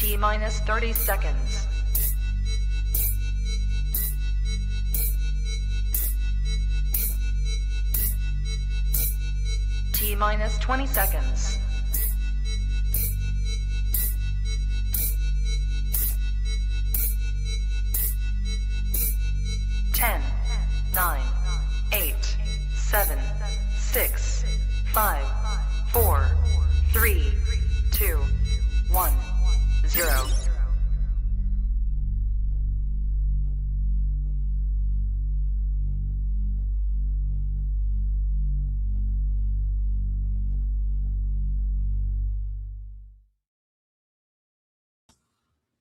T minus 30 seconds. T minus 20 seconds. 10, 9, 8, 7, 6, 5, 4, 3, 2, 1, 0.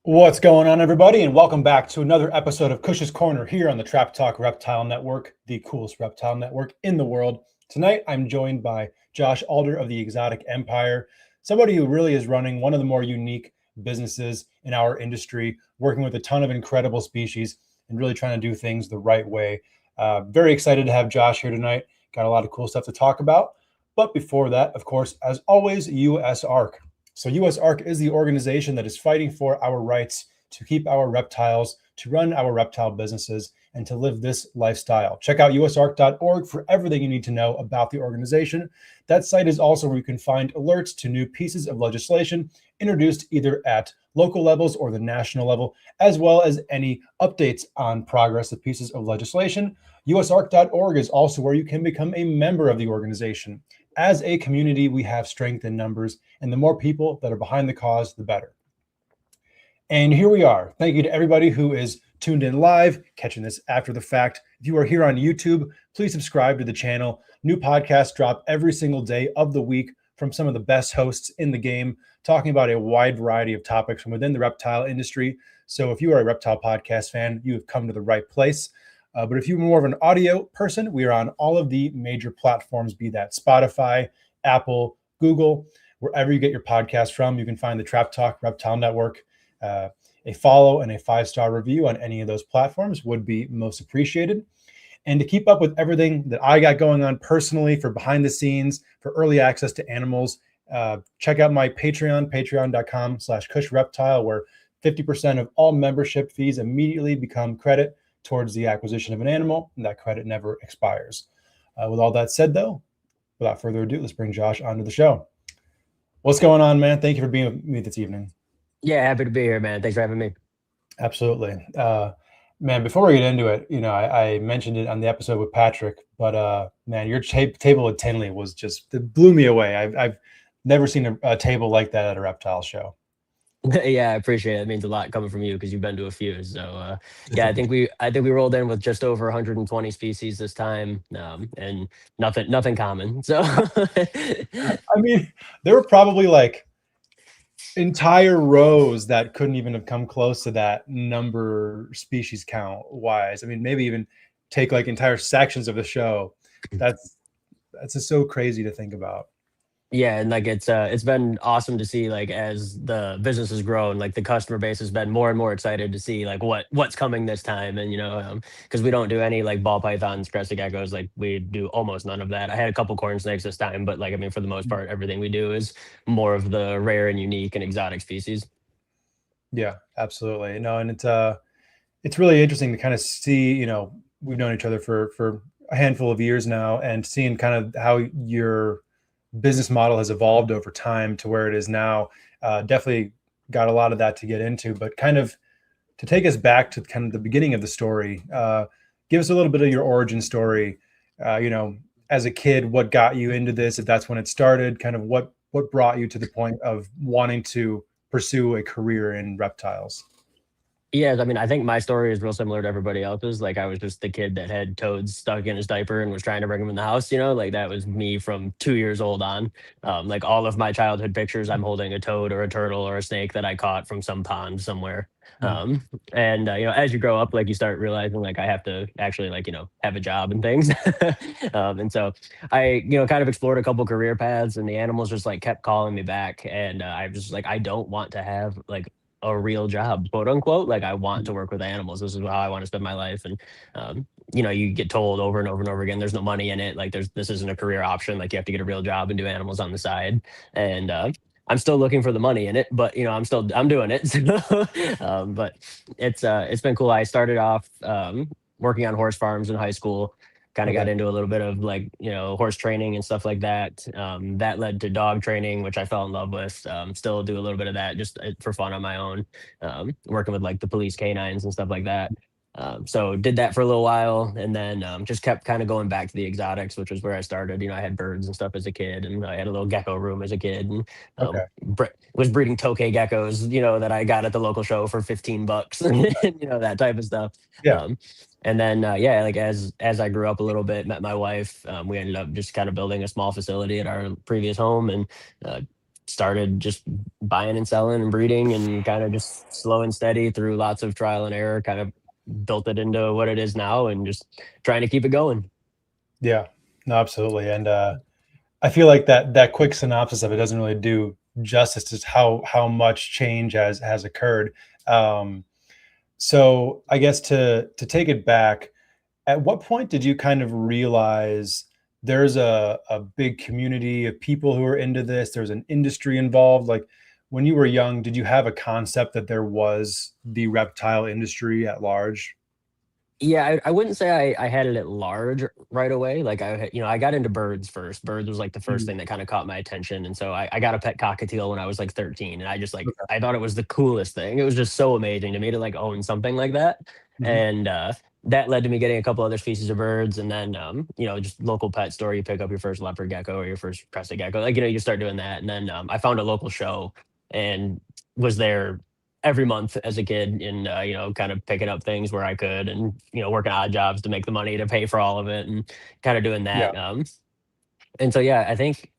What's going on, everybody, and welcome back to another episode of Kush's Corner here on the Trap Talk Reptile Network, the coolest reptile network in the world. Tonight, I'm joined by Josh Alder of the Exotic Empire, somebody who really is running one of the more unique businesses in our industry, working with a ton of incredible species and really trying to do things the right way. Very excited to have Josh here tonight. Got a lot of cool stuff to talk about. But before that, of course, as always, USARK. So USARK is the organization that is fighting for our rights to keep our reptiles, to run our reptile businesses, and to live this lifestyle. Check out usark.org for everything you need to know about the organization. That site is also where you can find alerts to new pieces of legislation introduced either at local levels or the national level, as well as any updates on progress of pieces of legislation. usark.org is also where you can become a member of the organization. As a community, we have strength in numbers, and the more people that are behind the cause, the better. And here we are. Thank you to everybody who is tuned in live, catching this after the fact. If you are here on YouTube, please subscribe to the channel. New podcasts drop every single day of the week from some of the best hosts in the game, talking about a wide variety of topics from within the reptile industry. So if you are a reptile podcast fan, you have come to the right place. But if you're more of an audio person, we are on all of the major platforms, be that Spotify, Apple, Google, wherever you get your podcast from. You can find the Trap Talk Reptile Network. A follow and a 5-star review on any of those platforms would be most appreciated. And to keep up with everything that I got going on personally for behind the scenes, for early access to animals, check out my Patreon, patreon.com/CushReptile, where 50% of all membership fees immediately become credit towards the acquisition of an animal, and that credit never expires. With all that said, though, without further ado, let's bring Josh onto the show. What's going on, man? Thank you for being with me this evening. Yeah, happy to be here, man. Thanks for having me. Absolutely. Man, before we get into it, I mentioned it on the episode with Patrick, but man, your table with Tinley was just, it blew me away. I've never seen a table like that at a reptile show. Yeah, I appreciate it. It means a lot coming from you because you've been to a few. So yeah, I think we rolled in with just over 120 species this time, and nothing common. So I mean, there were probably like entire rows that couldn't even have come close to that number species count wise. I mean, maybe even take like entire sections of the show. That's just so crazy to think about. yeah, and like it's been awesome to see, like, as the business has grown, like the customer base has been more and more excited to see like what's coming this time. And because we don't do any like ball pythons, crested geckos, like we do almost none of that. I had a couple corn snakes this time, but like, I mean, for the most part, everything we do is more of the rare and unique and exotic species. Yeah, absolutely. No, and it's really interesting to kind of see, we've known each other for a handful of years now, and seeing kind of how your business model has evolved over time to where it is now. Definitely got a lot of that to get into, but kind of to take us back to kind of the beginning of the story, give us a little bit of your origin story. As a kid, what got you into this, if that's when it started, kind of what brought you to the point of wanting to pursue a career in reptiles? Yeah, I mean, I think my story is real similar to everybody else's. Like, I was just the kid that had toads stuck in his diaper and was trying to bring them in the house, like that was me from 2 years old on. Like all of my childhood pictures, I'm holding a toad or a turtle or a snake that I caught from some pond somewhere. And as you grow up, like you start realizing like I have to actually like, have a job and things. And so I, kind of explored a couple career paths, and the animals just like kept calling me back. And I was just like, I don't want to have like a real job, quote unquote. Like, I want to work with animals. This is how I want to spend my life. And you get told over and over and over again, there's no money in it. Like, this isn't a career option. Like, you have to get a real job and do animals on the side. And I'm still looking for the money in it, but I'm doing it. But it's been cool. I started off working on horse farms in high school. Kind of got Okay. into a little bit of like horse training and stuff like that. That led to dog training, which I fell in love with. Still do a little bit of that just for fun on my own, working with like the police canines and stuff like that. So did that for a little while, and then just kept kind of going back to the exotics, which was where I started. I had birds and stuff as a kid, and I had a little gecko room as a kid, and Okay. was breeding tokay geckos, that I got at the local show for $15, that type of stuff. Yeah. And then yeah, like as I grew up a little bit, met my wife. We ended up just kind of building a small facility at our previous home, and started just buying and selling and breeding, and kind of just slow and steady through lots of trial and error, kind of built it into what it is now, and just trying to keep it going. Yeah, no, absolutely. And I feel like that quick synopsis of it doesn't really do justice to how much change has occurred. So I guess to take it back, at what point did you kind of realize there's a big community of people who are into this? There's an industry involved. Like when you were young, did you have a concept that there was the reptile industry at large? Yeah, I wouldn't say I had it at large right away. Like I got into birds first. Birds was like the first Mhm. thing that kind of caught my attention. And so I got a pet cockatiel when I was like 13. And I just like, Okay. I thought it was the coolest thing. It was just so amazing to me to like own something like that. Mhm. And that led to me getting a couple other species of birds. And then, just local pet store, you pick up your first leopard gecko or your first crested gecko. Like, you start doing that. And then I found a local show and was there every month as a kid, and kind of picking up things where I could, and working odd jobs to make the money to pay for all of it, and kind of doing Yeah. that. And so yeah, I think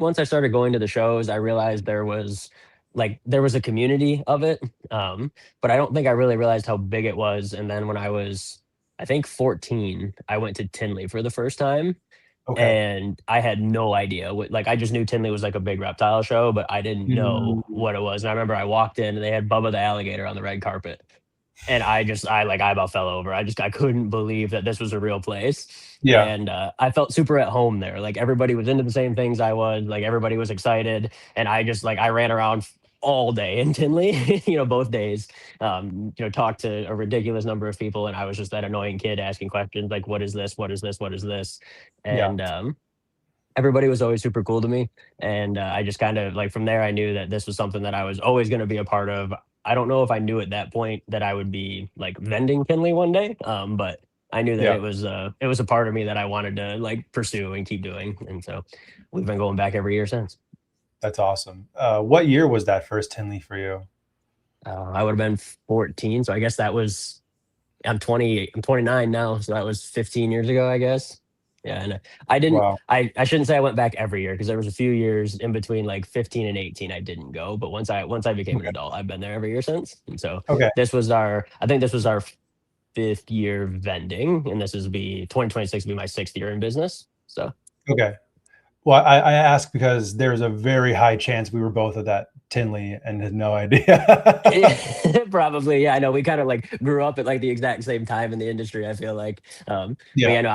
once I started going to the shows, I realized there was a community of it, but I don't think I really realized how big it was. And then when I was, I think, 14, I went to Tinley for the first time, Okay. and I had no idea what, like, I just knew Tinley was like a big reptile show, but I didn't know Mhm. what it was. And I remember I walked in and they had Bubba the alligator on the red carpet. And I about fell over. I couldn't believe that this was a real place. Yeah. And I felt super at home there. Like everybody was into the same things I was. Like everybody was excited. And I ran around all day in Tinley, both days. Talked to a ridiculous number of people. And I was just that annoying kid asking questions like, what is this? What is this? What is this? Yeah. And everybody was always super cool to me. And I just kind of like from there, I knew that this was something that I was always going to be a part of. I don't know if I knew at that point that I would be like vending Kinley one day, but I knew that Yeah. it was a part of me that I wanted to like pursue and keep doing. And so we've been going back every year since. That's awesome. What year was that first Tinley for you? I would have been 14, so I guess that was I'm 20. I'm 29 now, so that was 15 years ago, I guess. Yeah, and I didn't. Wow. I shouldn't say I went back every year because there was a few years in between, like 15 and 18, I didn't go. But once I became an Okay. adult, I've been there every year since. And so Okay. I think this was our fifth year vending, and this is be 2026 will be my sixth year in business. So Okay. Well, I ask because there's a very high chance we were both at that Tinley and had no idea. probably, yeah. I know we kind of like grew up at like the exact same time in the industry. I feel like, but Yeah. yeah, no,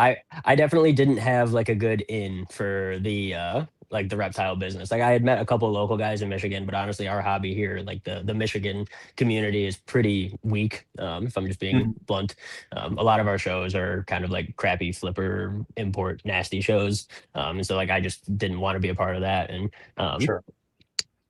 I definitely didn't have like a good in for the like the reptile business. Like I had met a couple of local guys in Michigan, but honestly, our hobby here, like the Michigan community, is pretty weak. If I'm just being Mhm. blunt, a lot of our shows are kind of like crappy flipper import nasty shows, and so like I just didn't want to be a part of that. And Sure.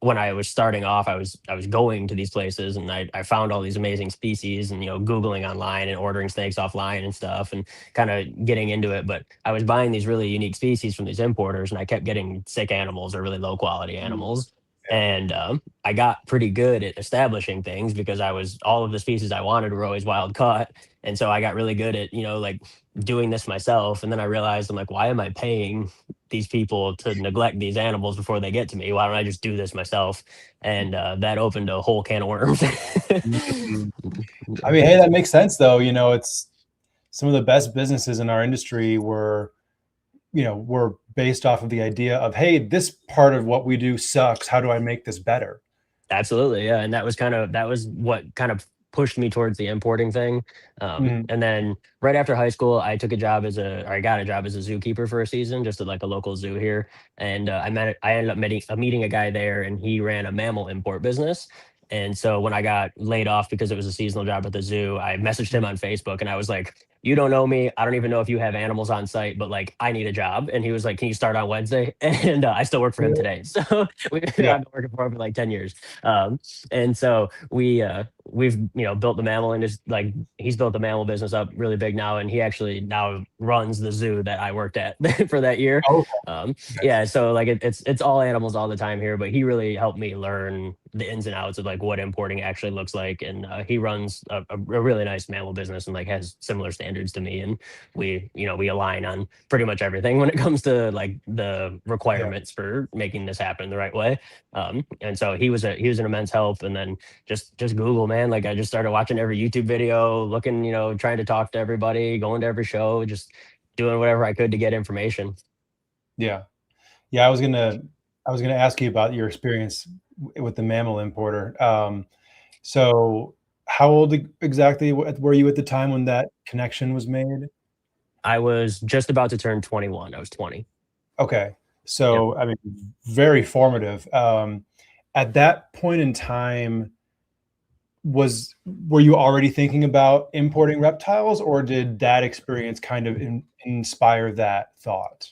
when I was starting off, I was going to these places, and I found all these amazing species, and Googling online and ordering snakes offline and stuff, and kind of getting into it. But I was buying these really unique species from these importers, and I kept getting sick animals or really low quality Mm. animals. Yeah. And I got pretty good at establishing things because I was all of the species I wanted were always wild caught, and so I got really good at like doing this myself. And then I realized I'm like, why am I paying these people to neglect these animals before they get to me? Why don't I just do this myself? And that opened a whole can of worms. Mhm. I mean, hey, that makes sense though. It's some of the best businesses in our industry were based off of the idea of, hey, this part of what we do sucks. How do I make this better? Absolutely, yeah. And that was what kind of pushed me towards the importing thing. Mhm. And then right after high school, I took a job or I got a job as a zookeeper for a season, just at like a local zoo here. And I ended up meeting a guy there, and he ran a mammal import business. And so when I got laid off because it was a seasonal job at the zoo, I messaged him on Facebook and I was like, "You don't know me. I don't even know if you have animals on site, but like I need a job." And he was like, "Can you start on Wednesday?" And I still work for him today. So I've Yeah. been working for him for like 10 years. And so we've built the mammal industry. Like he's built the mammal business up really big now, and he actually now runs the zoo that I worked at for that year. Oh, nice. Yeah, so like it's all animals all the time here, but he really helped me learn the ins and outs of like what importing actually looks like. And he runs a really nice mammal business and like has similar standards to me, and we align on pretty much everything when it comes to like the Yeah. requirements for making this happen the right way. And so he was an immense help. And then just Google, man. Like I just started watching every YouTube video, looking, trying to talk to everybody, going to every show, just doing whatever I could to get information. Yeah. Yeah, I was gonna ask you about your experience with the mammal importer. So how old exactly were you at the time when that connection was made? I was just about to turn 21. I was 20. Okay. Yep. So, I mean, very formative. At that point in time, were you already thinking about importing reptiles, or did that experience kind of inspire that thought?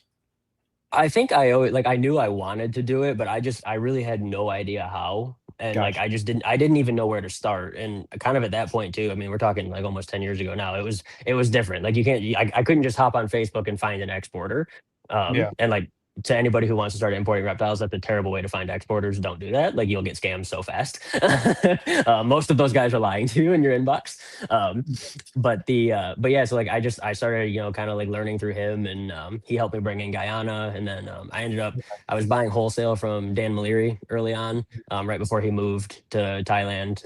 I think I always like I knew I wanted to do it, but I really had no idea how. And like Gotcha. I didn't even know where to start. And kind of at that point too, I mean, we're talking like almost 10 years ago now. It was different. Like I couldn't just hop on Facebook and find an exporter. Yeah. And like to anybody who wants to start importing reptiles, that's a terrible way to find exporters. Don't do that. Like you'll get scammed so fast. Most of those guys are lying to you in your inbox. Um, but yeah, so like I started, kind of like learning through him, and he helped me bring in Guyana. And then I was buying wholesale from Dan Maleri early on, right before he moved to Thailand,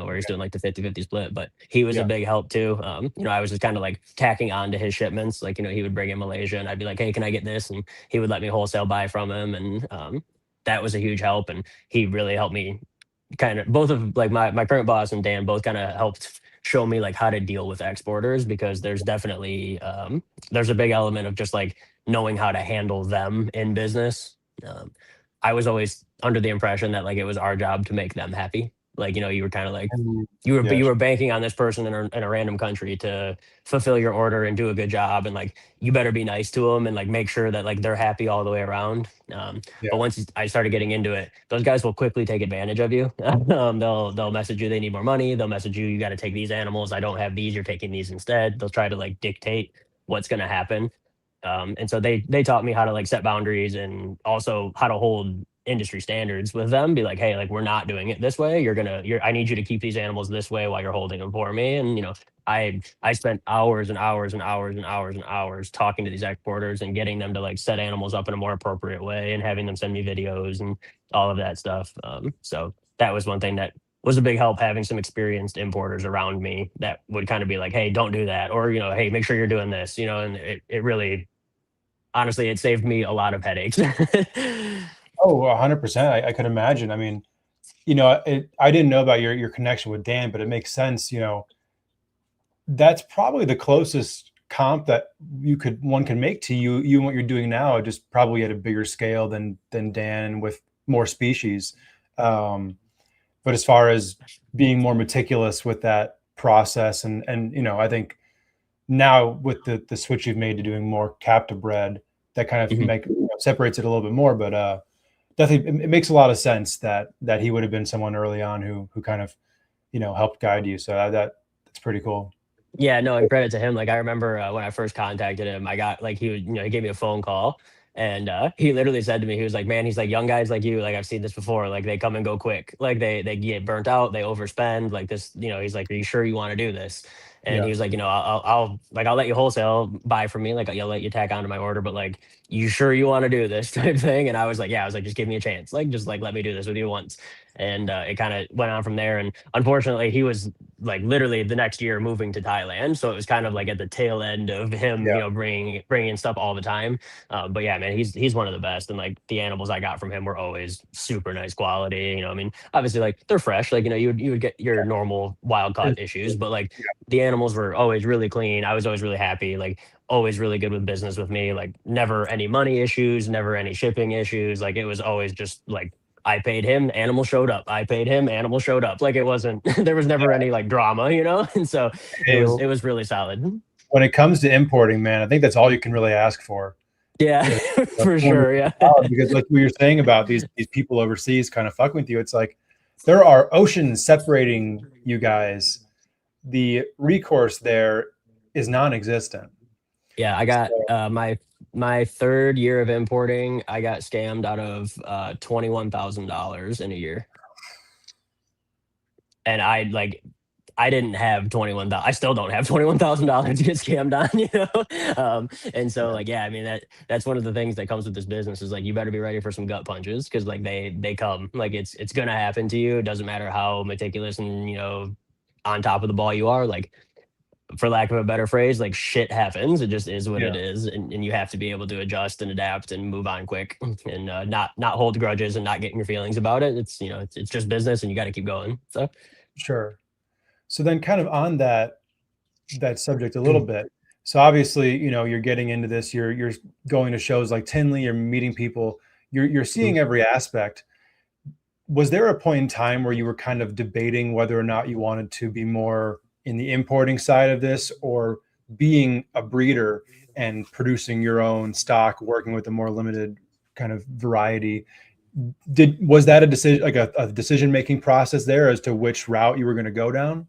where he's doing like the 50-50 split. But he was a Yeah. big help too. I was just kind of like tacking on to his shipments. Like, he would bring in Malaysia, and I'd be like, "Hey, can I get this?" And he would let me wholesale buy from him. And that was a huge help. And he really helped me kind of, both of like my current boss and Dan both kind of helped show me like how to deal with exporters, because there's definitely there's a big element of just like knowing how to handle them in business. um, I was always under the impression that like it was our job to make them happy. Like, you were kind of like you Yeah. were banking on this person in a random country to fulfill your order and do a good job, and like you better be nice to them and like make sure that like they're happy all the way around. Yeah. But once I started getting into it, those guys will quickly take advantage of you. They'll message you they need more money. They'll message you got to take these animals. I don't have these. You're taking these instead. They'll try to like dictate what's going to happen. And so they taught me how to like set boundaries, and also how to hold industry standards with them. Be like, hey, like we're not doing it this way. I need you to keep these animals this way while you're holding them for me. And I spent hours and hours and hours and hours and hours talking to these exporters and getting them to like set animals up in a more appropriate way, and having them send me videos and all of that stuff. So that was one thing that was a big help, having some experienced importers around me that would kind of be like, hey, don't do that. Or, hey, make sure you're doing this, and it really, honestly, it saved me a lot of headaches. Oh, 100%. I could imagine. I mean, I didn't know about your connection with Dan, but it makes sense. That's probably the closest comp that one can make to you and what you're doing now, just probably at a bigger scale than Dan, and with more species. But as far as being more meticulous with that process, and I think now with the switch you've made to doing more captive bred, that kind of separates it a little bit more. But definitely, it makes a lot of sense that he would have been someone early on who kind of helped guide you. So that's pretty cool. Yeah, no, and credit to him. Like I remember when I first contacted him, I got like he gave me a phone call, and he literally said to me, he was like, "Man, he's like young guys like you, like I've seen this before. Like they come and go quick. Like they get burnt out, they overspend. Like this, he's like, are you sure you want to do this?" And Yeah. he was like, I'll let you wholesale buy from me. Like I'll let you tack onto my order, but like you sure you want to do this type thing? And I was like, yeah, I was like, just give me a chance. Like, just like, let me do this with you once. And it kind of went on from there. And unfortunately, he was like literally the next year moving to Thailand. So it was kind of like at the tail end of him, Yeah. bringing in stuff all the time. But yeah, man, he's one of the best. And like the animals I got from him were always super nice quality. I mean, obviously like they're fresh, like, you would get your normal wild caught issues, but like the animals were always really clean. I was always really happy. Like always really good with business with me. Like never any money issues, never any shipping issues. Like it was always just like I paid him, animal showed up. I paid him, animal showed up. Like it wasn't there was never any like drama, And so Hey, it was really solid. when it comes to importing, man, I think that's all you can really ask for. Yeah, for sure. Yeah. Because like we were saying about these people overseas kind of fucking with you, it's like there are oceans separating you guys. The recourse there is non-existent. Yeah, I got my third year of importing, I got scammed out of $21,000 in a year. And I didn't have 21,000. I still don't have $21,000 to get scammed on. And so like, yeah, I mean that's one of the things that comes with this business is like you better be ready for some gut punches because like they come. Like it's gonna happen to you. It doesn't matter how meticulous and on top of the ball you are. Like for lack of a better phrase, like shit happens. It just is what it is, and you have to be able to adjust and adapt and move on quick, and not hold grudges and not getting your feelings about it. It's it's just business, and you got to keep going. So sure. So then, kind of on that subject a little bit. So obviously, you're getting into this. You're going to shows like Tinley. You're meeting people. You're seeing every aspect. Was there a point in time where you were kind of debating whether or not you wanted to be more in the importing side of this or being a breeder and producing your own stock, working with a more limited kind of variety? Was that a decision, like a decision-making process there as to which route you were going to go down?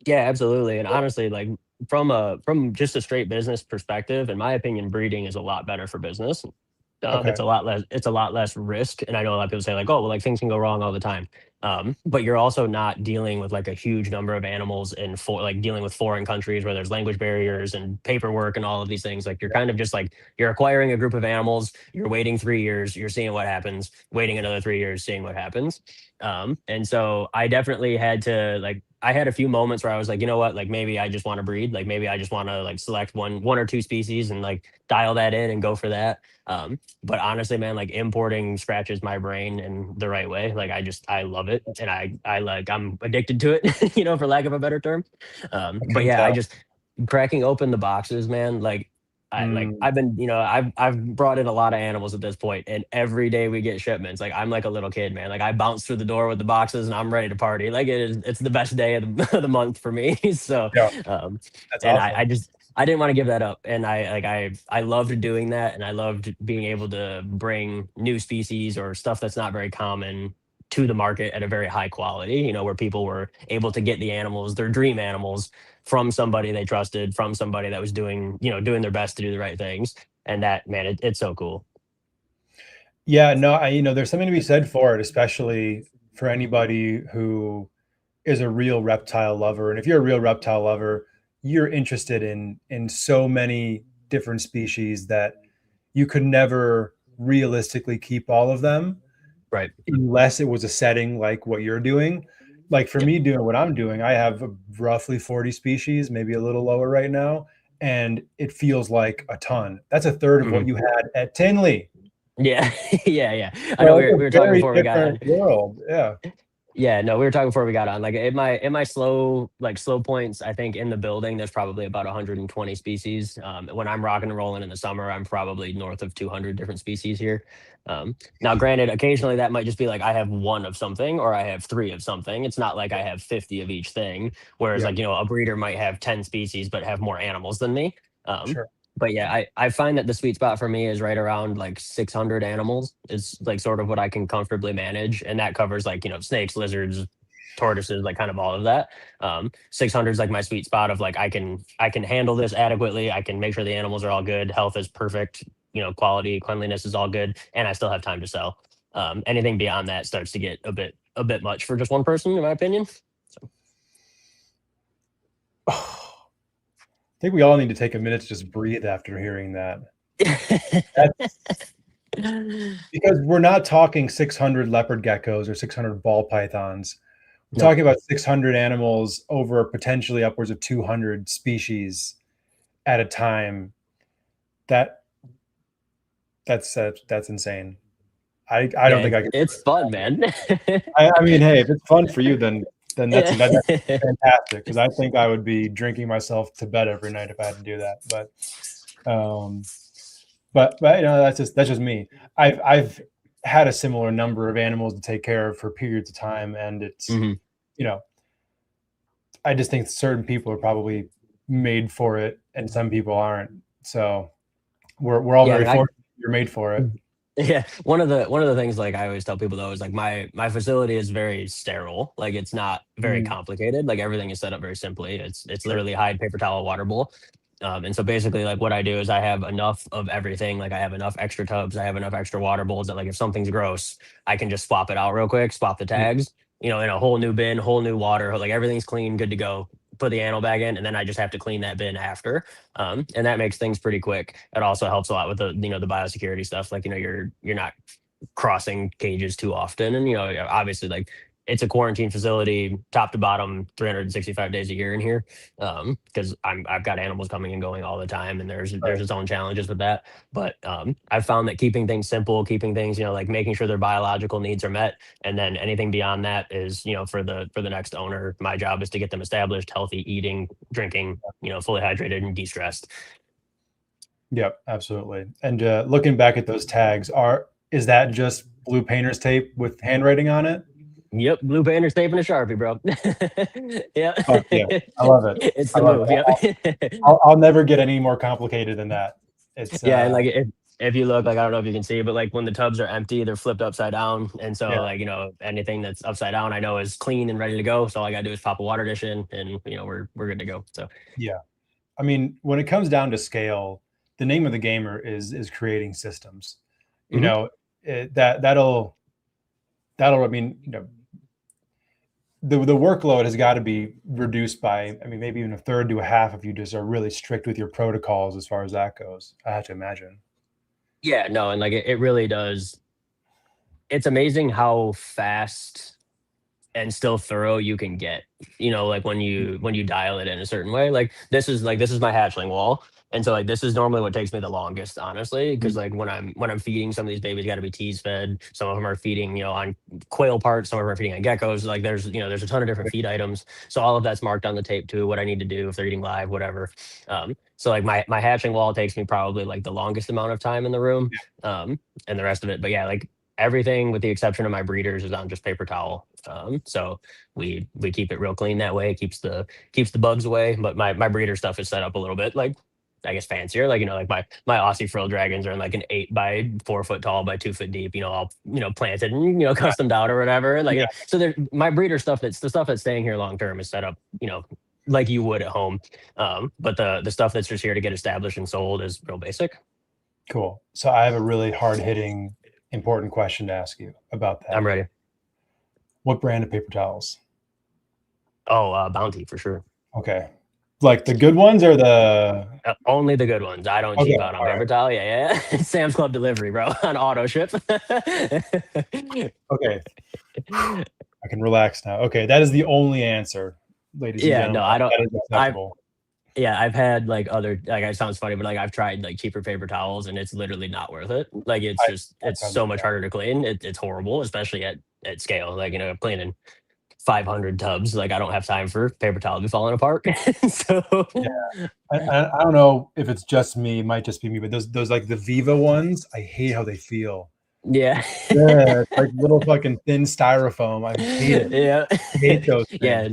yeah, absolutely. And honestly, like from just a straight business perspective, in my opinion, breeding is a lot better for business. Okay. It's a lot less risk. And I know a lot of people say like, oh, well, like things can go wrong all the time. But you're also not dealing with like a huge number of animals like dealing with foreign countries where there's language barriers and paperwork and all of these things. Like you're kind of just like you're acquiring a group of animals, you're waiting 3 years, you're seeing what happens, waiting another 3 years, seeing what happens. And so I definitely had to like I had a few moments where I was like, you know what, like maybe I just want to breed, like maybe I just want to like select one or two species and like dial that in and go for that. But honestly, man, like importing scratches my brain in the right way. Like I love it, and I'm addicted to it, for lack of a better term. But yeah, I just cracking open the boxes, man. Like I've been, I've brought in a lot of animals at this point, and every day we get shipments. Like I'm like a little kid, man. Like I bounce through the door with the boxes, and I'm ready to party. Like it's the best day of the month for me. So, That's and awesome. I didn't want to give that up, and I loved doing that, and I loved being able to bring new species or stuff that's not very common to the market at a very high quality. Where people were able to get the animals, their dream animals, from somebody they trusted, from somebody that was doing their best to do the right things, and that man, it's so cool. Yeah, no, there's something to be said for it, especially for anybody who is a real reptile lover. And if you're a real reptile lover, you're interested in so many different species that you could never realistically keep all of them, right? Unless it was a setting like what you're doing. Like for me doing what I'm doing, I have roughly 40 species, maybe a little lower right now, and it feels like a ton. That's a third of what you had at Tinley. Yeah, yeah. I know we were talking before we got on. World, yeah. Yeah, no, we were talking before we got on. Like in my slow points, I think in the building there's probably about 120 species. When I'm rocking and rolling in the summer, I'm probably north of 200 different species here. Now, granted, occasionally that might just be like I have one of something or I have three of something. It's not like I have 50 of each thing. Whereas like a breeder might have 10 species but have more animals than me. Sure. But yeah, I find that the sweet spot for me is right around like 600 animals is like sort of what I can comfortably manage. And that covers like, snakes, lizards, tortoises, like kind of all of that. 600 is like my sweet spot of like, I can handle this adequately. I can make sure the animals are all good. Health is perfect. Quality, cleanliness is all good. And I still have time to sell. Anything beyond that starts to get a bit much for just one person, in my opinion. So. I think we all need to take a minute to just breathe after hearing that. That's because we're not talking 600 leopard geckos or 600 ball pythons. We're Nope. talking about 600 animals over potentially upwards of 200 species at a time. That's insane. I don't think I could. It's fun, man. I mean, hey, if it's fun for you, then that's Yeah. fantastic. Because I think I would be drinking myself to bed every night if I had to do that. But you know, that's just me. I've had a similar number of animals to take care of for periods of time, and it's Mhm. you know, I just think certain people are probably made for it, and some people aren't. So we're all very fortunate you're made for it. Yeah, one of the things like I always tell people though is like my facility is very sterile. Like it's not very complicated. Like everything is set up very simply. It's literally hide, paper towel, water bowl. And so basically like what I do is I have enough of everything. Like I have enough extra tubs, I have enough extra water bowls that like if something's gross, I can just swap it out real quick, swap the tags, you know, in a whole new bin, whole new water, like everything's clean, good to go. Put the animal bag in, and then I just have to clean that bin after, and that makes things pretty quick. It also helps a lot with the the biosecurity stuff. Like you're not crossing cages too often, and obviously like it's a quarantine facility, top to bottom, 365 days a year in here, because I've got animals coming and going all the time, and there's its own challenges with that. But I've found that keeping things simple, keeping things like making sure their biological needs are met, and then anything beyond that is for the next owner. My job is to get them established, healthy, eating, drinking, fully hydrated and de-stressed. Yep, absolutely. And looking back at those tags, is that just blue painter's tape with handwriting on it? Yep, blue painter's tape and a Sharpie, bro. Yeah. Oh, yeah, I love it. It's the move. Yep. I'll never get any more complicated than that. It's yeah, and like if you look, like I don't know if you can see, but like when the tubs are empty, they're flipped upside down, and so like anything that's upside down, I know is clean and ready to go. So all I gotta do is pop a water dish in, and we're good to go. So yeah, I mean, when it comes down to scale, the name of the gamer is creating systems. You know, that'll I mean, the workload has got to be reduced by, I mean, maybe even a third to a half if you just are really strict with your protocols as far as that goes. I have to imagine. Yeah, no, and like it really does. It's amazing how fast and still thorough you can get. Like when you dial it in a certain way. Like this is my hatchling wall. And so like this is normally what takes me the longest, honestly, because like when I'm feeding some of these babies, got to be tease fed. Some of them are feeding, on quail parts. Some of them are feeding on geckos. Like there's a ton of different feed items. So all of that's marked on the tape too. What I need to do if they're eating live, whatever. So like my hatching wall takes me probably like the longest amount of time in the room, and the rest of it. But yeah, like everything with the exception of my breeders is on just paper towel. So we keep it real clean that way. It keeps the bugs away. But my breeder stuff is set up a little bit like, I guess, fancier. Like, like my Aussie frill dragons are in like an 8 by 4 foot tall by 2 foot deep, all, planted and, customed out or whatever. Like, so there, my breeder stuff, the stuff that's staying here long-term is set up, like you would at home. But the stuff that's just here to get established and sold is real basic. Cool. So I have a really hard-hitting, important question to ask you about that. I'm ready. What brand of paper towels? Oh, Bounty for sure. Okay. Like the good ones or the only the good ones. I don't cheap out on paper towel. Yeah. Sam's Club delivery, bro, on auto ship. Okay. I can relax now. Okay, that is the only answer, ladies and gentlemen. No, I don't. That is acceptable. I've had like other, like, it sounds funny, but like I've tried like cheaper paper towels and it's literally not worth it. Like it's so much harder to clean. It's horrible, especially at scale. Like, cleaning 500 tubs. Like I don't have time for paper towel to be falling apart. So yeah, I don't know if it's just me. It might just be me, but those like the Viva ones, I hate how they feel. Yeah, it's like little fucking thin styrofoam. I hate it. Yeah, I hate those things. Yeah.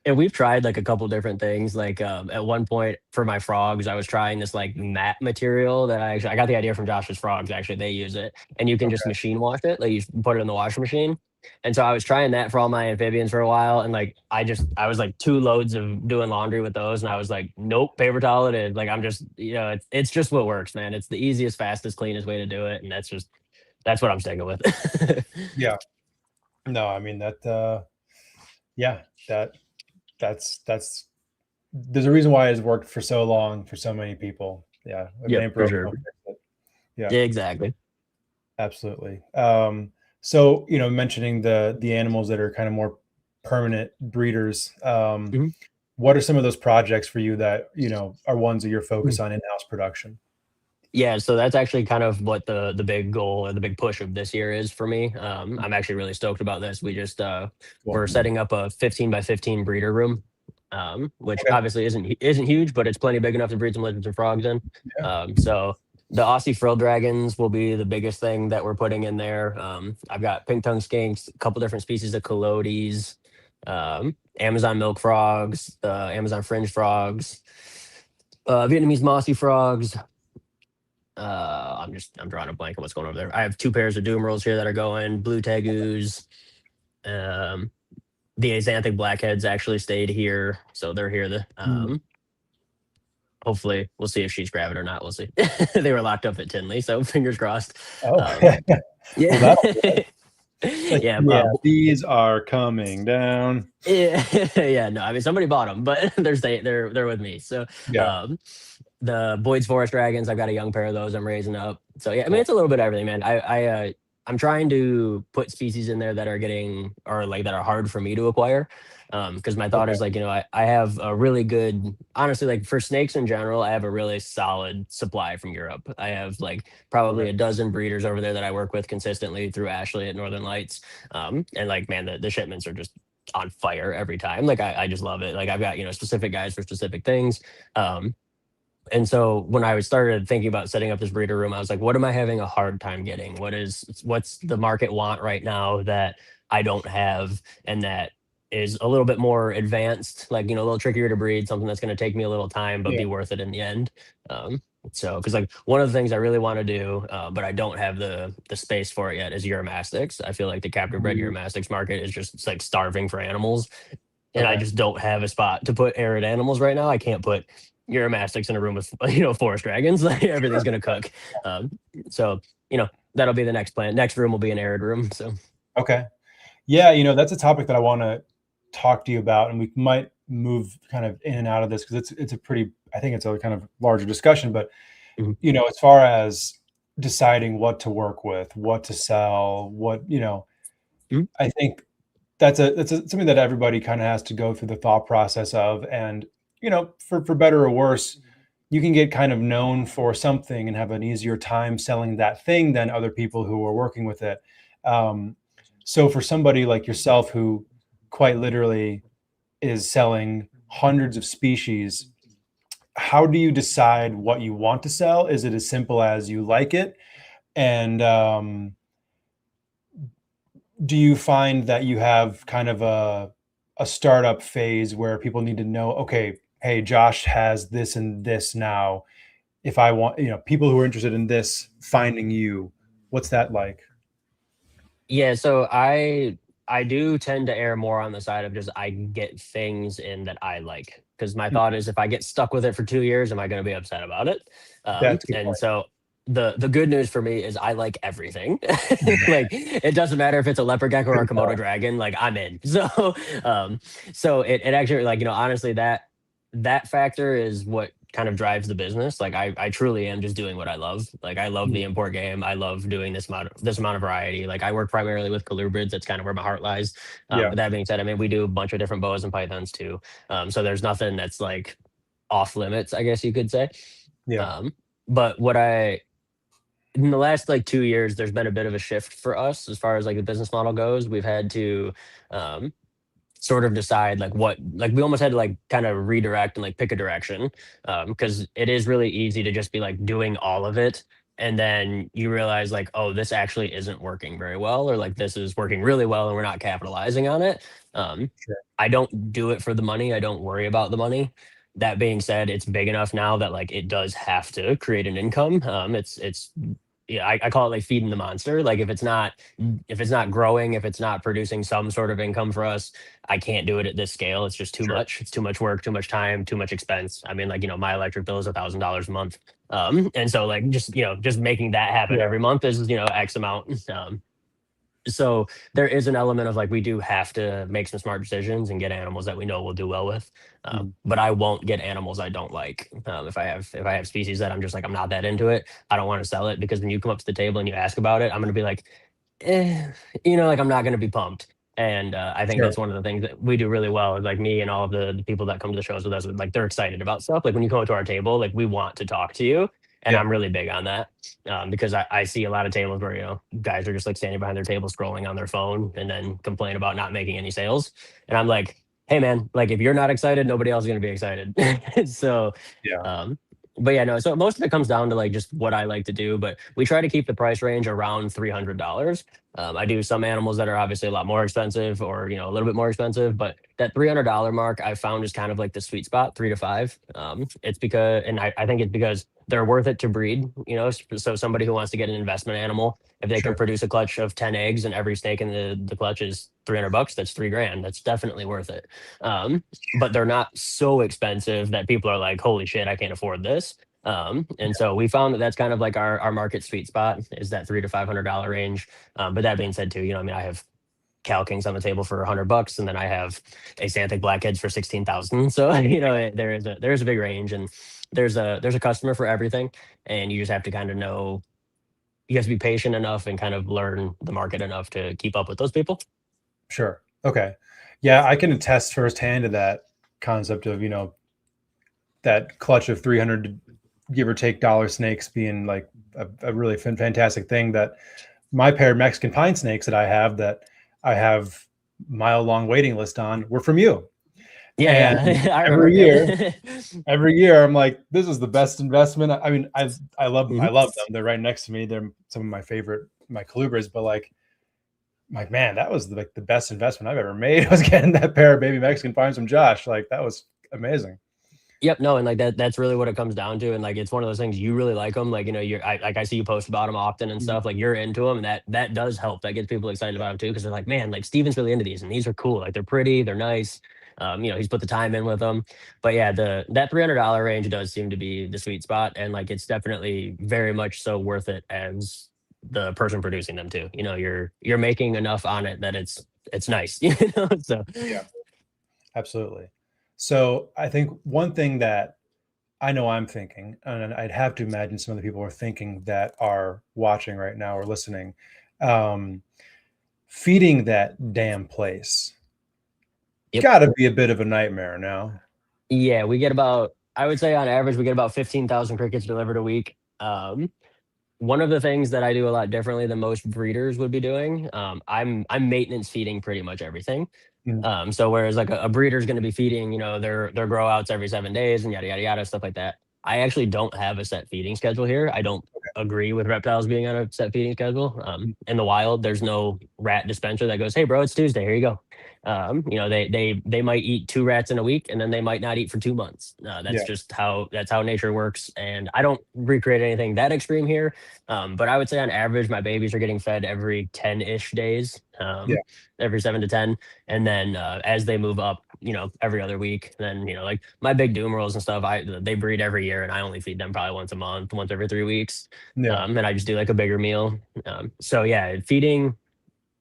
And we've tried like a couple different things. Like at one point for my frogs, I was trying this like mat material that I got the idea from Josh's frogs. Actually, they use it, and you can just machine wash it. Like you put it in the washing machine. And so I was trying that for all my amphibians for a while, and like I was like 2 loads of doing laundry with those, and I was like, nope, paper towel it is. Like I'm just it's just what works, man. It's the easiest, fastest, cleanest way to do it, and that's what I'm sticking with. Yeah. No, I mean that. Yeah, that's there's a reason why it's worked for so long for so many people. Yeah. Yeah, for sure. Yeah. Exactly. Absolutely. So, mentioning the animals that are kind of more permanent breeders, Mhm. what are some of those projects for you that, are ones that you're focused on in-house production? Yeah, so that's actually kind of what the big goal or the big push of this year is for me. I'm actually really stoked about this. We just Cool. we're setting up a 15 by 15 breeder room, which Okay. obviously isn't huge, but it's plenty big enough to breed some lizards and frogs in. Yeah. So the Aussie frill dragons will be the biggest thing that we're putting in there. I've got pink tongue skinks, a couple different species of coyotes, Amazon milk frogs, Amazon fringe frogs, Vietnamese mossy frogs. I'm drawing a blank on what's going over there. I have 2 pairs of doom rolls here that are going, blue tegus. Um, the axanthic blackheads actually stayed here, so they're here. Hopefully, we'll see if she's grab it or not. We'll see. They were locked up at Tinley, so fingers crossed. Oh, Yeah. yeah. Yeah. These are coming down. Yeah. Yeah. No, I mean somebody bought them, but they're with me. So Yeah. the Boyd's Forest Dragons, I've got a young pair of those I'm raising up. So yeah, I mean it's a little bit of everything, man. I'm trying to put species in there that are hard for me to acquire. Because my thought is like, I have a really good, honestly, like for snakes in general, I have a really solid supply from Europe. I have like probably a dozen breeders over there that I work with consistently through Ashley at Northern Lights. And like, man, the shipments are just on fire every time. Like I just love it. Like I've got, specific guys for specific things. And so when I started thinking about setting up this breeder room, I was like, what am I having a hard time getting? What's the market want right now that I don't have, and that is a little bit more advanced, like, a little trickier to breed, something that's going to take me a little time, but be worth it in the end. So, cause like one of the things I really want to do, but I don't have the space for it yet, is Uromastyx. I feel like the captive bred Uromastyx market is just, it's like starving for animals. And I just don't have a spot to put arid animals right now. I can't put Uromastyx in a room with, forest dragons. Like everything's going to cook. So, that'll be the next plan. Next room will be an arid room. So, okay. Yeah. That's a topic that I want to talk to you about, and we might move kind of in and out of this because it's a pretty, I think it's a kind of larger discussion, but as far as deciding what to work with, what to sell, I think that's something that everybody kind of has to go through the thought process of. And for better or worse, you can get kind of known for something and have an easier time selling that thing than other people who are working with it. So for somebody like yourself, who quite literally is selling hundreds of species, how do you decide what you want to sell? Is it as simple as you like it? And do you find that you have kind of a startup phase where people need to know, okay, hey, Josh has this and this now. If I want, people who are interested in this, finding you, what's that like? Yeah, so I do tend to err more on the side of just I get things in that I like, because my thought is if I get stuck with it for 2 years, am I going to be upset about it? That's a good And point. so the good news for me is I like everything. Like it doesn't matter if it's a leopard gecko or a Komodo dragon, like I'm in. So it actually, like, honestly, that factor is what kind of drives the business. Like I truly am just doing what I love. Like I love the import game. I love doing this amount of variety. Like I work primarily with colubrids. That's kind of where my heart lies. Yeah. But that being said, I mean, we do a bunch of different boas and pythons too. So there's nothing that's like off limits, I guess you could say. Yeah. But in the last like 2 years, there's been a bit of a shift for us as far as like the business model goes. We've had to sort of decide like we almost had to like kind of redirect and like pick a direction, because it is really easy to just be like doing all of it, and then you realize like, oh, this actually isn't working very well, or like this is working really well and we're not capitalizing on it. Sure. I don't do it for the money. I don't worry about the money. That being said, it's big enough now that like it does have to create an income. It's yeah, I call it like feeding the monster. Like if it's not growing, if it's not producing some sort of income for us, I can't do it at this scale. It's just too much. It's too much work, too much time, too much expense. I mean, like, my electric bill is $1,000 a month. And so like just making that happen every month is, X amount. So there is an element of like we do have to make some smart decisions and get animals that we know will do well with. But I won't get animals I don't like. If I have species that I'm just like I'm not that into it, I don't want to sell it because when you come up to the table and you ask about it, I'm gonna be like, like I'm not gonna be pumped. And I think Sure. that's one of the things that we do really well is like me and all of the people that come to the shows with us, like they're excited about stuff. Like when you come to our table, like we want to talk to you. And Yeah. I'm really big on that because I see a lot of tables where, guys are just like standing behind their table scrolling on their phone and then complain about not making any sales. And I'm like, hey, man, like if you're not excited, nobody else is going to be excited. So, Yeah. um, but yeah, no. So most of it comes down to like just what I like to do, but we try to keep the price range around $300. I do some animals that are obviously a lot more expensive or, a little bit more expensive, but that $300 mark I found is kind of like the sweet spot, 3 to 5. It's because, and I think it's because they're worth it to breed, so somebody who wants to get an investment animal, if they can Sure. produce a clutch of 10 eggs and every snake in the clutch is $300, that's $3 grand. That's definitely worth it. But they're not so expensive that people are like, holy shit, I can't afford this. And so we found that that's kind of like our market sweet spot is that $300 to $500 range. But that being said, too, I have Cal Kings on the table for $100, and then I have Asanthic Blackheads for 16,000. So there is a big range, and there's a customer for everything, and you just have to kind of know. You have to be patient enough and kind of learn the market enough to keep up with those people. Sure. Okay. Yeah, I can attest firsthand to that concept of, that clutch of 300 give or take dollar snakes being like a really fantastic thing. That my pair of Mexican pine snakes that I have mile long waiting list on were from you. Yeah, And I every remember. year I'm like, this is the best investment. I mean, I love Mhm. them. They're right next to me. They're some of my colubras, but like, man, that was like the best investment I've ever made was getting that pair of baby Mexican pines from Josh. Like that was amazing. Yep, no, and like that's really what it comes down to, and like it's one of those things you really like them, like I see you post about them often and stuff, like you're into them, and that does help. That gets people excited about them too, because they're like, man, like Steven's really into these, and these are cool, like they're pretty, they're nice. He's put the time in with them, but yeah, that $300 range does seem to be the sweet spot, and like it's definitely very much so worth it as the person producing them too. You're making enough on it that it's nice, so. Yeah, absolutely. So I think one thing that I know I'm thinking, and I'd have to imagine some of the people are thinking that are watching right now or listening, um, feeding that damn place Yep. got to be a bit of a nightmare now. Yeah, I would say on average, we get about 15,000 crickets delivered a week. One of the things that I do a lot differently than most breeders would be doing, I'm maintenance feeding pretty much everything. Mm. So whereas like a breeder's going to be feeding, their grow outs every 7 days and yada yada yada stuff like that. I actually don't have a set feeding schedule here. I don't agree with reptiles being on a set feeding schedule. In the wild, there's no rat dispenser that goes, "Hey, bro, it's Tuesday. Here you go." They might eat 2 rats in a week, and then they might not eat for 2 months. That's Yeah. just how nature works. And I don't recreate anything that extreme here. But I would say on average, my babies are getting fed every 10-ish days, Yeah. every 7 to 10, and then as they move up, every other week. Then like my big doom rolls and stuff, they breed every year, and I only feed them probably once a month, once every 3 weeks, Yeah. and I just do like a bigger meal. So yeah, feeding.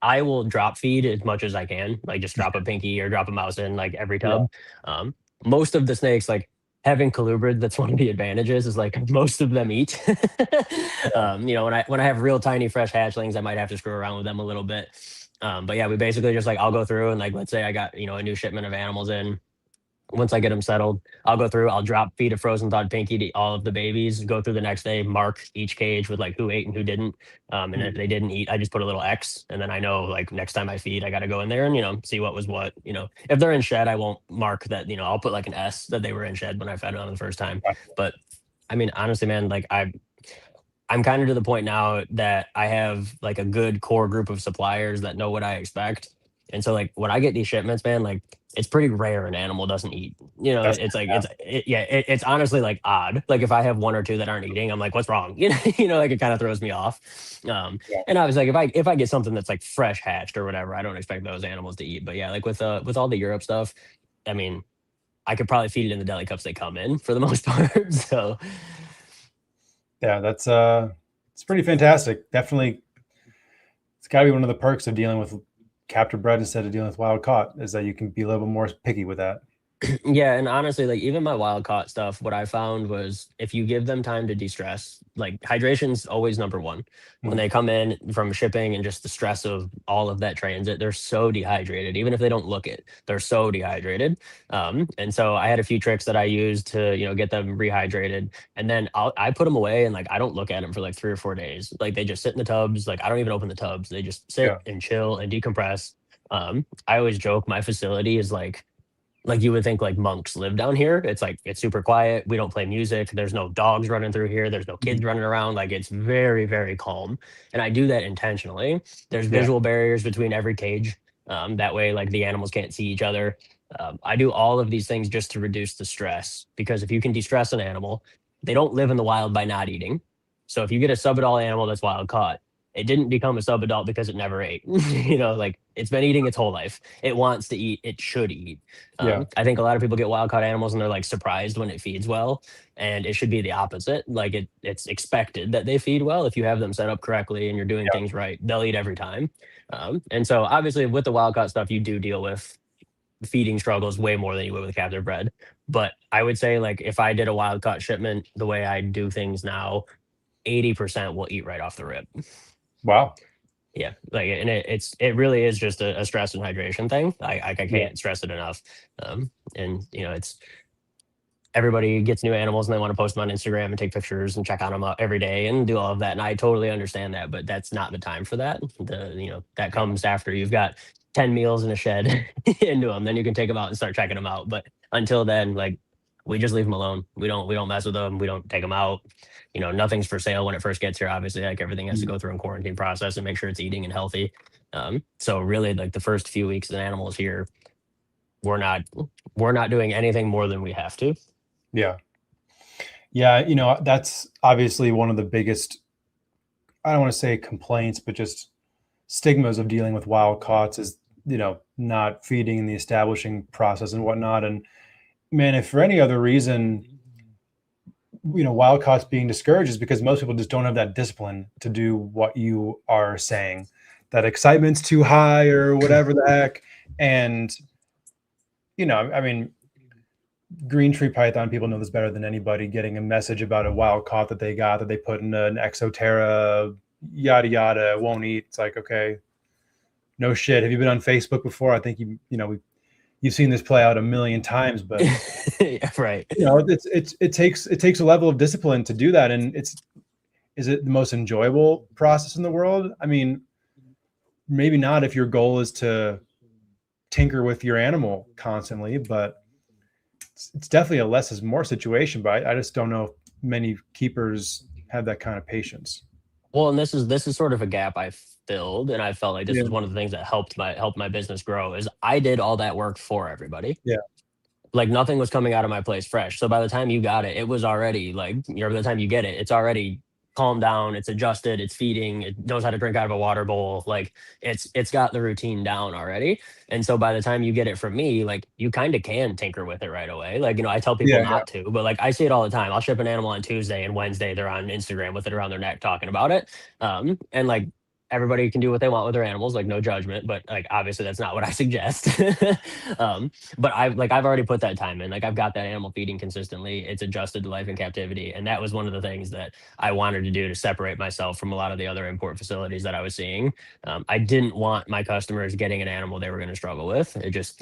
I will drop feed as much as I can, like just drop a pinky or drop a mouse in like every Yeah. tub. Um, Most of the snakes, like having colubrid, that's one of the advantages is like most of them eat. When I have real tiny fresh hatchlings, I might have to screw around with them a little bit. But yeah, we basically just like I'll go through and like let's say I got a new shipment of animals in. Once I get them settled, I'll go through, I'll drop feed a frozen thawed pinky to all of the babies, go through the next day, mark each cage with like who ate and who didn't. And if they didn't eat, I just put a little X. And then I know like next time I feed, I got to go in there and, see what was what. If they're in shed, I won't mark that, I'll put like an S that they were in shed when I fed on the first time. But I mean, honestly, man, like I'm kind of to the point now that I have like a good core group of suppliers that know what I expect. And so like when I get these shipments, man, like it's pretty rare an animal doesn't eat. That's It's like it's honestly like odd. Like if I have one or two that aren't eating, I'm like, what's wrong? Like it kind of throws me off. And I was like, if I get something that's like fresh hatched or whatever, I don't expect those animals to eat. But yeah, like with all the Europe stuff, I mean, I could probably feed it in the deli cups they come in for the most part. So yeah, that's it's pretty fantastic. Definitely It's got to be one of the perks of dealing with captive bred instead of dealing with wild caught, is that you can be a little bit more picky with that. Yeah, and honestly, like even my wild caught stuff, what I found was if you give them time to de-stress, like hydration's always number one. When they come in from shipping and just the stress of all of that transit, they're so dehydrated. Even if they don't look it, they're so dehydrated. And so I had a few tricks that I used to, get them rehydrated, and then I put them away and like I don't look at them for like 3 or 4 days. Like they just sit in the tubs. Like I don't even open the tubs. They just sit Yeah. and chill and decompress. I always joke my facility is like you would think like monks live down here. It's like it's super quiet. We don't play music. There's no dogs running through here. There's no kids running around. Like it's very, very calm. And I do that intentionally. There's visual barriers between every cage. That way, like the animals can't see each other. I do all of these things just to reduce the stress, because if you can de-stress an animal, they don't live in the wild by not eating. So if you get a subadult animal that's wild caught, it didn't become a subadult because it never ate. Like it's been eating its whole life. It wants to eat. It should eat. I think a lot of people get wild caught animals and they're like surprised when it feeds well, and it should be the opposite. Like it's expected that they feed well. If you have them set up correctly and you're doing things right, they'll eat every time. And so obviously with the wild caught stuff, you do deal with feeding struggles way more than you would with captive bred. But I would say like if I did a wild caught shipment the way I do things now, 80% will eat right off the rip. Wow. Yeah, like, and it really is just a stress and hydration thing. I can't stress it enough. And it's everybody gets new animals and they want to post them on Instagram and take pictures and check on them every day and do all of that. And I totally understand that, but that's not the time for that. That comes after you've got 10 meals in a shed into them. Then you can take them out and start checking them out. But until then, like we just leave them alone. We don't mess with them. We don't take them out. Nothing's for sale when it first gets here. Obviously, like everything has to go through a quarantine process and make sure it's eating and healthy. So really, like the first few weeks an animal is here, we're not doing anything more than we have to. Yeah. That's obviously one of the biggest, I don't want to say complaints, but just stigmas of dealing with wild caughts is, not feeding in the establishing process and whatnot. And man, if for any other reason, wild caughts being discouraged, is because most people just don't have that discipline to do what you are saying. That excitement's too high or whatever the heck. And, I mean, green tree python, people know this better than anybody, getting a message about a wild caught that they got, that they put in an Exoterra, yada, yada, won't eat. It's like, okay, no shit. Have you been on Facebook before? I think you've seen this play out a million times, but yeah, right. It takes a level of discipline to do that. And is it the most enjoyable process in the world? I mean, maybe not if your goal is to tinker with your animal constantly, but it's definitely a less is more situation. But I just don't know if many keepers have that kind of patience. Well, and this is sort of a gap I filled, and I felt like this is one of the things that helped my business grow. Is I did all that work for everybody. Yeah. Like nothing was coming out of my place fresh. So by the time you got it, it was already like, by the time you get it, it's already calmed down, it's adjusted, it's feeding, it knows how to drink out of a water bowl. Like it's got the routine down already. And so by the time you get it from me, like you kind of can tinker with it right away. Like, I tell people not to, but like I see it all the time. I'll ship an animal on Tuesday and Wednesday they're on Instagram with it around their neck talking about it. And like everybody can do what they want with their animals, like no judgment, but like obviously that's not what I suggest. But I've already put that time in. Like I've got that animal feeding consistently. It's adjusted to life in captivity. And that was one of the things that I wanted to do to separate myself from a lot of the other import facilities that I was seeing. I didn't want my customers getting an animal they were going to struggle with.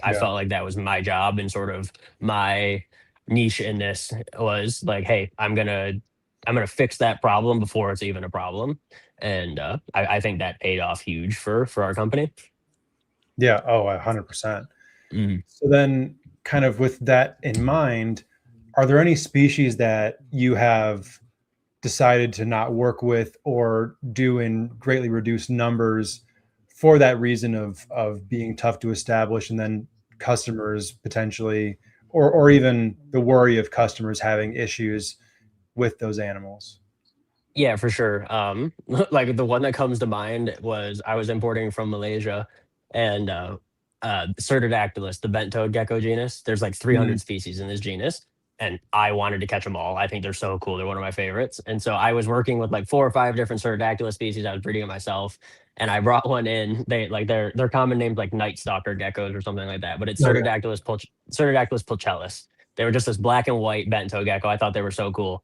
I felt like that was my job, and sort of my niche in this was like, hey, I'm gonna fix that problem before it's even a problem. And I think that paid off huge for our company. Yeah. Oh, 100%. So then kind of with that in mind, are there any species that you have decided to not work with or do in greatly reduced numbers for that reason of being tough to establish, and then customers potentially, or even the worry of customers having issues with those animals? Yeah, for sure. Like the one that comes to mind was I was importing from Malaysia, and Cerdodactylus, the bent-toed gecko genus. There's like 300 species in this genus, and I wanted to catch them all. I think they're so cool. They're one of my favorites. And so I was working with like 4 or 5 different Cerdodactylus species. I was breeding them myself. and I brought one in. They like they're common names like night stalker geckos or something like that, but it's Oh, yeah. Cerdactylus pulchellus. They were just this black and white bento gecko. I thought they were so cool.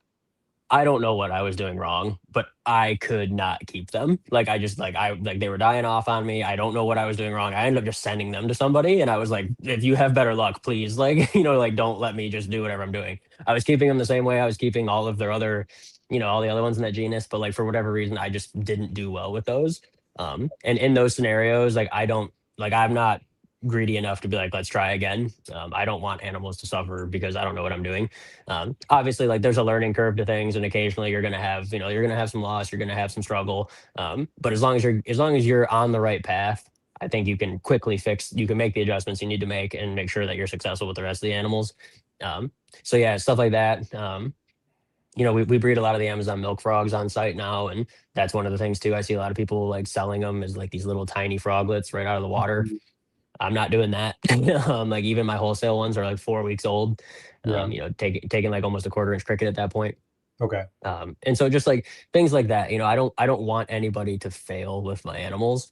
I don't know what I was doing wrong, but I could not keep them. Like I just like they were dying off on me. I don't know what I was doing wrong. I ended up just sending them to somebody, and I was like, if you have better luck, please, like like don't let me just do whatever I'm doing. I was keeping them the same way I was keeping all of their other, all the other ones in that genus, but like for whatever reason, I just didn't do well with those. And in those scenarios, like I'm not greedy enough to be like, let's try again. I don't want animals to suffer because I don't know what I'm doing. Obviously, like there's a learning curve to things, and occasionally you're gonna have, you're gonna have some loss, you're gonna have some struggle. But as long as you're on the right path, I think you can you can make the adjustments you need to make and make sure that you're successful with the rest of the animals. So yeah, stuff like that. We breed a lot of the Amazon milk frogs on site now, and that's one of the things too. I see a lot of people like selling them as like these little tiny froglets right out of the water. I'm not doing that. Like even my wholesale ones are like 4 weeks old. Yeah. Taking like almost a 1/4 inch cricket at that point. Okay. And so just like things like that, I don't want anybody to fail with my animals.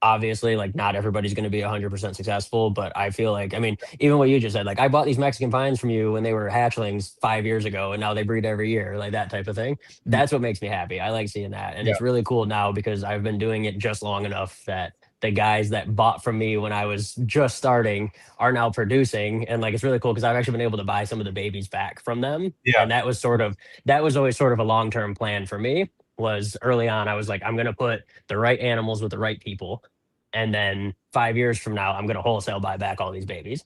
Obviously, like not everybody's going to be 100% successful, but I feel like, I mean, even what you just said, like I bought these Mexican pines from you when they were hatchlings 5 years ago, and now they breed every year, like that type of thing. That's what makes me happy. I like seeing that. And Yeah. it's really cool now because I've been doing it just long enough that the guys that bought from me when I was just starting are now producing. And like, it's really cool because I've actually been able to buy some of the babies back from them. Yeah. And that was always sort of a long-term plan for me. Was early on, I was like, I'm going to put the right animals with the right people. And then 5 years from now, I'm going to wholesale buy back all these babies.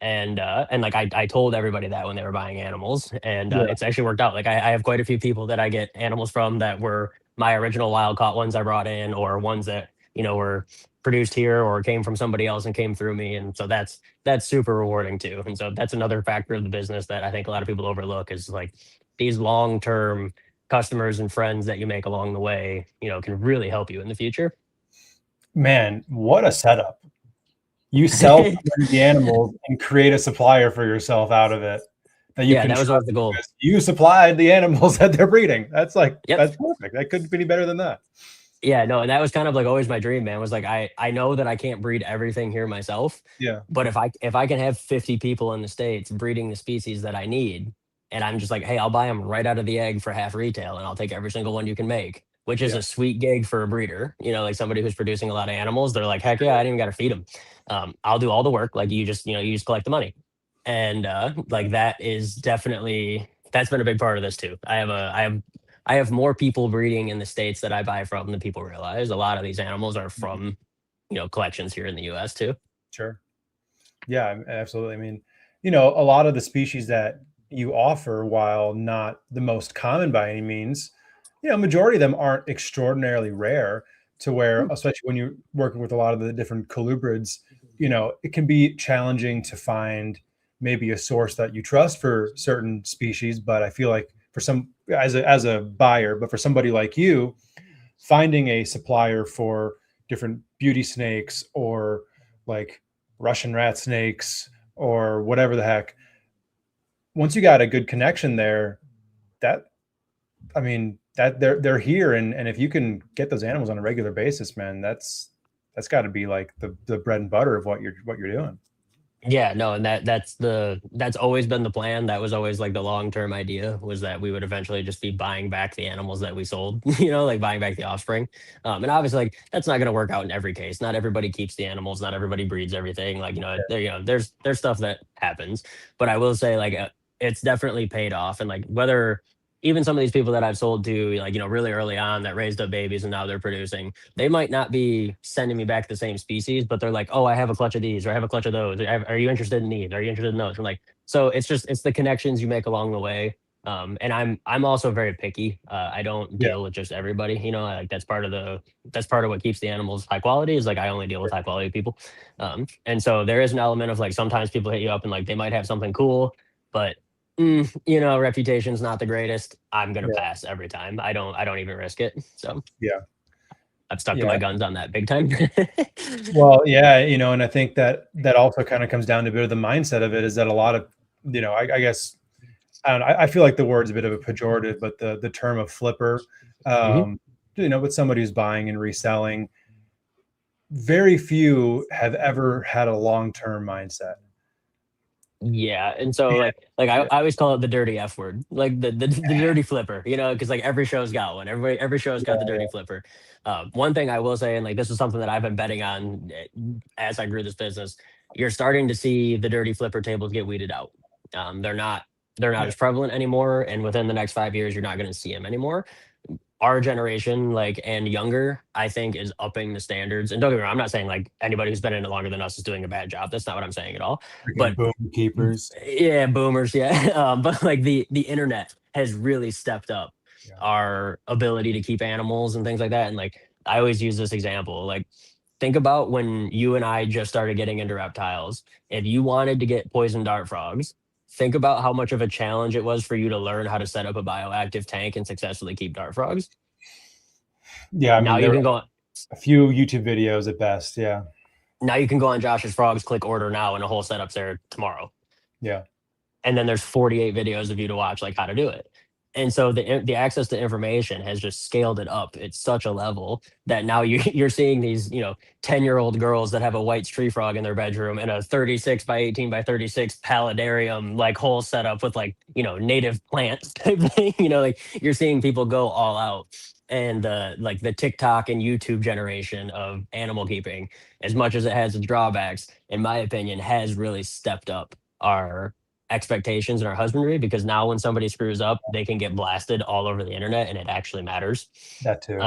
And like I told everybody that when they were buying animals, and Yeah. it's actually worked out. Like I have quite a few people that I get animals from that were my original wild caught ones I brought in, or ones that were produced here or came from somebody else and came through me. And so that's super rewarding too. And so that's another factor of the business that I think a lot of people overlook, is like these long-term customers and friends that you make along the way, can really help you in the future. Man, what a setup. You sell the animals and create a supplier for yourself out of it. That was always the goal. You supplied the animals that they're breeding. That's like, Yep. That's perfect. That couldn't be any better than that. Yeah, no, and that was kind of like always my dream, man. Was like I know that I can't breed everything here myself. Yeah. But if I can have 50 people in the States breeding the species that I need, and I'm just like, hey, I'll buy them right out of the egg for half retail, and I'll take every single one you can make, which is a sweet gig for a breeder. Like somebody who's producing a lot of animals, they're like, heck yeah, I didn't even got to feed them. I'll do all the work. Like you just collect the money, and like that is definitely, that's been a big part of this too. I have more people breeding in the States that I buy from than people realize. A lot of these animals are from, collections here in the US too. Sure. Yeah, absolutely. I mean, a lot of the species that you offer, while not the most common by any means, majority of them aren't extraordinarily rare, to where, especially when you're working with a lot of the different colubrids, it can be challenging to find maybe a source that you trust for certain species. But I feel like for some, as a buyer, but for somebody like you, finding a supplier for different beauty snakes, or like Russian rat snakes, or whatever the heck, once you got a good connection there, that they're here. And if you can get those animals on a regular basis, man, that's got to be like the bread and butter of what you're doing. Yeah, no, and that's always been the plan. That was always like the long-term idea, was that we would eventually just be buying back the animals that we sold, like buying back the offspring. And obviously, like that's not going to work out in every case. Not everybody keeps the animals, not everybody breeds everything. Like, there's stuff that happens, but I will say, like, it's definitely paid off. And like, whether even some of these people that I've sold to, like, really early on, that raised up babies and now they're producing, they might not be sending me back the same species, but they're like, oh, I have a clutch of these, or I have a clutch of those. Are you interested in these? Are you interested in those? I'm like, so it's the connections you make along the way. And I'm also very picky. I don't deal with just everybody, like that's part of what keeps the animals high quality, is like, I only deal with high quality people. And so there is an element of like, sometimes people hit you up and like, they might have something cool, but reputation's not the greatest. I'm gonna pass every time. I don't even risk it. So yeah, I've stuck to my guns on that big time. Well, yeah, and I think that also kind of comes down to a bit of the mindset of it, is that a lot of, I guess, I don't know, I feel like the word's a bit of a pejorative, but the term of flipper, with somebody who's buying and reselling, very few have ever had a long-term mindset. Yeah, and so I always call it the dirty F word, like the dirty flipper, because like every show's got one. Every show's got the dirty flipper. One thing I will say, and like this is something that I've been betting on as I grew this business, you're starting to see the dirty flipper tables get weeded out. They're not as prevalent anymore, and within the next 5 years, you're not going to see them anymore. Our generation, and younger, I think, is upping the standards. And don't get me wrong, I'm not saying like anybody who's been in it longer than us is doing a bad job. That's not what I'm saying at all. But boom keepers, yeah, boomers, yeah. But like the internet has really stepped up our ability to keep animals and things like that. And like I always use this example, like think about when you and I just started getting into reptiles. If you wanted to get poison dart frogs, think about how much of a challenge it was for you to learn how to set up a bioactive tank and successfully keep dart frogs. Yeah, I mean, now you can go on a few YouTube videos at best. Yeah. Now you can go on Josh's Frogs, click order now, and a whole setup's there tomorrow. Yeah. And then there's 48 videos of you to watch, like how to do it. And so the access to information has just scaled it up at such a level that now you're seeing these 10-year-old girls that have a white tree frog in their bedroom and a 36 by 18 by 36 paludarium like whole setup with native plants type thing. Like you're seeing people go all out. And like the TikTok and YouTube generation of animal keeping, as much as it has its drawbacks, in my opinion, has really stepped up our expectations in our husbandry, because now when somebody screws up, they can get blasted all over the internet and it actually matters. That too.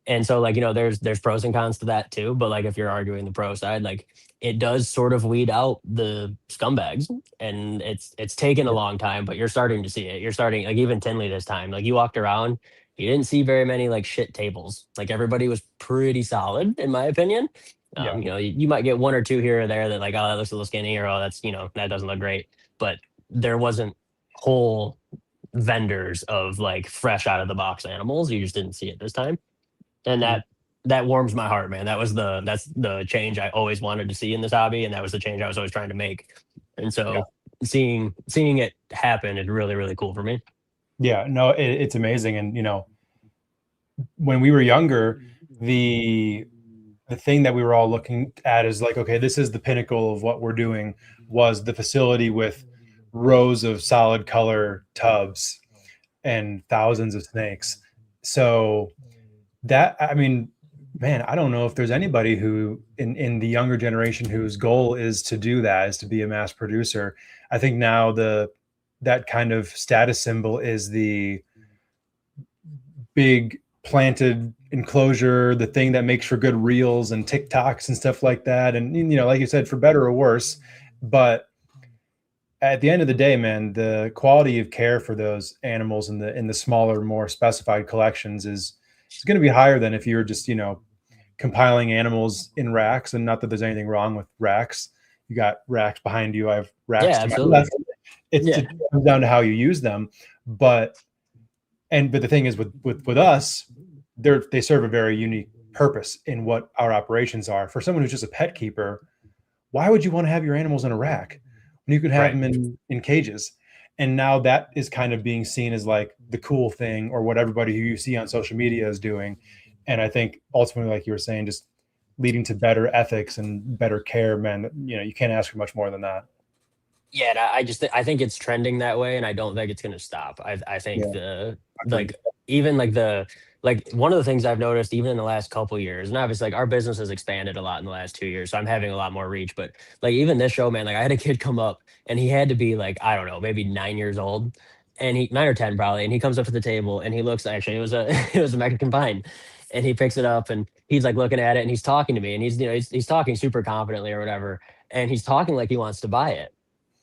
And so there's pros and cons to that too. But like if you're arguing the pro side, like it does sort of weed out the scumbags, and it's taken a long time, but you're starting to see it. You're starting, like even Tinley this time, like you walked around, you didn't see very many like shit tables. Like everybody was pretty solid, in my opinion. You might get one or two here or there that like, oh, that looks a little skinny, or oh, that's that doesn't look great. But there wasn't whole vendors of like fresh out of the box animals. You just didn't see it this time, and that warms my heart, man. That's the change I always wanted to see in this hobby, and that was the change I was always trying to make. And so seeing it happen is really, really cool for me. Yeah, no, it's amazing. And when we were younger, the thing that we were all looking at is like, okay, this is the pinnacle of what we're doing, was the facility with rows of solid color tubs and thousands of snakes. So that, I mean, man, I don't know if there's anybody who in the younger generation whose goal is to do that, is to be a mass producer. I think now that kind of status symbol is the big planted enclosure, the thing that makes for good reels and TikToks and stuff like that. And, like you said, for better or worse, but at the end of the day, man, the quality of care for those animals in the smaller, more specified collections is going to be higher than if you're just, compiling animals in racks. And not that there's anything wrong with racks. You got racks behind you. I have racks to my left. It comes down to how you use them. But the thing is with us, they serve a very unique purpose in what our operations are. For someone who's just a pet keeper, why would you want to have your animals in a rack when you could have them in cages? And now that is kind of being seen as like the cool thing, or what everybody who you see on social media is doing. And I think ultimately, like you were saying, just leading to better ethics and better care, man, you can't ask for much more than that. Yeah, I think it's trending that way, and I don't think it's going to stop. I think one of the things I've noticed even in the last couple years, and obviously like our business has expanded a lot in the last 2 years, so I'm having a lot more reach. But like even this show, man, like I had a kid come up and he had to be like, I don't know, maybe 9 years old, and 9 or 10 probably, and he comes up to the table and he looks, actually it was a Mexican pine, and he picks it up and he's like looking at it and he's talking to me, and he's talking super confidently or whatever, and he's talking like he wants to buy it.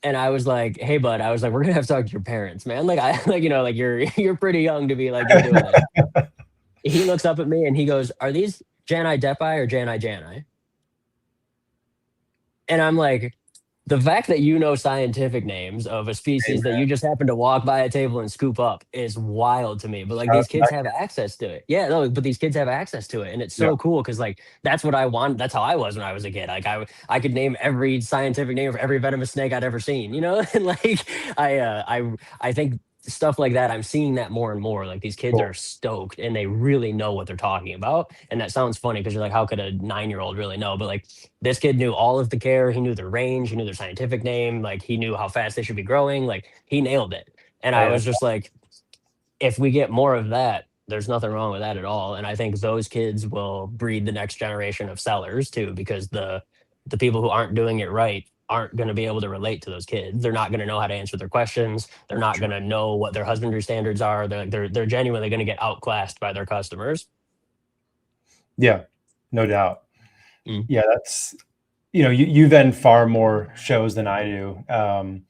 And I was like, hey, bud, I was like, we're going to have to talk to your parents, man. Like, you're pretty young to be like, you're doing this. He looks up at me and he goes, are these Jani Depi or Jani? And I'm like, the fact that you know scientific names of a species that you just happen to walk by a table and scoop up is wild to me. But like these kids have access to it. Yeah, no, but these kids have access to it. And it's so cool because like that's what I want. That's how I was when I was a kid. Like I could name every scientific name of every venomous snake I'd ever seen, And like I think stuff like that, I'm seeing that more and more. Like these kids Cool. are stoked and they really know what they're talking about. And that sounds funny because you're like, how could a 9-year-old really know? But like this kid knew all of the care. He knew their range. He knew their scientific name. Like he knew how fast they should be growing. Like he nailed it. And I Hey, was just like, if we get more of that, there's nothing wrong with that at all. And I think those kids will breed the next generation of sellers too, because the people who aren't doing it right aren't going to be able to relate to those kids. They're not going to know how to answer their questions. They're not going to know what their husbandry standards are. They're genuinely going to get outclassed by their customers. Yeah, no doubt. Mm. Yeah, that's, you then far more shows than I do.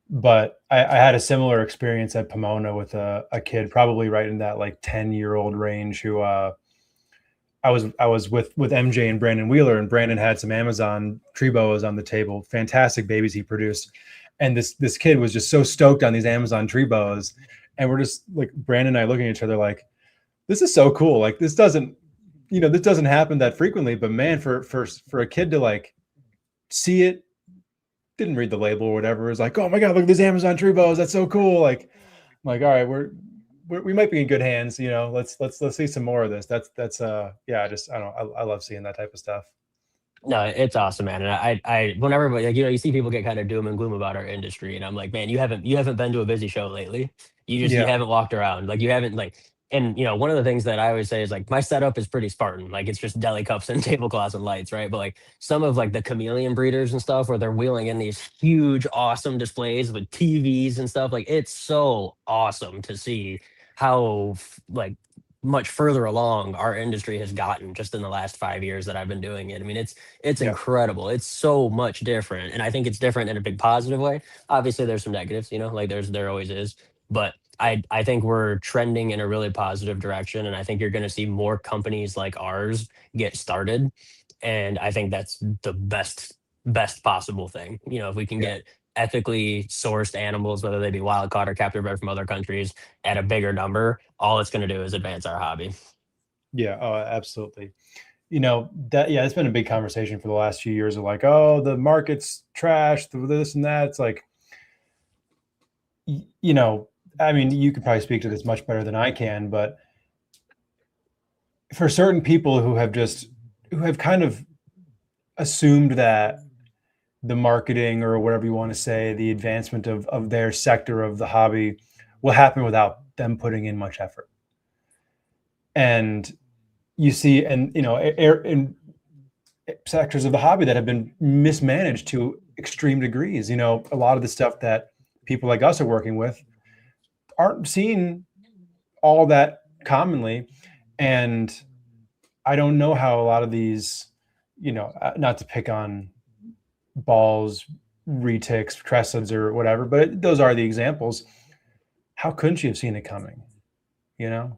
But I had a similar experience at Pomona with a kid, probably right in that like 10-year-old range, who I was with MJ and Brandon Wheeler, and Brandon had some Amazon tree boas on the table, fantastic babies he produced. And this kid was just so stoked on these Amazon tree boas. And we're just like, Brandon and I looking at each other like, this is so cool. Like this doesn't happen that frequently, but man, for a kid to like see it, didn't read the label or whatever, is like, oh my God, look at these Amazon tree boas. That's so cool. Like, I'm like, all right, we might be in good hands. Let's see some more of this. That's yeah, I love seeing that type of stuff. No, it's awesome, man. And I whenever like, you see people get kind of doom and gloom about our industry, and I'm like, man, you haven't been to a busy show lately. You Yeah. haven't walked around, like you haven't like. And one of the things that I always say is like my setup is pretty Spartan. Like it's just deli cups and tablecloths and lights, right? But like some of like the chameleon breeders and stuff, where they're wheeling in these huge, awesome displays with TVs and stuff. Like it's so awesome to see how like much further along our industry has gotten just in the last 5 years that I've been doing it. I mean, it's Yeah. incredible. It's so much different, and I think it's different in a big positive way. Obviously, there's some negatives, like there always is, but I think we're trending in a really positive direction, and I think you're going to see more companies like ours get started, and I think that's the best possible thing. If we can Yeah. get ethically sourced animals, whether they be wild caught or captive bred from other countries, at a bigger number, all it's going to do is advance our hobby. Yeah. Oh, absolutely. It's been a big conversation for the last few years of like, oh, the market's trash, this and that. It's like, I mean, you could probably speak to this much better than I can, but for certain people who have kind of assumed that the marketing, or whatever you want to say, the advancement of their sector of the hobby will happen without them putting in much effort. And you see, in sectors of the hobby that have been mismanaged to extreme degrees, a lot of the stuff that people like us are working with aren't seen all that commonly. And I don't know how a lot of these, not to pick on balls, retics, tressids, or whatever, but those are the examples. How couldn't you have seen it coming? Yeah,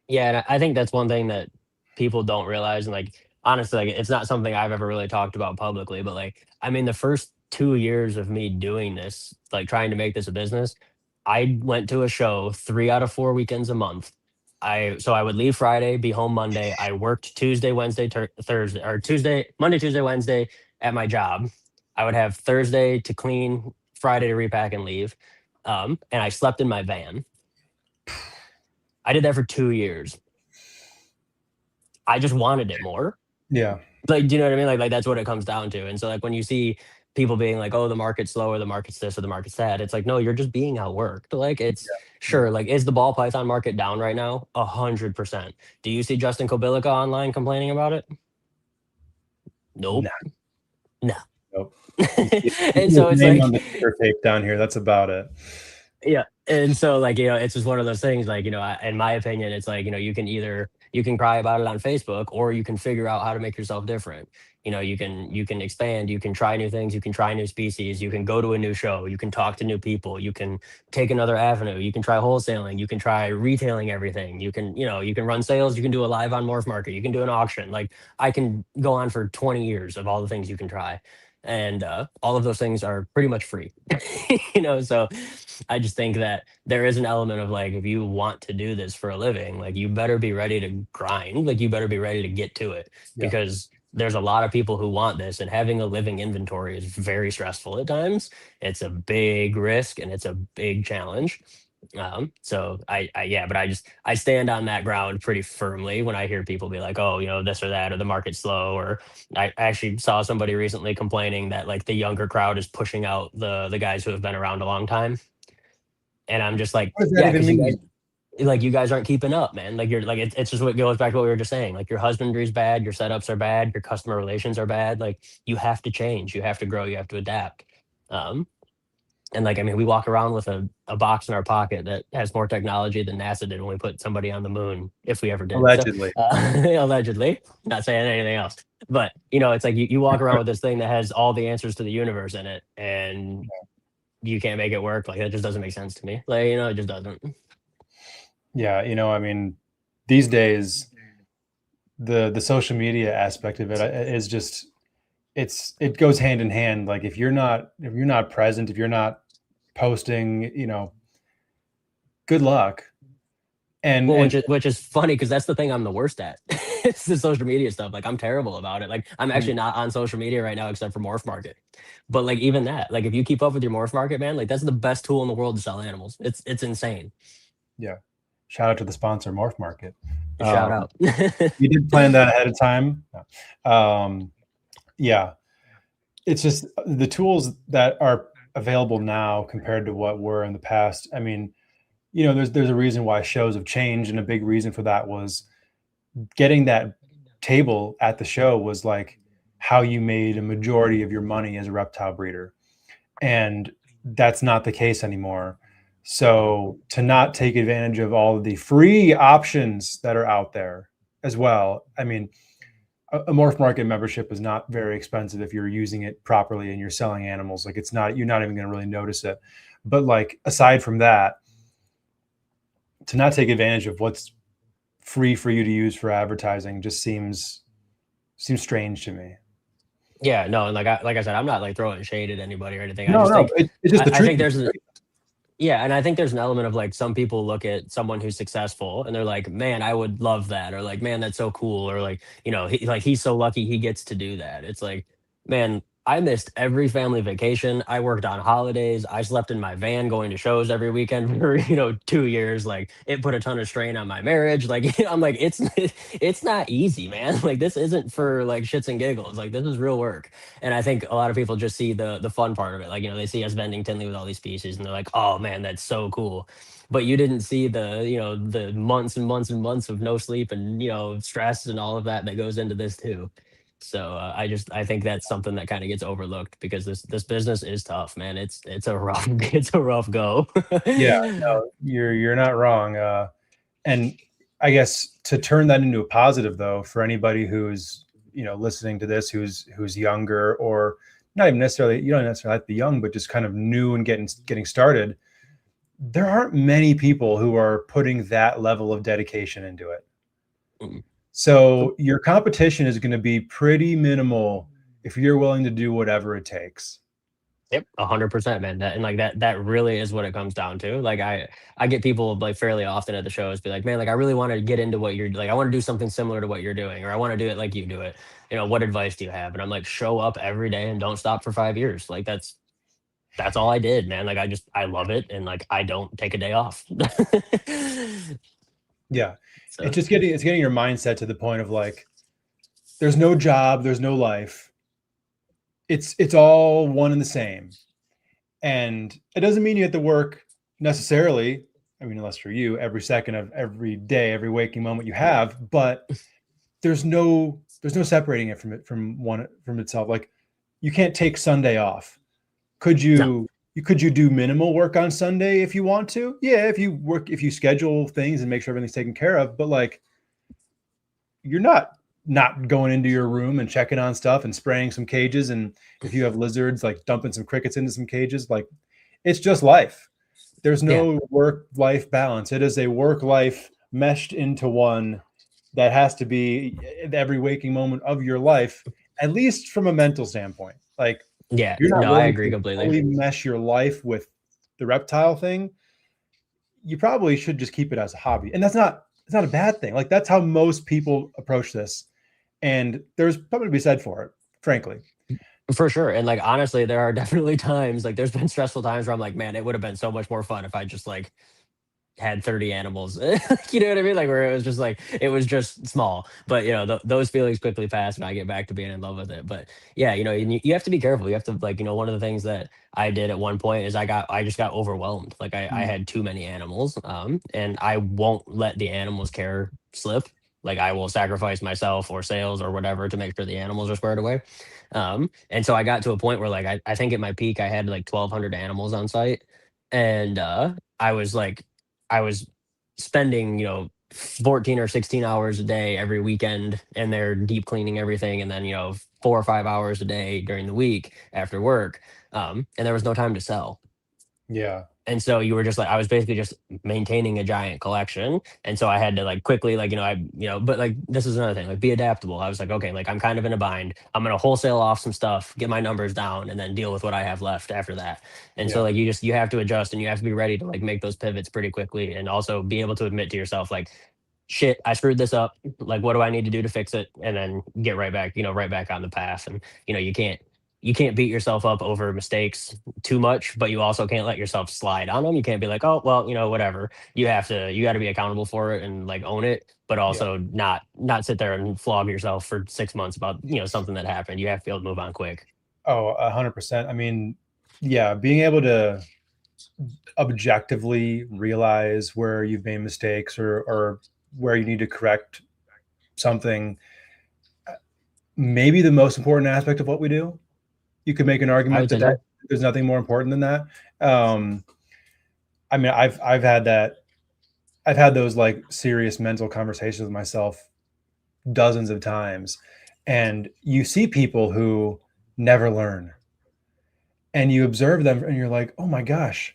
and I think that's one thing that people don't realize. And like honestly, like it's not something I've ever really talked about publicly, but like I mean, the first 2 years of me doing this, like trying to make this a business, I went to a show 3 out of 4 weekends a month. So I would leave Friday, be home Monday. I worked Tuesday, Wednesday, Thursday, or Monday, Tuesday, Wednesday at my job. I would have Thursday to clean, Friday to repack and leave. And I slept in my van. I did that for 2 years. I just wanted it more. Yeah. Like, do you know what I mean? Like that's what it comes down to. And so like when you see people being like, oh, the market's slow, or the market's this, or the market's that, it's like, no, you're just being outworked. Like it's sure. Like, is the ball python market down right now? 100%. Do you see Justin Kobilica online complaining about it? Nope. No. Nope. And so it's like on the ticker tape down here. That's about it. Yeah. And so like, it's just one of those things, like, in my opinion, it's like, you can cry about it on Facebook, or you can figure out how to make yourself different. You can expand, you can try new things, you can try new species, you can go to a new show, you can talk to new people, you can take another avenue, you can try wholesaling, you can try retailing everything, you can run sales, you can do a live on MORPH market, you can do an auction. Like I can go on for 20 years of all the things you can try. And all of those things are pretty much free. So I just think that there is an element of like, if you want to do this for a living, like you better be ready to grind, like you better be ready to get to it. Because there's a lot of people who want this, and having a living inventory is very stressful at times. It's a big risk and it's a big challenge. So yeah, but I stand on that ground pretty firmly when I hear people be like, oh, this or that, or the market's slow, or I actually saw somebody recently complaining that like the younger crowd is pushing out the guys who have been around a long time. And I'm just like, What does that yeah, even because mean? you guys aren't keeping up, man. Like you're like it's just what goes back to what we were just saying. Like your husbandry's bad, your setups are bad, your customer relations are bad. Like you have to change, you have to grow, you have to adapt. Um, and like, I mean, we walk around with a box in our pocket that has more technology than NASA did when we put somebody on the moon, if we ever did. So Allegedly. allegedly, not saying anything else. But it's like you walk around with this thing that has all the answers to the universe in it, and you can't make it work. Like that just doesn't make sense to me. Like, it just doesn't. Yeah, I mean, these days the social media aspect of it is just it goes hand in hand. Like if you're not present, if you're not posting, good luck. And Well, which is funny because that's the thing I'm the worst at. It's the social media stuff. Like I'm terrible about it. Like I'm actually not on social media right now except for MORPHMARKET. But like even that, like if you keep up with your MORPHMARKET, man, like that's the best tool in the world to sell animals. It's insane. yeah, shout out to the sponsor, MORPHMARKET. Shout out. You did plan that ahead of time. Yeah, it's just the tools that are available now compared to what were in the past. I mean, there's a reason why shows have changed, and a big reason for that was getting that table at the show was like how you made a majority of your money as a reptile breeder, and that's not the case anymore. So to not take advantage of all of the free options that are out there as well. I mean, a MORPHMARKET membership is not very expensive if you're using it properly and you're selling animals. Like you're not even going to really notice it. But like, aside from that, to not take advantage of what's free for you to use for advertising just seems strange to me. Yeah, no, and like I said, I'm not like throwing shade at anybody or anything. No, it's just the truth. I think there's yeah, and I think there's an element of like some people look at someone who's successful and they're like, man, I would love that, or like, man, that's so cool, or like, he's so lucky he gets to do that. It's like, man, I missed every family vacation. I worked on holidays. I slept in my van going to shows every weekend for 2 years. Like it put a ton of strain on my marriage. Like I'm like, it's not easy, man. Like this isn't for like shits and giggles. Like this is real work. And I think a lot of people just see the fun part of it. Like they see us vending Tinley with all these species, and they're like, oh man, that's so cool. But you didn't see the months and months and months of no sleep and stress and all of that goes into this too. So I think that's something that kind of gets overlooked because this business is tough, man. It's a rough it's a rough go. Yeah, no, you're not wrong. And I guess to turn that into a positive, though, for anybody who's listening to this, who's younger, or not even necessarily, you don't necessarily have to be young, but just kind of new and getting started, there aren't many people who are putting that level of dedication into it. Mm. So your competition is going to be pretty minimal if you're willing to do whatever it takes. Yep, 100%, man. That really is what it comes down to. Like I get people like fairly often at the shows be like, man, like I really want to get into what you're like. I want to do something similar to what you're doing, or I want to do it like you do it. What advice do you have? And I'm like, show up every day and don't stop for 5 years. Like that's all I did, man. Like I love it, and like I don't take a day off. Yeah. So. It's getting your mindset to the point of like, there's no job, there's no life. It's all one and the same. And it doesn't mean you have to work necessarily. I mean, unless for you, every second of every day, every waking moment you have, but there's no separating it from itself. Like you can't take Sunday off. Could you? No. Could you do minimal work on Sunday if you want to? Yeah, if you schedule things and make sure everything's taken care of, but like you're not going into your room and checking on stuff and spraying some cages, and if you have lizards, like dumping some crickets into some cages. Like it's just life. There's no work-life balance. It is a work-life meshed into one that has to be every waking moment of your life, at least from a mental standpoint. Like yeah, no, I agree completely. Mesh your life with the reptile thing, you probably should just keep it as a hobby. And it's not a bad thing. Like that's how most people approach this. And there's something to be said for it, frankly. For sure. And like honestly, there are definitely times, like there's been stressful times where I'm like, man, it would have been so much more fun if I just like had 30 animals. You know what I mean? Like where it was just like it was just small. But those feelings quickly pass, and I get back to being in love with it. But yeah, you have to be careful. You have to like one of the things that I did at one point is I just got overwhelmed. Like I had too many animals, and I won't let the animals care slip. Like I will sacrifice myself or sales or whatever to make sure the animals are squared away. And so I got to a point where like I think at my peak I had like 1,200 animals on site, and I was spending 14 or 16 hours a day every weekend, and they're deep cleaning everything, and then 4 or 5 hours a day during the week after work, and there was no time to sell. Yeah. And so you were just like, I was basically just maintaining a giant collection. And so I had to like quickly, like, but like, this is another thing, like be adaptable. I was like, okay, like I'm kind of in a bind. I'm going to wholesale off some stuff, get my numbers down, and then deal with what I have left after that. And so like, you have to adjust, and you have to be ready to like make those pivots pretty quickly, and also be able to admit to yourself, like, shit, I screwed this up. Like, what do I need to do to fix it? And then get right back, right back on the path. And, you can't beat yourself up over mistakes too much, but you also can't let yourself slide on them. You can't be like, oh, well, whatever. You got to be accountable for it and like own it, but also not sit there and flog yourself for 6 months about, something that happened. You have to be able to move on quick. Oh, 100%. I mean, yeah, being able to objectively realize where you've made mistakes or where you need to correct something, maybe the most important aspect of what we do. You could make an argument that there's nothing more important than that. I mean, I've had that. I've had those like serious mental conversations with myself dozens of times, and you see people who never learn, and you observe them, and you're like, oh my gosh,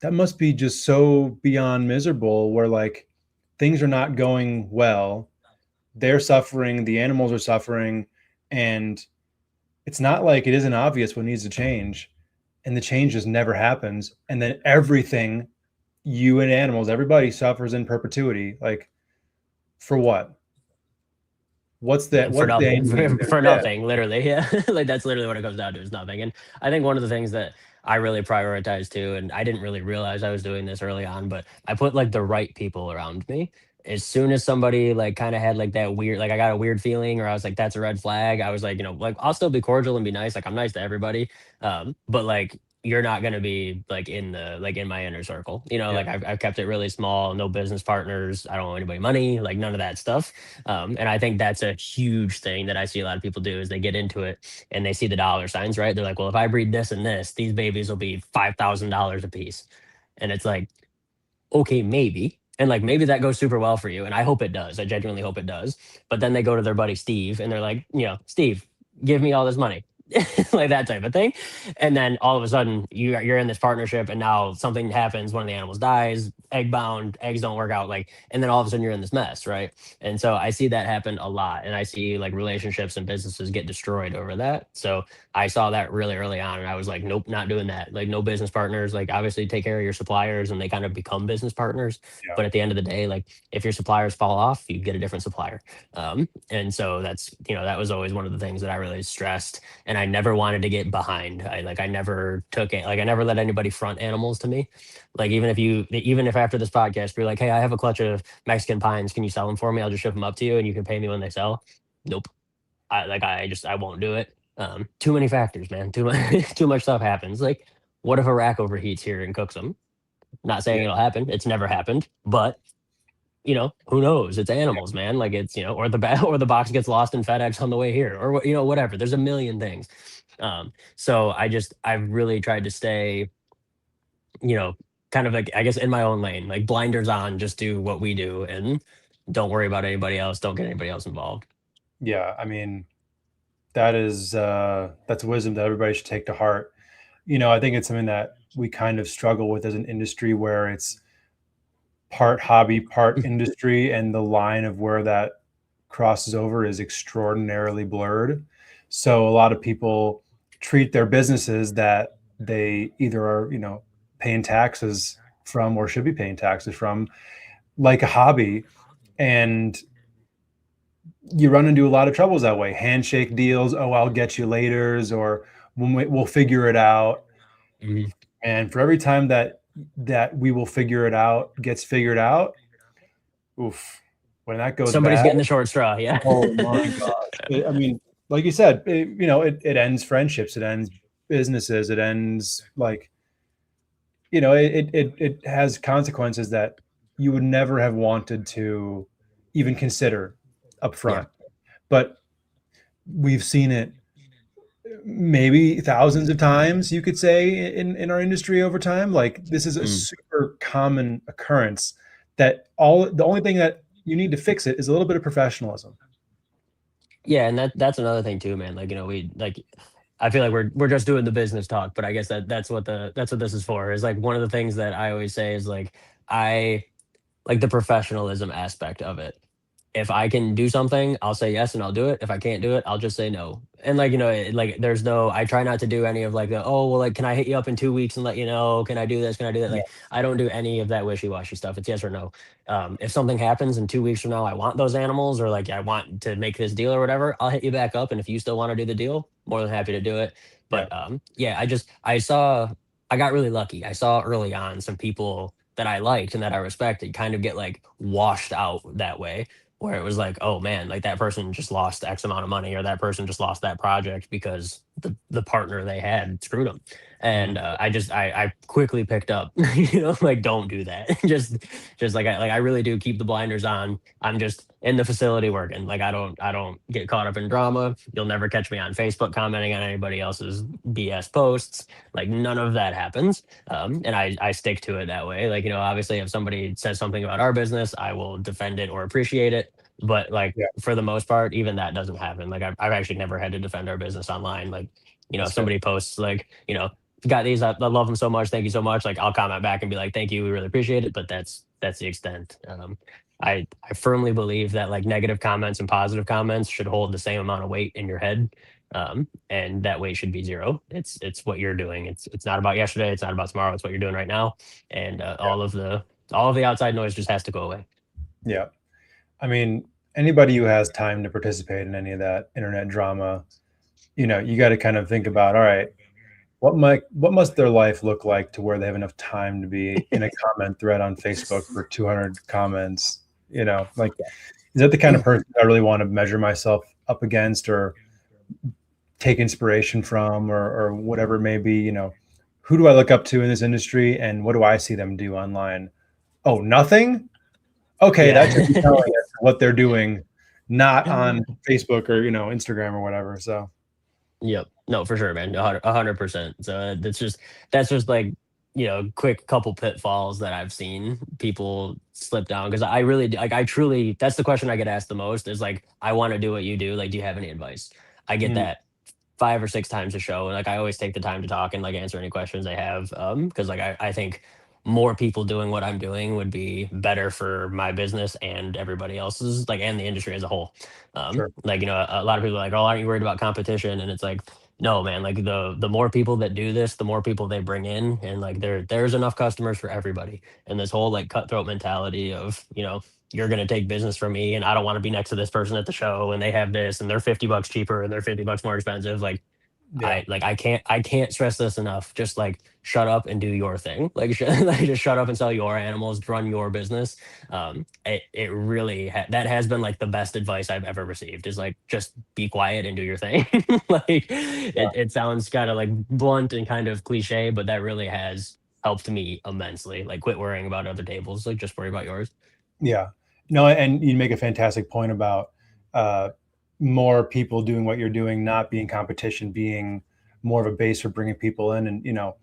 that must be just so beyond miserable, where like things are not going well, they're suffering, the animals are suffering, and it's not like it isn't obvious what needs to change, and the change just never happens. And then everything, you and animals, everybody suffers in perpetuity. Like, for what? What's that? For nothing, for nothing, literally. Yeah. Like that's literally what it comes down to, is nothing. And I think one of the things that I really prioritize too, and I didn't really realize I was doing this early on, but I put like the right people around me. As soon as somebody like kind of had like that weird, like I got a weird feeling, or I was like, that's a red flag, I was like, like I'll still be cordial and be nice. Like I'm nice to everybody. But like you're not going to be like in my inner circle, like I've kept it really small, no business partners. I don't owe anybody money, like none of that stuff. And I think that's a huge thing that I see a lot of people do, is they get into it and they see the dollar signs, right? They're like, well, if I breed this and this, these babies will be $5,000 a piece. And it's like, okay, maybe. And like, maybe that goes super well for you. And I hope it does. I genuinely hope it does. But then they go to their buddy, Steve, and they're like, Steve, give me all this money. Like that type of thing. And then all of a sudden you're in this partnership, and now something happens, one of the animals dies, egg bound, eggs don't work out, like, and then all of a sudden you're in this mess, right? And so I see that happen a lot, and I see like relationships and businesses get destroyed over that. So I saw that really early on, and I was like, nope, not doing that. Like no business partners. Like obviously take care of your suppliers, and they kind of become business partners. But at the end of the day, like if your suppliers fall off, you get a different supplier. And so that's, that was always one of the things that I really stressed. And I never wanted to get behind. I never took it. Like I never let anybody front animals to me. Like even if after this podcast you're like, hey, I have a clutch of Mexican pines, can you sell them for me? I'll just ship them up to you and you can pay me when they sell. Nope. I won't do it. Too many factors, man. Too much stuff happens. Like what if a rack overheats here and cooks them? Not saying it'll happen. It's never happened, but who knows? It's animals, man. Like it's, or the box gets lost in FedEx on the way here, or whatever. There's a million things. So I've really tried to stay, kind of like, I guess in my own lane, like blinders on, just do what we do and don't worry about anybody else. Don't get anybody else involved. Yeah. I mean, that's wisdom that everybody should take to heart. I think it's something that we kind of struggle with as an industry, where it's part hobby, part industry, and the line of where that crosses over is extraordinarily blurred. So a lot of people treat their businesses that they either are, paying taxes from or should be paying taxes from, like a hobby. And you run into a lot of troubles that way. Handshake deals. Oh, I'll get you later, or we'll figure it out. Mm-hmm. And for every time that that we will figure it out gets figured out, oof, when that goes Somebody's bad, getting the short straw. Yeah. oh my gosh. I mean, like you said, it ends friendships, it ends businesses, it ends like, it has consequences that you would never have wanted to even consider up front. Yeah. But we've seen it maybe thousands of times, you could say, in our industry over time. Like, this is a super common occurrence that the only thing that you need to fix it is a little bit of professionalism. Yeah, and that's another thing too, man. Like, we like I feel like we're just doing the business talk, but I guess that's what this is for. Is like one of the things that I always say is like I like the professionalism aspect of it. If I can do something, I'll say yes and I'll do it. If I can't do it, I'll just say no. And like, like there's no, I try not to do any of like the, oh, well, like, can I hit you up in 2 weeks and let you know? Can I do this? Can I do that? Yeah. Like, I don't do any of that wishy-washy stuff. It's yes or no. If something happens in 2 weeks from now, I want those animals or like I want to make this deal or whatever, I'll hit you back up. And if you still want to do the deal, more than happy to do it. Yeah. But yeah, I got really lucky. I saw early on some people that I liked and that I respected kind of get like washed out that way where it was like, oh man, like that person just lost X amount of money or that person just lost that project because the partner they had screwed them. And I quickly picked up, like don't do that. just I really do keep the blinders on. I'm just in the facility working. Like I don't get caught up in drama. You'll never catch me on Facebook commenting on anybody else's BS posts. Like none of that happens. And I stick to it that way. Like, obviously if somebody says something about our business, I will defend it or appreciate it. But like for the most part, even that doesn't happen. Like I've actually never had to defend our business online. Like, if somebody posts like, got these, I love them so much. Thank you so much. Like I'll comment back and be like, thank you. We really appreciate it. But that's the extent. I firmly believe that like negative comments and positive comments should hold the same amount of weight in your head. And that weight should be zero. It's what you're doing. It's not about yesterday. It's not about tomorrow. It's what you're doing right now. And all of the outside noise just has to go away. Yeah. I mean, anybody who has time to participate in any of that internet drama, you got to kind of think about, all right, what must their life look like to where they have enough time to be in a comment thread on Facebook for 200 comments? Like, is that the kind of person I really want to measure myself up against or take inspiration from or whatever it may be? Who do I look up to in this industry and what do I see them do online? Oh, nothing? Okay, that should be telling us what they're doing, not on Facebook or Instagram or whatever. So, yep, no, for sure, man, 100%. So that's just like quick couple pitfalls that I've seen people slip down because I really like I truly that's the question I get asked the most is like I want to do what you do. Like, do you have any advice? I get that 5 or 6 times a show, and like I always take the time to talk and like answer any questions they have because like I think more people doing what I'm doing would be better for my business and everybody else's, like, and the industry as a whole. Sure. Like, a lot of people are like, oh, aren't you worried about competition? And it's like, no, man, like the more people that do this, the more people they bring in. And like, there's enough customers for everybody. And this whole like cutthroat mentality of, you're going to take business from me and I don't want to be next to this person at the show and they have this and they're $50 cheaper and they're $50 more expensive. Like, I can't stress this enough. Just like shut up and do your thing. Like, just shut up and sell your animals, run your business. It really that has been like the best advice I've ever received is like just be quiet and do your thing. Like it sounds kind of like blunt and kind of cliche, but that really has helped me immensely. Like quit worrying about other tables, like just worry about yours. Yeah, no, and you make a fantastic point about more people doing what you're doing, not being competition, being more of a base for bringing people in. And,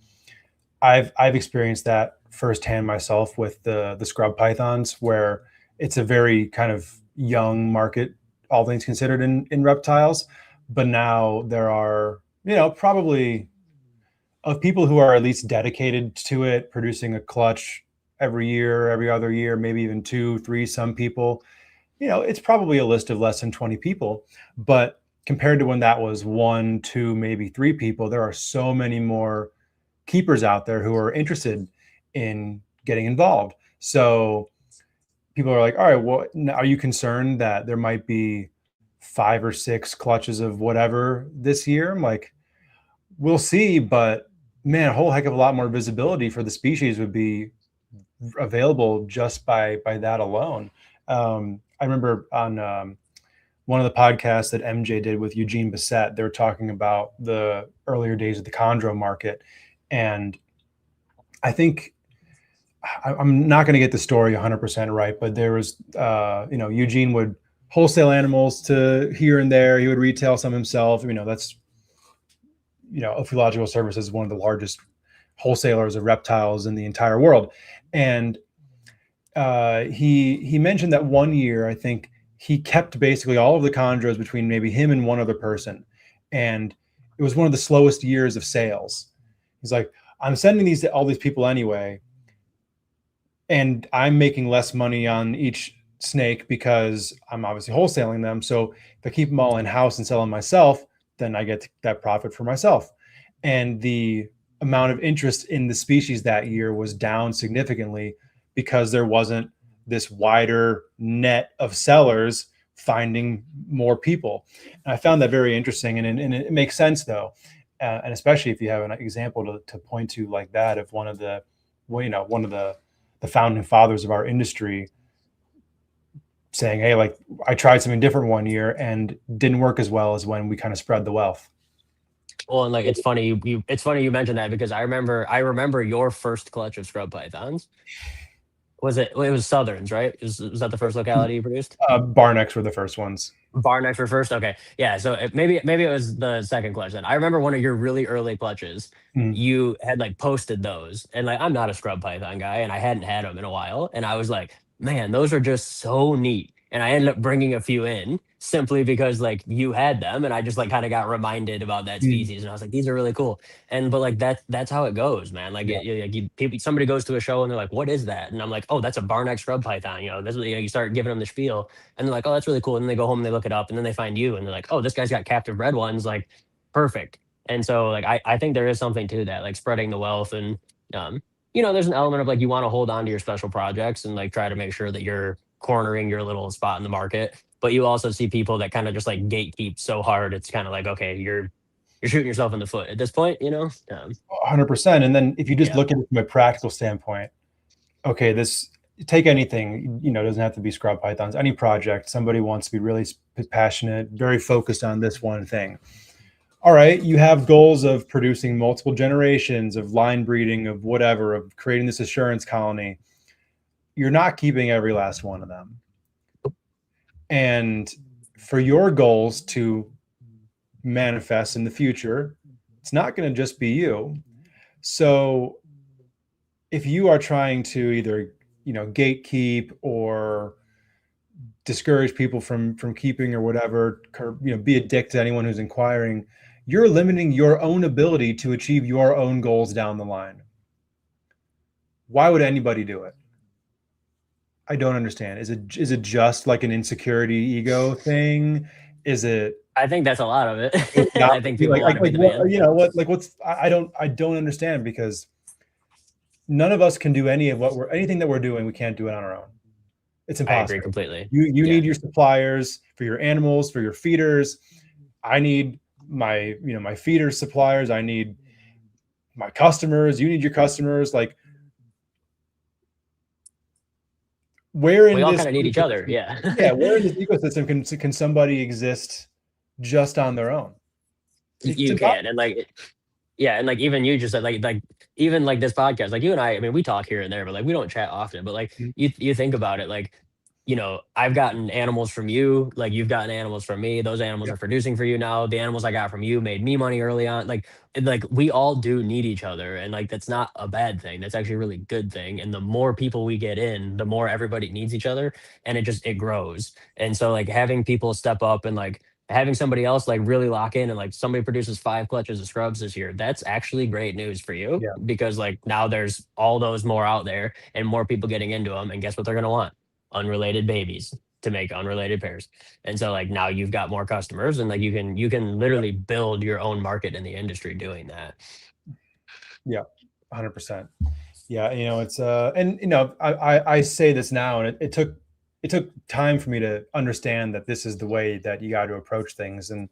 I've experienced that firsthand myself with the scrub pythons, where it's a very kind of young market, all things considered in reptiles. But now there are, probably of people who are at least dedicated to it, producing a clutch every year, every other year, maybe even 2, 3, some people, it's probably a list of less than 20 people, but compared to when that was 1, 2, maybe 3 people, there are so many more keepers out there who are interested in getting involved. So people are like, all right, well, are you concerned that there might be 5 or 6 clutches of whatever this year? I'm like, we'll see, but man, a whole heck of a lot more visibility for the species would be available just by that alone. I remember on one of the podcasts that MJ did with Eugene Bissett, they were talking about the earlier days of the chondro market. And I think I'm not going to get the story 100% right, but there was, Eugene would wholesale animals to here and there. He would retail some himself. That's, Ophiological Services is one of the largest wholesalers of reptiles in the entire world. And he mentioned that one year, I think he kept basically all of the chondros between maybe him and one other person. And it was one of the slowest years of sales. He's like, I'm sending these to all these people anyway, and I'm making less money on each snake because I'm obviously wholesaling them. So if I keep them all in house and sell them myself, then I get that profit for myself. And the amount of interest in the species that year was down significantly because there wasn't this wider net of sellers finding more people. And I found that very interesting, and it makes sense though. And especially if you have an example to point to like that of one of the founding fathers of our industry saying, hey, like I tried something different one year and didn't work as well as when we kind of spread the wealth. Well, and like it's funny you mentioned that, because I remember your first clutch of scrub pythons. It was Southerns, right? Was that the first locality you produced? Barnecks were the first ones. Barnecks were first. Okay, yeah. So maybe it was the second clutch then. I remember one of your really early clutches. You had like posted those, and like I'm not a scrub python guy, and I hadn't had them in a while, and I was like, man, those are just so neat. And I ended up bringing a few in simply because like you had them, and I just like kind of got reminded about that species, and I was like, these are really cool. But like that's how it goes, man. Like, somebody goes to a show and they're like, what is that? And I'm like, oh, that's a Barneck scrub python. This is, you start giving them the spiel, and they're like, oh, that's really cool. And then they go home and they look it up, and then they find you, and they're like, oh, this guy's got captive bred ones, like perfect. And so like I think there is something to that, like spreading the wealth, and there's an element of like you want to hold on to your special projects and like try to make sure that you're cornering your little spot in the market. But you also see people that kind of just like gatekeep so hard, it's kind of like, okay, you're shooting yourself in the foot at this point, 100%. And then if you just look at it from a practical standpoint, okay, take anything, it doesn't have to be scrub pythons, any project, somebody wants to be really passionate, very focused on this one thing. All right, you have goals of producing multiple generations, of line breeding, of whatever, of creating this assurance colony. You're not keeping every last one of them. And for your goals to manifest in the future, it's not going to just be you. So if you are trying to either, gatekeep or discourage people from keeping or whatever, be a dick to anyone who's inquiring, you're limiting your own ability to achieve your own goals down the line. Why would anybody do it? I don't understand. Is it just like an insecurity ego thing? Is it? I think that's a lot of it. I think people I don't understand, because none of us can do anything that we're doing. We can't do it on our own. It's impossible. I agree completely. You need your suppliers for your animals, for your feeders. I need my feeder suppliers. I need my customers. You need your customers. Like, where in we all this kind of need each other. Yeah. Where in this ecosystem can somebody exist just on their own? You can. And like, and like even you just said, like even like this podcast, like you and I mean, we talk here and there, but like we don't chat often. But like you think about it, like, I've gotten animals from you, like you've gotten animals from me. Those animals are producing for you now. The animals I got from you made me money early on. Like we all do need each other, and like that's not a bad thing. That's actually a really good thing. And the more people we get in, the more everybody needs each other, and it grows. And so like having people step up and like having somebody else like really lock in, and like somebody produces 5 clutches of scrubs this year, that's actually great news for you, because like now there's all those more out there and more people getting into them, and guess what they're going to want? Unrelated babies to make unrelated pairs. And so like now you've got more customers, and like you can literally build your own market in the industry doing that. 100%. It's and I say this now, and it took time for me to understand that this is the way that you got to approach things. And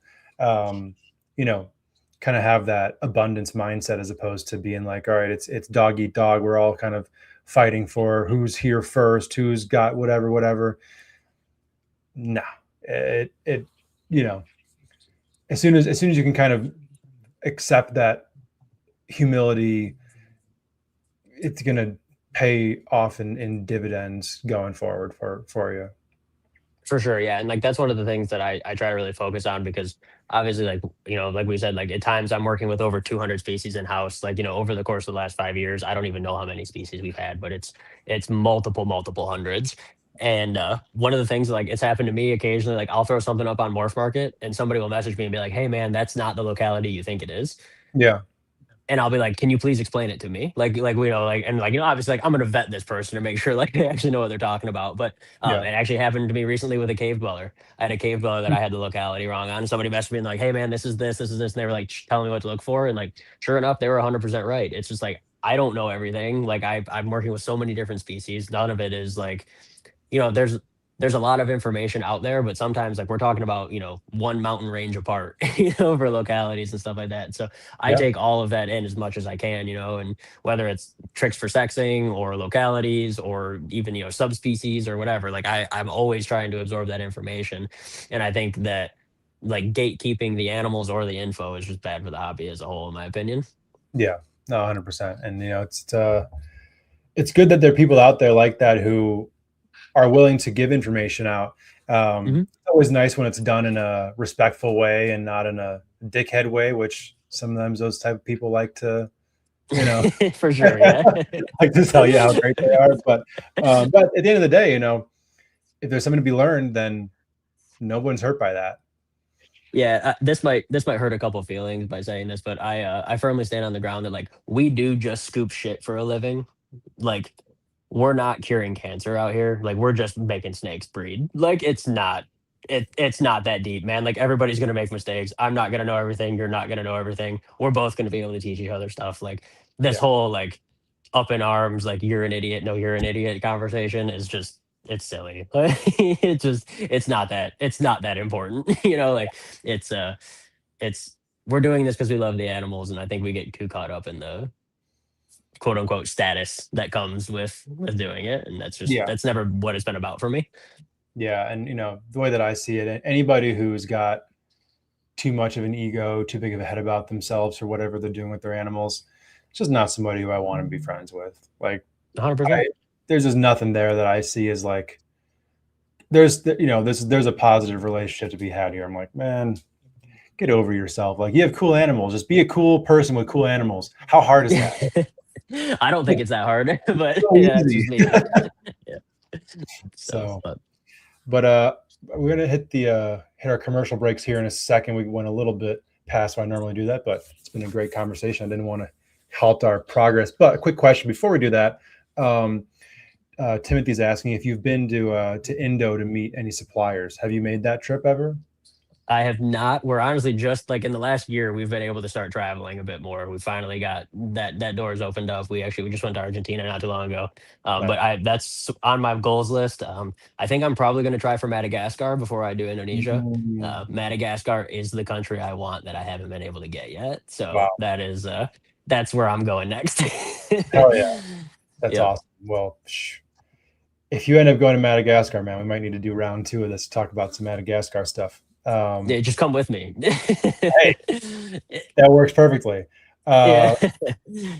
kind of have that abundance mindset as opposed to being like, all right, it's dog eat dog. We're all kind of fighting for who's here first, who's got whatever. No, it you know, as soon as you can kind of accept that humility, it's going to pay off in dividends going forward for you. For sure, yeah, and like that's one of the things that I try to really focus on, because obviously, like, you know, like we said, like at times I'm working with over 200 species in house. Like, you know, over the course of the last 5 years, I don't even know how many species we've had, but it's multiple hundreds. And one of the things, like, it's happened to me occasionally, like I'll throw something up on MORPHMARKET and somebody will message me and be like, "Hey man, that's not the locality you think it is." Yeah. And I'll be like, "Can you please explain it to me?" Like we know, like, and like, you know, obviously, like I'm gonna vet this person to make sure like they actually know what they're talking about. But Yeah. it actually happened to me recently with a cave dweller. I had a cave dweller that I had the locality wrong on. Somebody messaged me and like, "Hey man, this is this, and they were like telling me what to look for." And like, sure enough, they were 100% right. It's just like I don't know everything. Like I'm working with so many different species. None of it is like, you know, there's a lot of information out there, but sometimes like we're talking about, you know, one mountain range apart, you know, for localities and stuff like that. So I Yeah. take all of that in as much as I can, you know, and whether it's tricks for sexing or localities or even, you know, subspecies or whatever, like I'm always trying to absorb that information. And I think that like gatekeeping the animals or the info is just bad for the hobby as a whole, in my opinion. Yeah. No, 100%. And, you know, it's good that there are people out there like that who are willing to give information out. Mhm. It's always nice when it's done in a respectful way and not in a dickhead way, which sometimes those type of people like to, you know, For sure, yeah. like to tell you how great they are. But at the end of the day, you know, if there's something to be learned, then no one's hurt by that. Yeah, this might hurt a couple feelings by saying this, but I firmly stand on the ground that like we do just scoop shit for a living. Like we're not curing cancer out here. Like we're just making snakes breed. Like it's not that deep, man. Like everybody's gonna make mistakes. I'm not gonna know everything. You're not gonna know everything. We're both gonna be able to teach each other stuff. Like this Yeah. whole like up in arms, like you're an idiot, no, you're an idiot conversation is just it's silly. It's not that important. You know, like it's it's we're doing this because we love the animals, and I think we get too caught up in the quote unquote status that comes with doing it, and Yeah. that's never what it's been about for me. Yeah. And, you know, the way that I see it, anybody who's got too much of an ego, too big of a head about themselves or whatever they're doing with their animals, it's just not somebody who I want to be friends with. Like 100%. there's just nothing there that I see as like, there's a positive relationship to be had here. I'm like, man, get over yourself. Like you have cool animals, just be a cool person with cool animals. How hard is that? I don't think it's that hard, but So yeah, it's easy. just me. Yeah. So, But but we're gonna hit our commercial breaks here in a second. We went a little bit past what I normally do that, but it's been a great conversation. I didn't want to halt our progress. But a quick question before we do that. Timothy's asking if you've been to Indo to meet any suppliers. Have you made that trip ever? I have not. We're honestly just like in the last year, we've been able to start traveling a bit more. We finally got that doors opened up. We just went to Argentina not too long ago. But that's on my goals list. I think I'm probably going to try for Madagascar before I do Indonesia. Madagascar is the country I want that I haven't been able to get yet. So Wow. that's where I'm going next. Hell yeah. That's Yep. awesome. Well, if you end up going to Madagascar, man, we might need to do round 2 of this, talk about some Madagascar stuff. Yeah, just come with me. Hey, that works perfectly. Yeah.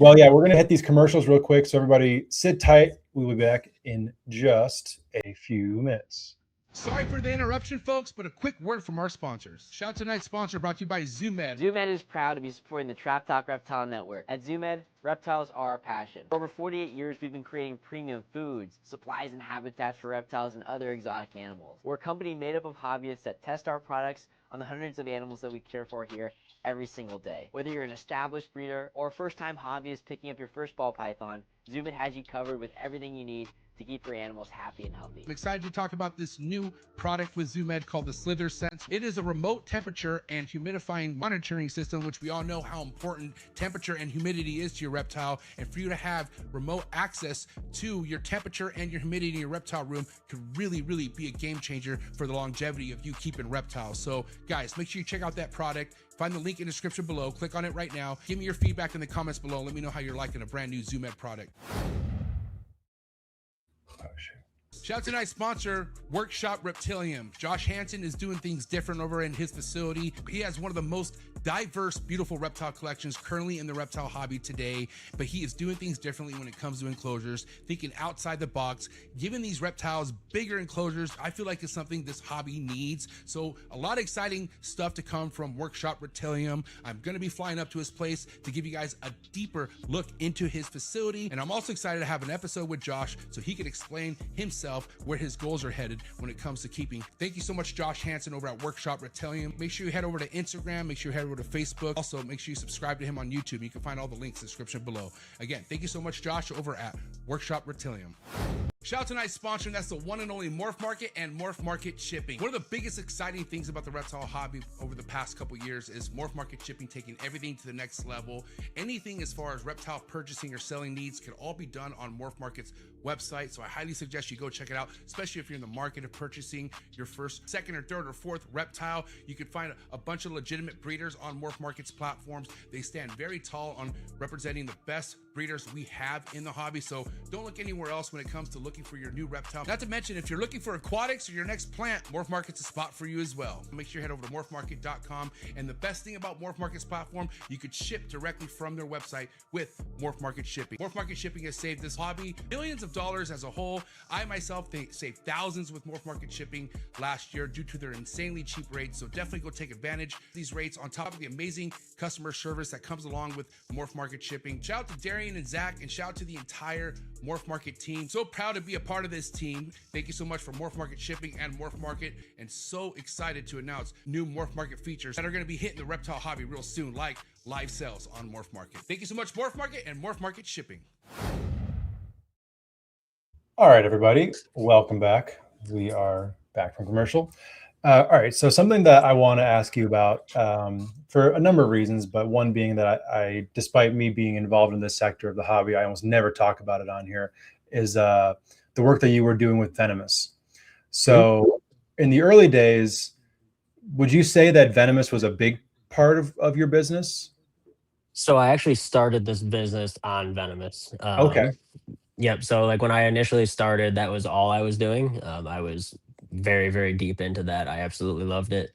Well, yeah, we're going to hit these commercials real quick. So everybody sit tight. We'll be back in just a few minutes. Sorry for the interruption, folks, but a quick word from our sponsors. Shout out to tonight's sponsor brought to you by ZooMed. ZooMed is proud to be supporting the Trap Talk Reptile Network. At ZooMed, reptiles are our passion. For over 48 years, we've been creating premium foods, supplies, and habitats for reptiles and other exotic animals. We're a company made up of hobbyists that test our products on the hundreds of animals that we care for here every single day. Whether you're an established breeder or a first-time hobbyist picking up your first ball python, ZooMed has you covered with everything you need to keep your animals happy and healthy. I'm excited to talk about this new product with ZooMed called the Slither Sense. It is a remote temperature and humidifying monitoring system, which we all know how important temperature and humidity is to your reptile. And for you to have remote access to your temperature and your humidity in your reptile room could really, really be a game changer for the longevity of you keeping reptiles. So guys, make sure you check out that product. Find the link in the description below. Click on it right now. Give me your feedback in the comments below. Let me know how you're liking a brand new Zoo Med product. Shout out to tonight's sponsor, Workshop Reptilium. Josh Hansen is doing things different over in his facility. He has one of the most diverse, beautiful reptile collections currently in the reptile hobby today, but he is doing things differently when it comes to enclosures, thinking outside the box, giving these reptiles bigger enclosures. I feel like it's something this hobby needs. So a lot of exciting stuff to come from Workshop Reptilium. I'm going to be flying up to his place to give you guys a deeper look into his facility. And I'm also excited to have an episode with Josh so he can explain himself where his goals are headed when it comes to keeping. Thank you so much, Josh Hansen over at Workshop Reptilium. Make sure you head over to Instagram. Make sure you head over to Facebook. Also, make sure you subscribe to him on YouTube. You can find all the links in the description below. Again, thank you so much, Josh, over at Workshop Reptilium. Shout out to tonight's sponsor, and that's the one and only Morph Market and Morph Market shipping. One of the biggest exciting things about the reptile hobby over the past couple years is Morph Market shipping taking everything to the next level. Anything as far as reptile purchasing or selling needs can all be done on Morph Market's website. So I highly suggest you go check it out, especially if you're in the market of purchasing your first, second, or third, or fourth reptile. You can find a bunch of legitimate breeders on Morph Market's platforms. They stand very tall on representing the best breeders we have in the hobby. So don't look anywhere else when it comes to looking for your new reptile. Not to mention, if you're looking for aquatics or your next plant, Morph Market's a spot for you as well. Make sure you head over to morphmarket.com. And the best thing about Morph Market's platform, you could ship directly from their website with Morph Market shipping. Morph Market shipping has saved this hobby billions of dollars as a whole. I myself saved thousands with Morph Market shipping last year due to their insanely cheap rates. So definitely go take advantage of these rates on top of the amazing customer service that comes along with Morph Market shipping. Shout out to Darian and Zach, and shout out to the entire Morph Market team. So proud to be a part of this team. Thank you so much for Morph Market shipping and Morph Market, and so excited to announce new Morph Market features that are going to be hitting the reptile hobby real soon, like live sales on Morph Market. Thank you so much, Morph Market and Morph Market shipping. All right, everybody, welcome back. We are back from commercial. All right, so something that I want to ask you about for a number of reasons, but one being that I, despite me being involved in this sector of the hobby, I almost never talk about it on here, is the work that you were doing with Venomous. So in the early days, would you say that Venomous was a big part of your business? So I actually started this business on Venomous. Okay. Yep. So like when I initially started, that was all I was doing. I was very, very deep into that. I absolutely loved it.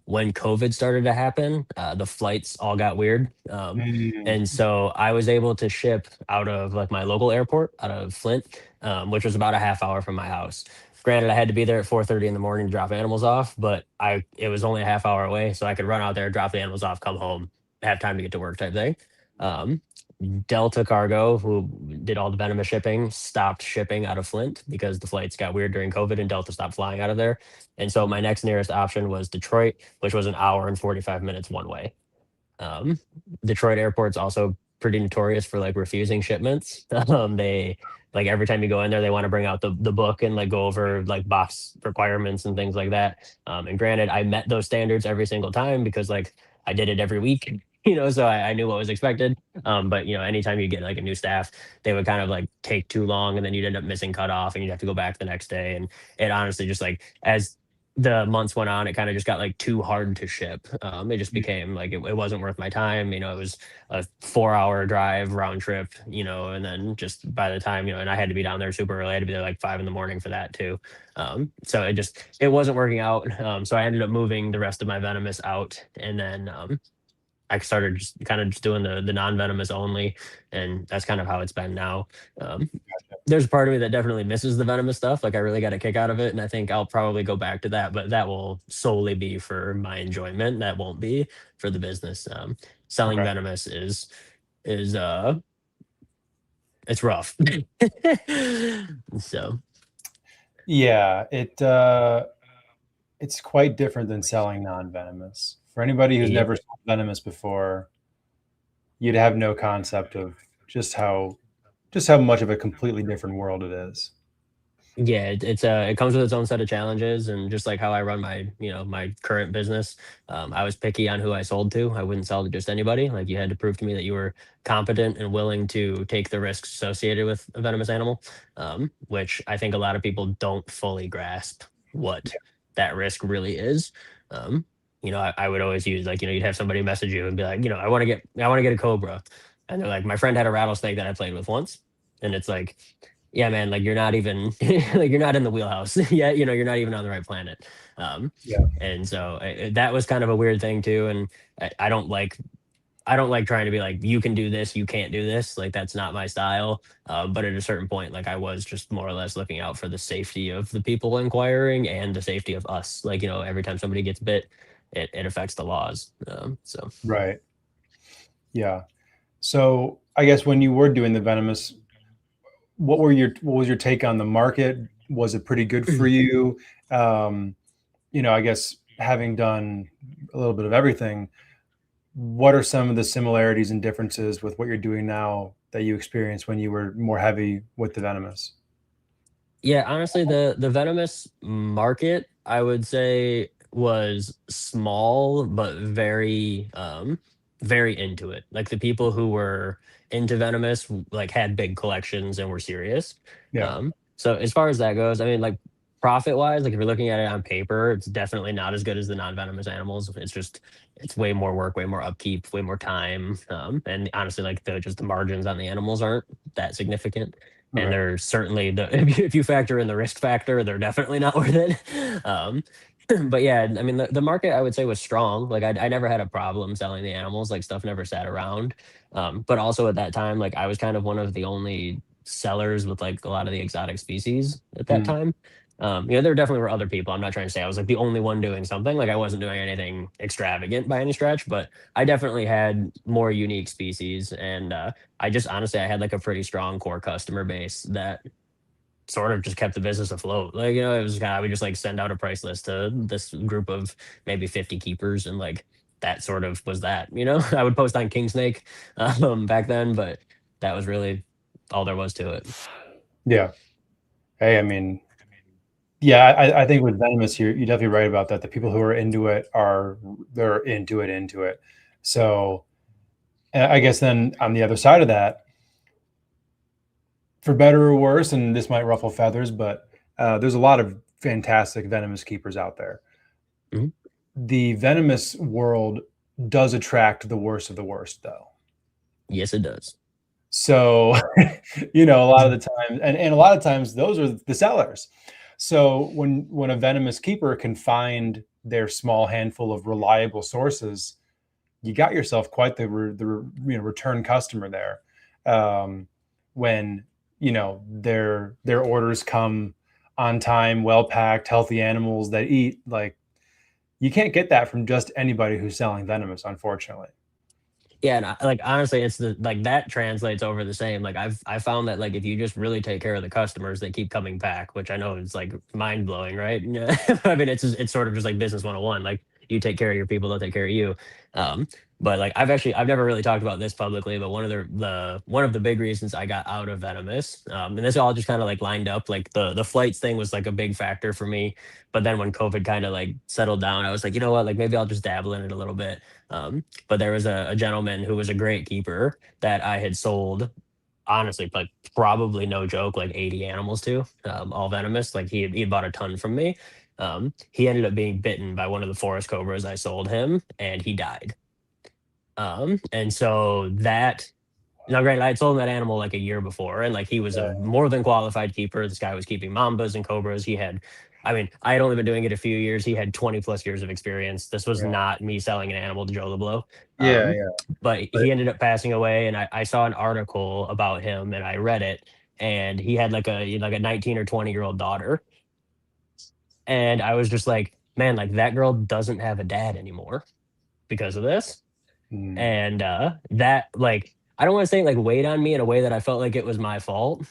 When COVID started to happen, the flights all got weird. And so I was able to ship out of like my local airport, out of Flint, which was about a half hour from my house. Granted, I had to be there at 4:30 in the morning to drop animals off, but it was only a half hour away, so I could run out there, drop the animals off, come home, have time to get to work type thing. Delta Cargo, who did all the Venomous shipping, stopped shipping out of Flint because the flights got weird during COVID and Delta stopped flying out of there. And so my next nearest option was Detroit, which was an hour and 45 minutes one way. Detroit airport's also pretty notorious for like refusing shipments. They like every time you go in there, they want to bring out the book and like go over like box requirements and things like that. And granted, I met those standards every single time because like I did it every week. So I knew what was expected. But anytime you get like a new staff, they would kind of like take too long, and then you'd end up missing cutoff, and you'd have to go back the next day. And it honestly just like as the months went on, it kind of just got like too hard to ship. It just became like it wasn't worth my time. It was a 4-hour drive round trip. And then just by the time and I had to be down there super early. I had to be there like 5 a.m. for that too. So it wasn't working out. So I ended up moving the rest of my Venomous out, and then I started just doing the non-venomous only, and that's kind of how it's been now. There's a part of me that definitely misses the venomous stuff. Like I really got a kick out of it, and I think I'll probably go back to that, but that will solely be for my enjoyment. That won't be for the business. Selling venomous is it's rough. So yeah, it's quite different than selling non-venomous. For anybody who's never sold venomous before, you'd have no concept of just how much of a completely different world it is. Yeah, it comes with its own set of challenges, and just like how I run my my current business, I was picky on who I sold to. I wouldn't sell to just anybody. Like you had to prove to me that you were competent and willing to take the risks associated with a venomous animal, which I think a lot of people don't fully grasp what that risk really is. I would always use like, you'd have somebody message you and be like, I want to get a cobra. And they're like, my friend had a rattlesnake that I played with once. And it's like, yeah, man, like you're not even like you're not in the wheelhouse yet. You're not even on the right planet. Yeah. And so that was kind of a weird thing too. And I don't like trying to be like, you can do this, you can't do this. Like that's not my style. But at a certain point, like I was just more or less looking out for the safety of the people inquiring and the safety of us. Like, every time somebody gets bit, it affects the laws. So Right. Yeah. So I guess when you were doing the venomous, what was your take on the market? Was it pretty good for you? I guess having done a little bit of everything, what are some of the similarities and differences with what you're doing now that you experienced when you were more heavy with the venomous? yeah, honestly, the venomous market, I would say, was small but very into it. Like the people who were into venomous like had big collections and were serious. Yeah. So as far as that goes, I mean, like profit wise, like if you're looking at it on paper, it's definitely not as good as the non-venomous animals. It's way more work, way more upkeep, way more time. And honestly, like the margins on the animals aren't that significant. And Right. they're certainly if you factor in the risk factor, they're definitely not worth it. But yeah, I mean, the market I would say was strong. Like I never had a problem selling the animals. Like stuff never sat around. But also at that time, like I was kind of one of the only sellers with like a lot of the exotic species at that Mm. time. There definitely were other people. I'm not trying to say I was like the only one doing something. Like I wasn't doing anything extravagant by any stretch, but I definitely had more unique species. And I just honestly, I had like a pretty strong core customer base that sort of just kept the business afloat. Like, it was kind of, I would just like send out a price list to this group of maybe 50 keepers, and like that sort of was that. I would post on Kingsnake back then, but that was really all there was to it. Yeah. Hey, I mean, yeah, I think with venomous, you're definitely right about that. The people who are into it they're into it. So I guess then on the other side of that, for better or worse, and this might ruffle feathers, but there's a lot of fantastic venomous keepers out there. Mhm. The venomous world does attract the worst of the worst, though. Yes, it does. So, a lot of the time, and a lot of times those are the sellers. So when a venomous keeper can find their small handful of reliable sources, you got yourself quite the return customer there. When their orders come on time, well packed, healthy animals that eat, like you can't get that from just anybody who's selling venomous, unfortunately. Yeah, and like honestly, it's like that translates over the same. Like I found that like if you just really take care of the customers, they keep coming back, which I know is like mind blowing, right? Yeah, I mean it's sort of just like business 101. Like you take care of your people, they'll take care of you. Um, but like I've never really talked about this publicly, but one of the big reasons I got out of venomous, and this all just kind of like lined up. Like the flights thing was like a big factor for me, but then when COVID kind of like settled down, I was like, you know what, like maybe I'll just dabble in it a little bit. But there was a gentleman who was a great keeper that I had sold, honestly, like probably no joke, like 80 animals to, all venomous. Like he had bought a ton from me. He ended up being bitten by one of the forest cobras I sold him, and he died. And so that now, granted, I had sold him that animal like a year before, and like he was a more than qualified keeper. This guy was keeping mambas and cobras. I mean, I had only been doing it a few years. He had 20 plus years of experience. This was Yeah. not me selling an animal to Joe LeBlow. Yeah. But he ended up passing away, and I saw an article about him, and I read it, and he had like a 19 or 20-year-old daughter, and I was just like, man, like that girl doesn't have a dad anymore because of this. Mm. And that like I don't want to say it like weighed on me in a way that I felt like it was my fault,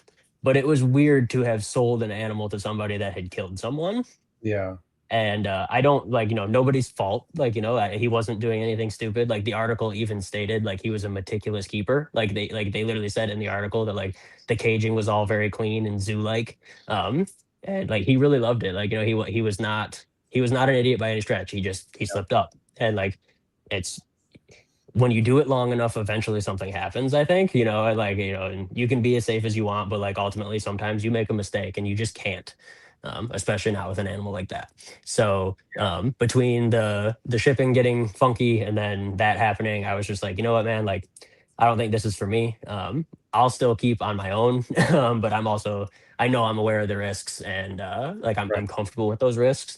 but it was weird to have sold an animal to somebody that had killed someone. Yeah. And I don't like, nobody's fault. Like, he wasn't doing anything stupid. Like the article even stated like he was a meticulous keeper. Like they literally said in the article that like the caging was all very clean and zoo like. And like he really loved it. Like, he was not an idiot by any stretch. He slipped up. And like it's when you do it long enough, eventually something happens, I think, and you can be as safe as you want, but like ultimately sometimes you make a mistake and you just can't. especially not with an animal like that. So between the shipping getting funky and then that happening, I was just like, you know what, man, like, I don't think this is for me. I'll still keep on my own, but I know I'm aware of the risks, and like I'm comfortable with those risks,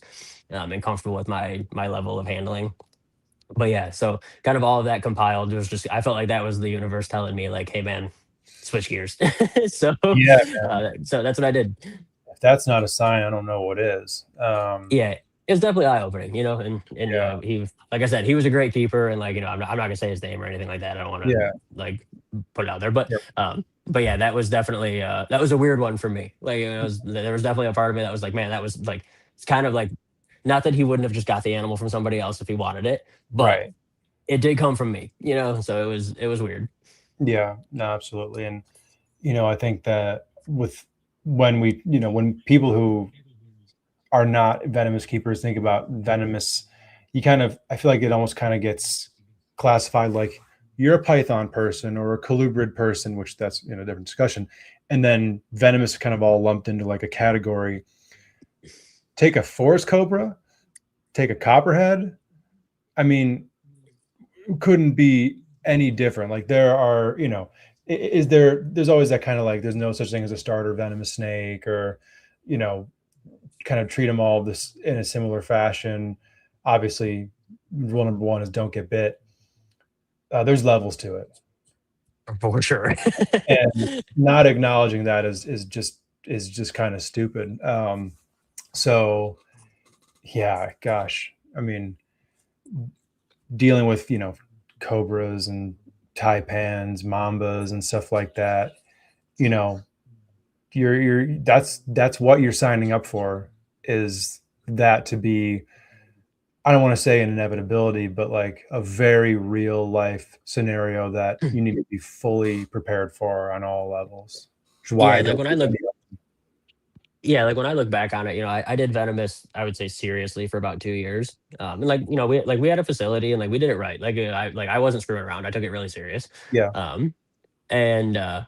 and comfortable with my level of handling. But yeah, so kind of all of that compiled was just, I felt like that was the universe telling me like, hey man, switch gears. So Yeah, so that's what I did. if that's not a sign, I don't know what is. Yeah, it's definitely eye opening, you know, and you Yeah. know, like I said, he was a great keeper, and like, you know, I'm not gonna say his name or anything like that. I don't want to Yeah. like put it out there, but Yep. but yeah, that was definitely that was a weird one for me. Like, there was definitely a part of me that was like, man, that was like, it's kind of like, not that he wouldn't have just got the animal from somebody else if he wanted it, but Right. it did come from me, you know, so it was weird. Yeah, no, absolutely. And, you know, I think that when people who are not venomous keepers think about venomous, I feel like it almost kind of gets classified like you're a python person or a colubrid person, which that's, a different discussion. And then venomous kind of all lumped into like a category. Take a forest cobra, take a copperhead. I mean, couldn't be any different. Like there are, there's always that kind of like, there's no such thing as a starter venomous snake, or, kind of treat them all this in a similar fashion. Obviously, rule number one is don't get bit. There's levels to it, For sure. and not acknowledging that is just kind of stupid. So yeah, gosh, I mean, dealing with cobras and taipans, mambas, and stuff like that, that's what you're signing up for, is that to be, I don't want to say an inevitability, but like a very real life scenario that you need to be fully prepared for on all levels. Which is why Yeah, like when I look back on it, I did venomous, I would say seriously, for about 2 years. And like, we had a facility, and like we did it right. Like I wasn't screwing around. I took it really serious. Yeah. And the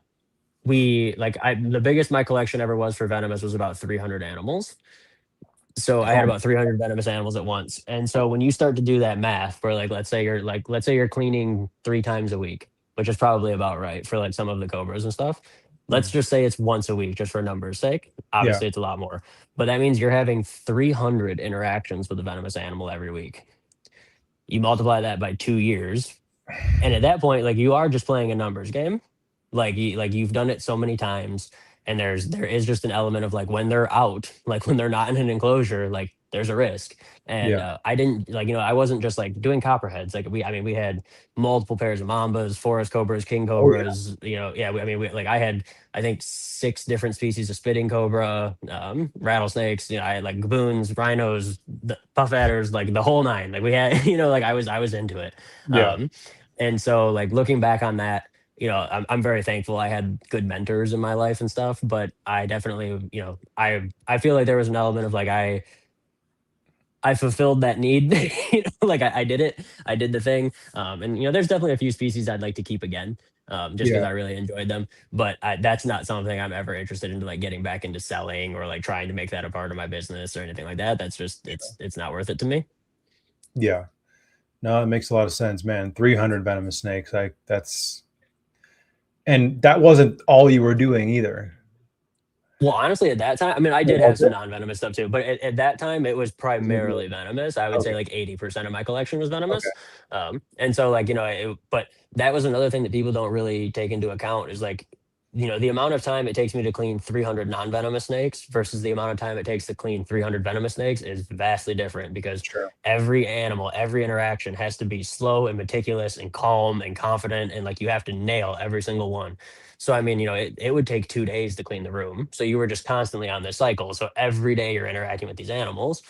biggest my collection ever was for venomous was about 300 animals. So I had about 300 venomous animals at once. And so when you start to do that math for like, let's say you're cleaning 3 times a week, which is probably about right for like some of the cobras and stuff. Let's just say it's once a week, just for numbers sake. Obviously, it's a lot more, but that means you're having 300 interactions with a venomous animal every week. You multiply that by 2 years, and at that point, like, you are just playing a numbers game. Like you've done it so many times, and there is just an element of like, when they're out, like when they're not in an enclosure, like there's a risk. And I didn't, like, I wasn't just like doing copperheads. Like we had multiple pairs of mambas, forest cobras, king cobras. I had, I think, 6 different species of spitting cobra, rattlesnakes. I had like gaboons, rhinos, puff adders, like the whole nine. Like we had, like I was into it. And so, like, looking back on that, I'm very thankful I had good mentors in my life and stuff. But I definitely, I feel like there was an element of like, I fulfilled that need. Like I did it. I did the thing. And there's definitely a few species I'd like to keep again, just because I really enjoyed them. But that's not something I'm ever interested in, like getting back into selling or like trying to make that a part of my business or anything like that. That's just, it's not worth it to me. Yeah. No, it makes a lot of sense, man. 300 venomous snakes. And that wasn't all you were doing either. Well, honestly, at that time, I mean, I did have some non-venomous stuff too, but at that time, it was primarily venomous. I would say like 80% of my collection was venomous. And so, like, but that was another thing that people don't really take into account, is like, the amount of time it takes me to clean 300 non-venomous snakes versus the amount of time it takes to clean 300 venomous snakes is vastly different, because every animal, every interaction has to be slow and meticulous and calm and confident. And like, you have to nail every single one. So, I mean, it would take 2 days to clean the room. So you were just constantly on this cycle. So every day you're interacting with these animals,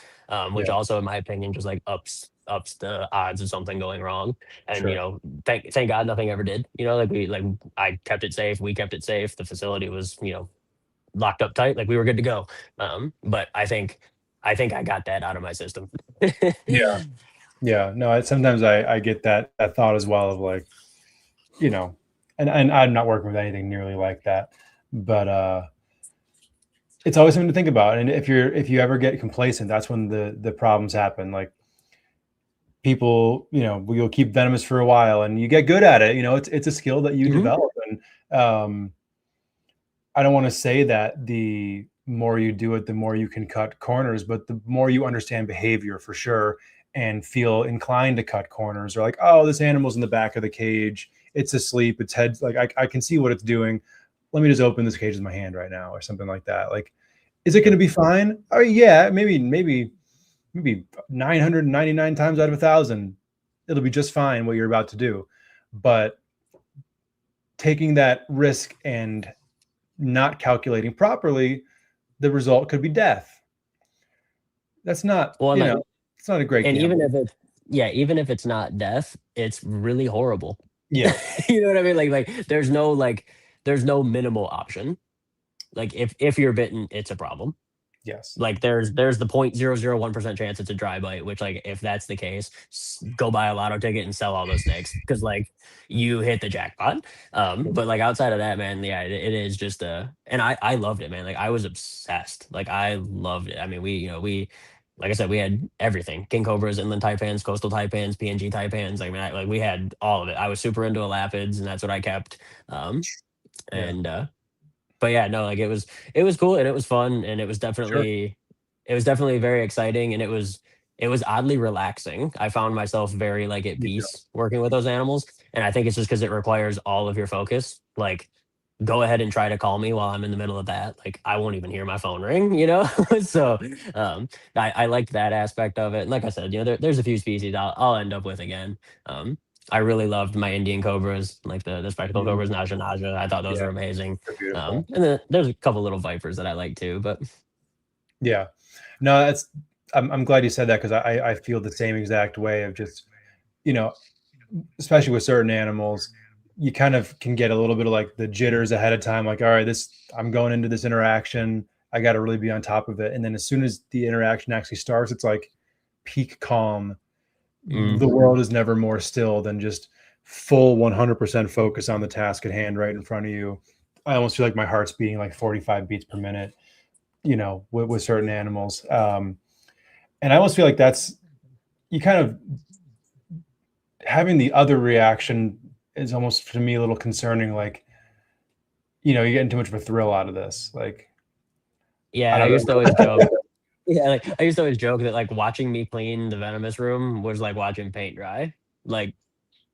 which also, in my opinion, just like ups the odds of something going wrong. And, thank God nothing ever did, I kept it safe. We kept it safe. The facility was, locked up tight. Like, we were good to go. But I think I got that out of my system. Yeah. No, sometimes I get that thought as well, of like, and I'm not working with anything nearly like that, but it's always something to think about. And if you ever get complacent, that's when the problems happen. Like people, you'll keep venomous for a while and you get good at it. It's a skill that you develop. And I don't want to say that the more you do it, the more you can cut corners, but the more you understand behavior for sure and feel inclined to cut corners, or like, oh, this animal's in the back of the cage, it's asleep, its head's like, I can see what it's doing. Let me just open this cage with my hand right now, or something like that. Like, is it going to be fine? Oh yeah, maybe 999 times out of 1,000, it'll be just fine what you're about to do. But taking that risk and not calculating properly, the result could be death. That's not, it's not a great and gamble. even if it's not death, it's really horrible. Yeah. You know what I mean? Like there's no minimal option. Like if you're bitten, it's a problem. Yes. Like there's the 0.001% chance it's a dry bite, which, like, if that's the case, go buy a lotto ticket and sell all those snakes, because like you hit the jackpot. But like outside of that, man, yeah, it is just and I loved it, man. Like I was obsessed. Like I loved it. I mean, we like I said, we had everything: king cobras, inland taipans, coastal taipans, PNG taipans. Like, man, like we had all of it. I was super into elapids, and that's what I kept. But yeah, no, like it was cool, and it was fun, and it was definitely very exciting, and it was oddly relaxing. I found myself very like at peace working with those animals, and I think it's just because it requires all of your focus. Like, go ahead and try to call me while I'm in the middle of that. Like, I won't even hear my phone ring, So I liked that aspect of it. And like I said, there's a few species I'll end up with again. I really loved my Indian cobras, like the spectacle cobras, Naja Naja. I thought those were amazing. And then there's a couple little vipers that I like too. But yeah, no, I'm glad you said that, because I feel the same exact way of just, especially with certain animals, you kind of can get a little bit of like the jitters ahead of time. Like, all right, I'm going into this interaction, I got to really be on top of it. And then as soon as the interaction actually starts, it's like peak calm. The world is never more still than just full 100% focus on the task at hand right in front of you. I almost feel like my heart's beating like 45 beats per minute, with certain animals. And I almost feel like you kind of having the other reaction is almost, to me, a little concerning. Like, you're getting too much of a thrill out of this. Like, yeah, I used to always joke. Yeah, like I used to always joke that like watching me clean the venomous room was like watching paint dry. Like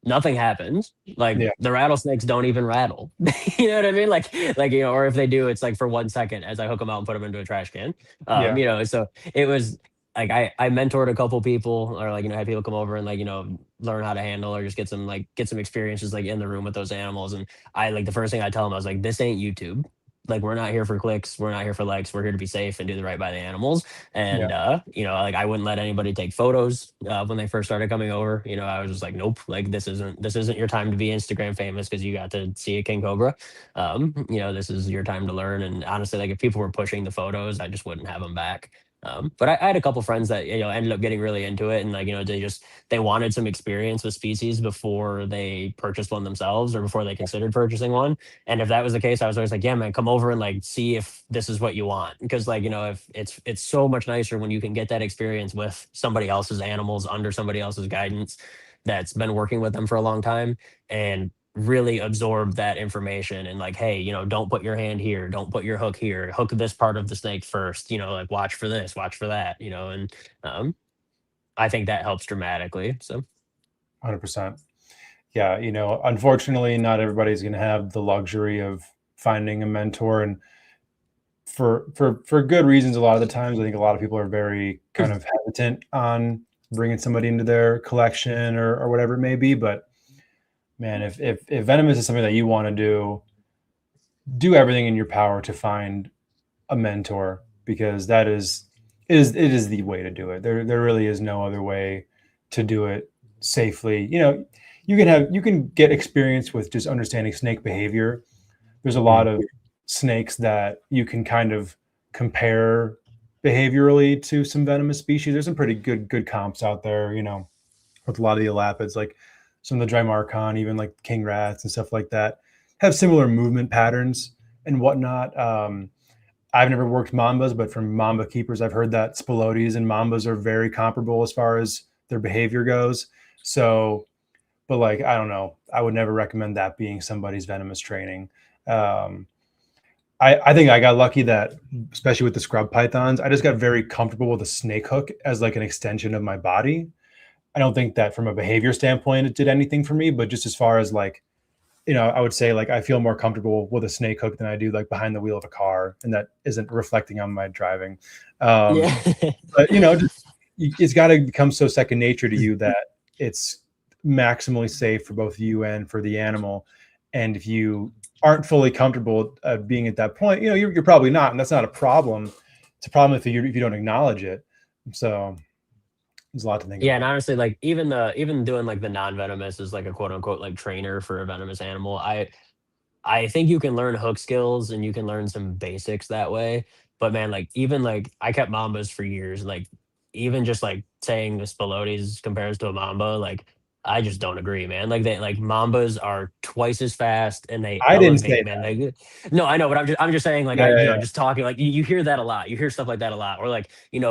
nothing happens. Like the rattlesnakes don't even rattle. You know what I mean? Like or if they do, it's like for 1 second as I hook them out and put them into a trash can. So it was like I mentored a couple people, or like had people come over and like learn how to handle, or just get some experiences like in the room with those animals. And I like the first thing I tell them, I was like, this ain't YouTube. Like, we're not here for clicks. We're not here for likes. We're here to be safe and do the right by the animals. And, like I wouldn't let anybody take photos when they first started coming over. I was just like, nope, like this isn't your time to be Instagram famous because you got to see a king cobra. This is your time to learn. And honestly, like if people were pushing the photos, I just wouldn't have them back. But I had a couple friends that, ended up getting really into it. And like, they wanted some experience with species before they purchased one themselves, or before they considered purchasing one. And if that was the case, I was always like, yeah, man, come over and like, see if this is what you want. Because like, if it's so much nicer when you can get that experience with somebody else's animals under somebody else's guidance that's been working with them for a long time, and really absorb that information. And like, hey, don't put your hand here, don't put your hook here, hook this part of the snake first, like watch for this, watch for that, and I think that helps dramatically. So 100%. Yeah, unfortunately not everybody's going to have the luxury of finding a mentor, and for good reasons. A lot of the times I think a lot of people are very kind of hesitant on bringing somebody into their collection or whatever it may be. But man, if venomous is something that you want to do everything in your power to find a mentor, because it is the way to do it. There really is no other way to do it safely. You can get experience with just understanding snake behavior. There's a lot of snakes that you can kind of compare behaviorally to some venomous species. There's some pretty good comps out there, with a lot of the elapids, like some of the Drymarchon, even like king rats and stuff like that, have similar movement patterns and whatnot. I've never worked mambas, but from mamba keepers, I've heard that spilotes and mambas are very comparable as far as their behavior goes. So, but like, I don't know, I would never recommend that being somebody's venomous training. I think I got lucky that, especially with the scrub pythons, I just got very comfortable with a snake hook as like an extension of my body. I don't think that from a behavior standpoint, it did anything for me, but just as far as like, you know, I would say like I feel more comfortable with a snake hook than I do like behind the wheel of a car, and that isn't reflecting on my driving. Yeah. But you know, just, it's got to become so second nature to you that it's maximally safe for both you and for the animal. And if you aren't fully comfortable being at that point, you know, you're probably not, and that's not a problem. It's a problem if you don't acknowledge it. So there's a lot to think Yeah, about. and honestly, like even doing like the non-venomous is like a quote unquote like trainer for a venomous animal. I think you can learn hook skills and you can learn some basics that way. But man, like even like I kept mambas for years. Like even just like saying the spilotes compares to a mamba, like I just don't agree, man. Like they like mambas are twice as fast and they I didn't say elevate, man. Like no, I know, but I'm just saying like that. I Yeah. just talking like you hear that a lot. You hear stuff like that a lot. Or like,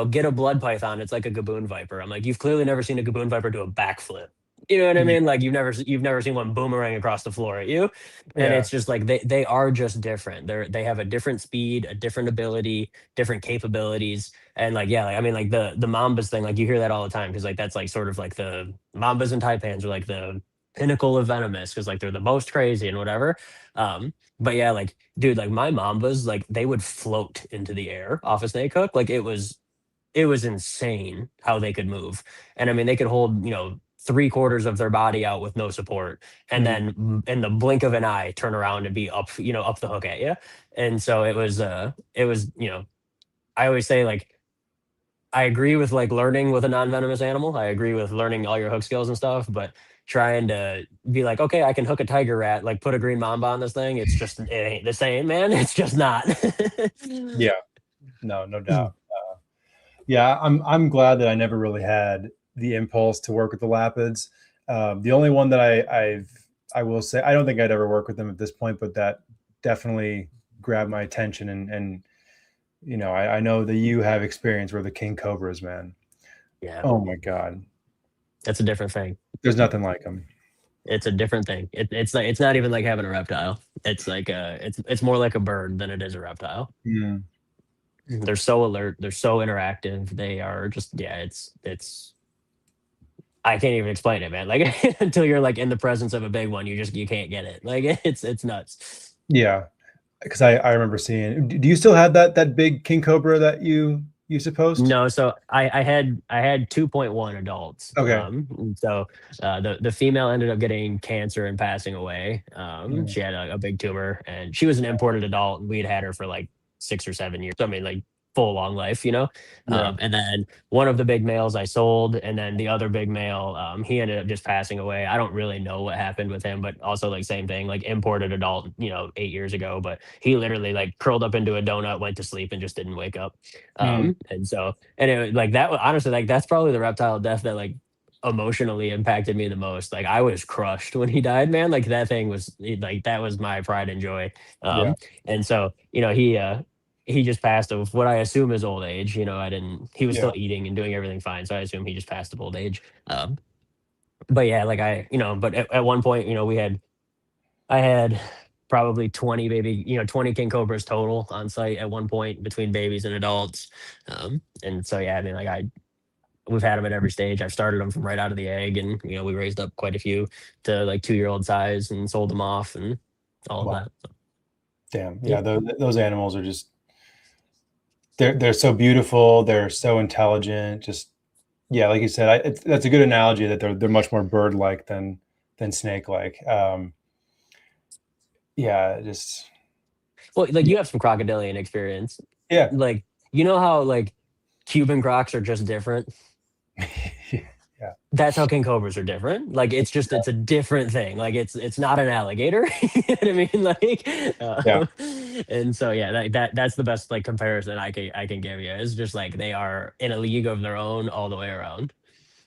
get a blood python, it's like a gaboon viper. I'm like, you've clearly never seen a gaboon viper do a backflip. You know what I Yeah. mean? Like you've never seen one boomerang across the floor at you. And Yeah. it's just like they are just different. They have a different speed, a different ability, different capabilities. And like, yeah, like, I mean, like the mambas thing, like you hear that all the time because like that's like sort of like the mambas and taipans are like the pinnacle of venomous because like they're the most crazy and whatever. But yeah, like dude, like my mambas, like they would float into the air off a snake hook. Like it was insane how they could move. And I mean, they could hold, 3/4 of their body out with no support. And Mhm. then in the blink of an eye, turn around and be up, up the hook at you. And so it was, I always say like, I agree with like learning with a non-venomous animal. I agree with learning all your hook skills and stuff, but trying to be like, okay, I can hook a tiger rat, like put a green mamba on this thing. It ain't the same, man. It's just not. Yeah. No doubt. Yeah, I'm glad that I never really had the impulse to work with the Lapids. The only one that I will say, I don't think I'd ever work with them at this point, but that definitely grabbed my attention. And I know that you have experience where the king cobras, man. Yeah, Oh my God, that's a different thing. there's nothing like them. It's a different thing. It's like it's not even like having a reptile. It's like it's more like a bird than it is a reptile. Mm. They're so alert. They're so interactive. They are just it's. I can't even explain it, man. Like until you're like in the presence of a big one, you can't get it. Like it's nuts. Yeah, because I remember seeing. Do you still have that big king cobra that you supposed? No, so I had 2.1 adults. Okay. So the female ended up getting cancer and passing away. Mm. She had a big tumor, and she was an imported adult. And we'd had her for like 6 or 7 years. So, I mean, like full long life, Yeah. And then one of the big males I sold, and then the other big male, he ended up just passing away. I don't really know what happened with him, but also like same thing, like imported adult, 8 years ago. But he literally like curled up into a donut, went to sleep, and just didn't wake up. Mm. And so, and it like that, honestly, like that's probably the reptile death that like emotionally impacted me the most. Like I was crushed when he died, man. Like that thing was like, that was my pride and joy. Yeah. And so, he just passed of what I assume is old age. He was Yeah. still eating and doing everything fine. So I assume he just passed of old age. But yeah, like but at one point, I had probably 20 baby, 20 king cobras total on site at one point between babies and adults. And so, yeah, I mean, like we've had them at every stage. I've started them from right out of the egg, and, we raised up quite a few to like 2-year-old size and sold them off and all Wow. of that. So, Damn. Yeah. Those animals are just, they're so beautiful. They're so intelligent. Just, yeah, like you said, that's a good analogy that they're much more bird-like than snake-like. Yeah, just. well, like you have some crocodilian experience. Yeah. Like, how like Cuban crocs are just different. Yeah. That's how king cobras are different. Like it's a different thing. Like it's not an alligator. You know what I mean? Like, Yeah. And so yeah, that's the best like comparison I can give you. It's just like they are in a league of their own all the way around.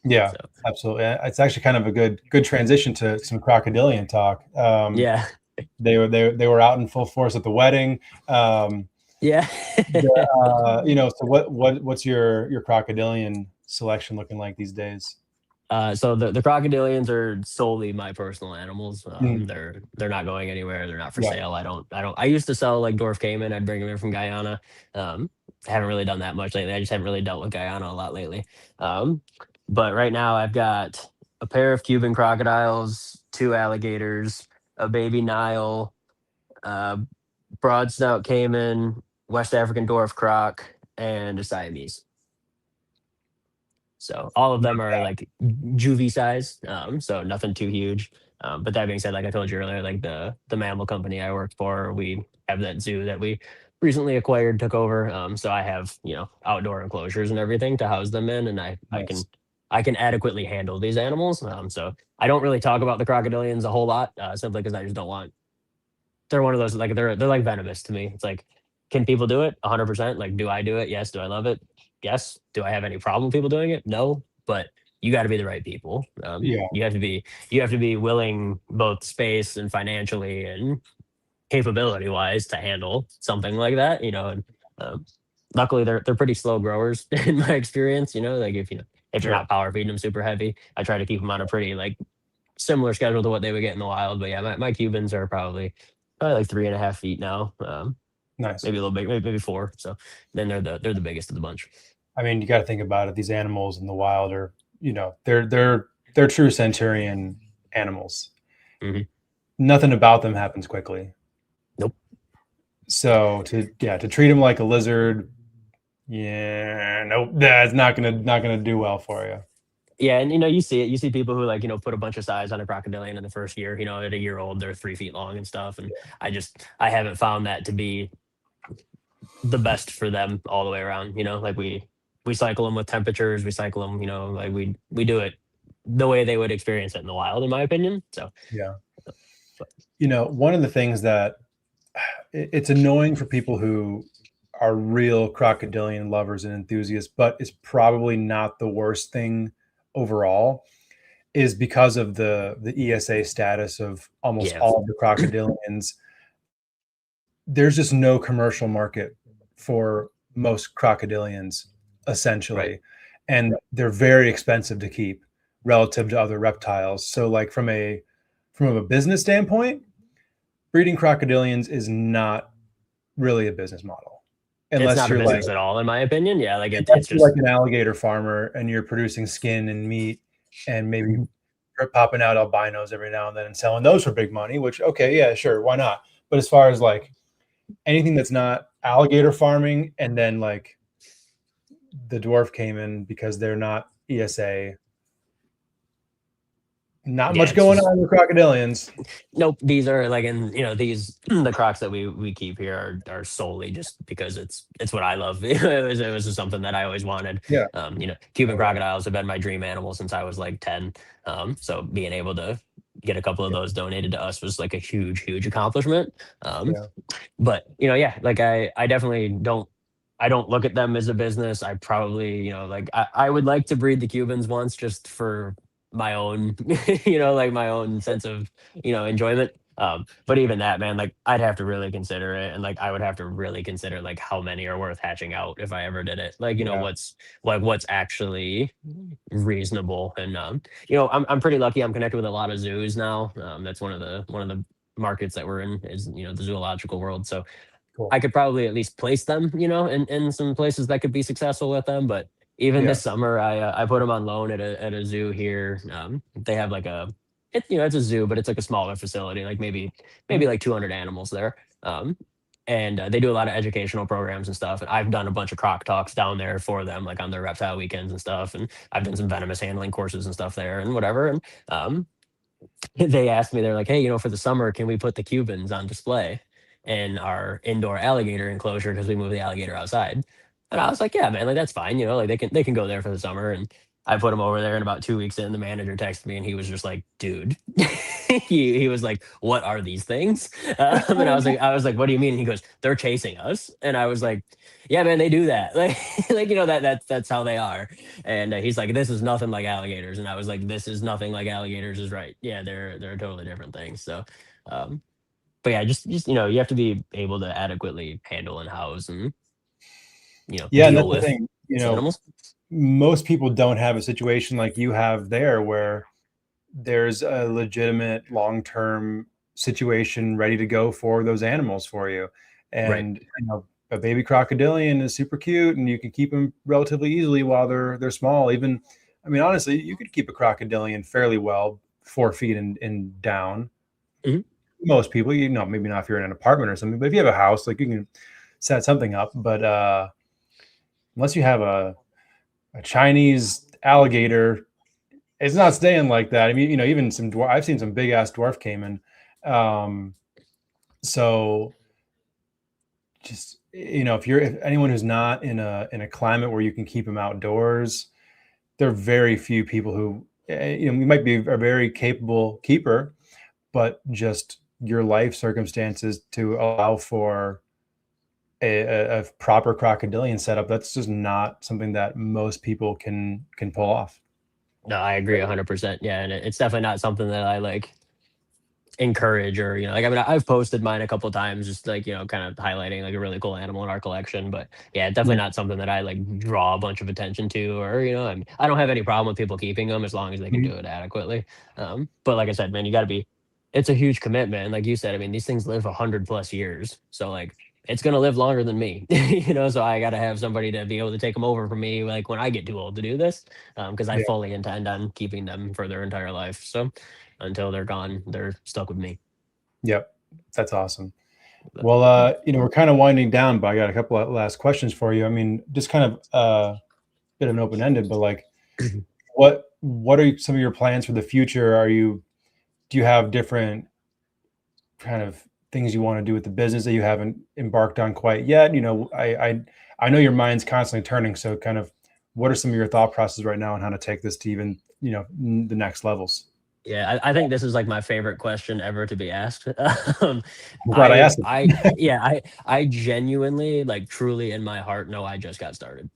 Yeah, So, absolutely. It's actually kind of a good transition to some crocodilian talk. yeah. They were out in full force at the wedding. Yeah. So what's your crocodilian selection looking like these days? So the crocodilians are solely my personal animals. Mm. They're not going anywhere. They're not for Yeah. sale. I used to sell like dwarf caiman. I'd bring them in from Guyana. I haven't really done that much lately. I just haven't really dealt with Guyana a lot lately. Um, but right now I've got a pair of Cuban crocodiles, two alligators, a baby Nile, uh, broad snout caiman, West African dwarf croc, and a Siamese. So all of them are like juvie size, so nothing too huge. But that being said, like I told you earlier, like the mammal company I worked for, we have that zoo that we recently acquired, took over. So I have outdoor enclosures and everything to house them in, and Nice. I can adequately handle these animals. So I don't really talk about the crocodilians a whole lot, simply because I just don't want. They're one of those like they're like venomous to me. It's like, can people do it? 100%. Like, do I do it? Yes. Do I love it? Yes. Do I have any problem with people doing it? No. But you got to be the right people. Yeah. You have to be willing, both space and financially and capability wise, to handle something like that. And um, luckily they're pretty slow growers in my experience. Like if you're Sure. not power feeding them super heavy, I try to keep them on a pretty like similar schedule to what they would get in the wild. But yeah, my Cubans are probably like 3.5 feet now. Nice. Maybe a little big, maybe four. So then they're the biggest of the bunch. I mean, you got to think about it. These animals in the wild are, they're true centurion animals. Mhm. Nothing about them happens quickly. Nope. So to treat them like a lizard, nope, that's not gonna do well for you. Yeah, and you see it. You see people who like put a bunch of size on a crocodilian in the first year. At a year old, they're 3 feet long and stuff. And I haven't found that to be the best for them all the way around. Like we cycle them with temperatures. We cycle them. Like we do it the way they would experience it in the wild, in my opinion. So Yeah. One of the things that it's annoying for people who are real crocodilian lovers and enthusiasts, but it's probably not the worst thing overall, is because of the ESA status of almost all of the crocodilians. There's just no commercial market for most crocodilians, essentially. Right. And they're very expensive to keep relative to other reptiles. So like from a business standpoint, breeding crocodilians is not really a business model. Unless it's not you're a business at all, in my opinion. Yeah, like it's just like an alligator farmer and you're producing skin and meat and maybe you're popping out albinos every now and then and selling those for big money, which, okay, yeah, sure, why not? But as far as like anything that's not alligator farming, and then like the dwarf caiman, because they're not ESA, not much going on with crocodilians. Nope. These are like, and the crocs that we keep here are solely just because it's what I love. It was just something that I always wanted. Yeah. Cuban crocodiles have been my dream animal since I was like 10. So being able to get a couple of those donated to us was like a huge accomplishment. But like I definitely I don't look at them as a business. I probably, like I would like to breed the Cubans once, just for my own, like my own sense of, enjoyment. But even that, man, like I'd have to really consider it. And like, I would have to really consider like how many are worth hatching out if I ever did it. Like, what's actually reasonable. And, I'm pretty lucky. I'm connected with a lot of zoos now. That's one of the markets that we're in is, the zoological world. So Cool. I could probably at least place them, in some places that could be successful with them. But even this summer, I put them on loan at a zoo here. They have like it's a zoo, but it's like a smaller facility, like maybe like 200 animals there. And they do a lot of educational programs and stuff. And I've done a bunch of croc talks down there for them, like on their reptile weekends and stuff. And I've done some venomous handling courses and stuff there and whatever. And they asked me, they're like, hey, for the summer, can we put the Cubans on display in our indoor alligator enclosure because we moved the alligator outside? And I was like, yeah, man, like that's fine, like they can go there for the summer. And I put him over there, and about 2 weeks in, the manager texted me and he was just like, dude, he was like, what are these things? And I was like, what do you mean? And he goes, they're chasing us. And I was like, yeah, man, they do that. That's how they are. And he's like, this is nothing like alligators. And I was like, this is nothing like alligators is right. Yeah, they're totally different things. So, but yeah, just you have to be able to adequately handle and house and Yeah, and deal that's the with thing. these animals. Most people don't have a situation like you have there, where there's a legitimate long-term situation ready to go for those animals for you. Right. And a baby crocodilian is super cute, and you can keep them relatively easily while they're small. Even, I mean, honestly, you could keep a crocodilian fairly well, 4 feet and down. Mhm. Most people, maybe not if you're in an apartment or something, but if you have a house, like, you can set something up. But unless you have a Chinese alligator, it's not staying like that. I mean, even I've seen some big ass dwarf caiman. So just, if anyone who's not in a climate where you can keep them outdoors, there are very few people who, you might be a very capable keeper, but just your life circumstances to allow for a proper crocodilian setup, that's just not something that most people can pull off. No, I agree 100%. Yeah, and it's definitely not something that I like encourage or like, I mean, I've posted mine a couple of times, just like kind of highlighting like a really cool animal in our collection, but yeah, definitely not something that I like draw a bunch of attention to, or I mean, I don't have any problem with people keeping them as long as they can do it adequately. But like I said, man, you got to be, it's a huge commitment, and like you said, I mean, these things live 100+ years, so like it's gonna live longer than me. So I got to have somebody to be able to take them over from me like when I get too old to do this, because I Yeah. fully intend on keeping them for their entire life. So until they're gone, they're stuck with me. Yep. That's awesome. Well, we're kind of winding down, but I got a couple of last questions for you. I mean, just kind of bit of an open-ended, but like, what are some of your plans for the future? Do you have different kind of things you want to do with the business that you haven't embarked on quite yet? I know your mind's constantly turning. So kind of, what are some of your thought processes right now on how to take this to even, the next levels? Yeah, I think this is like my favorite question ever to be asked. I'm glad I asked it. Yeah, I genuinely, like, truly in my heart know I just got started.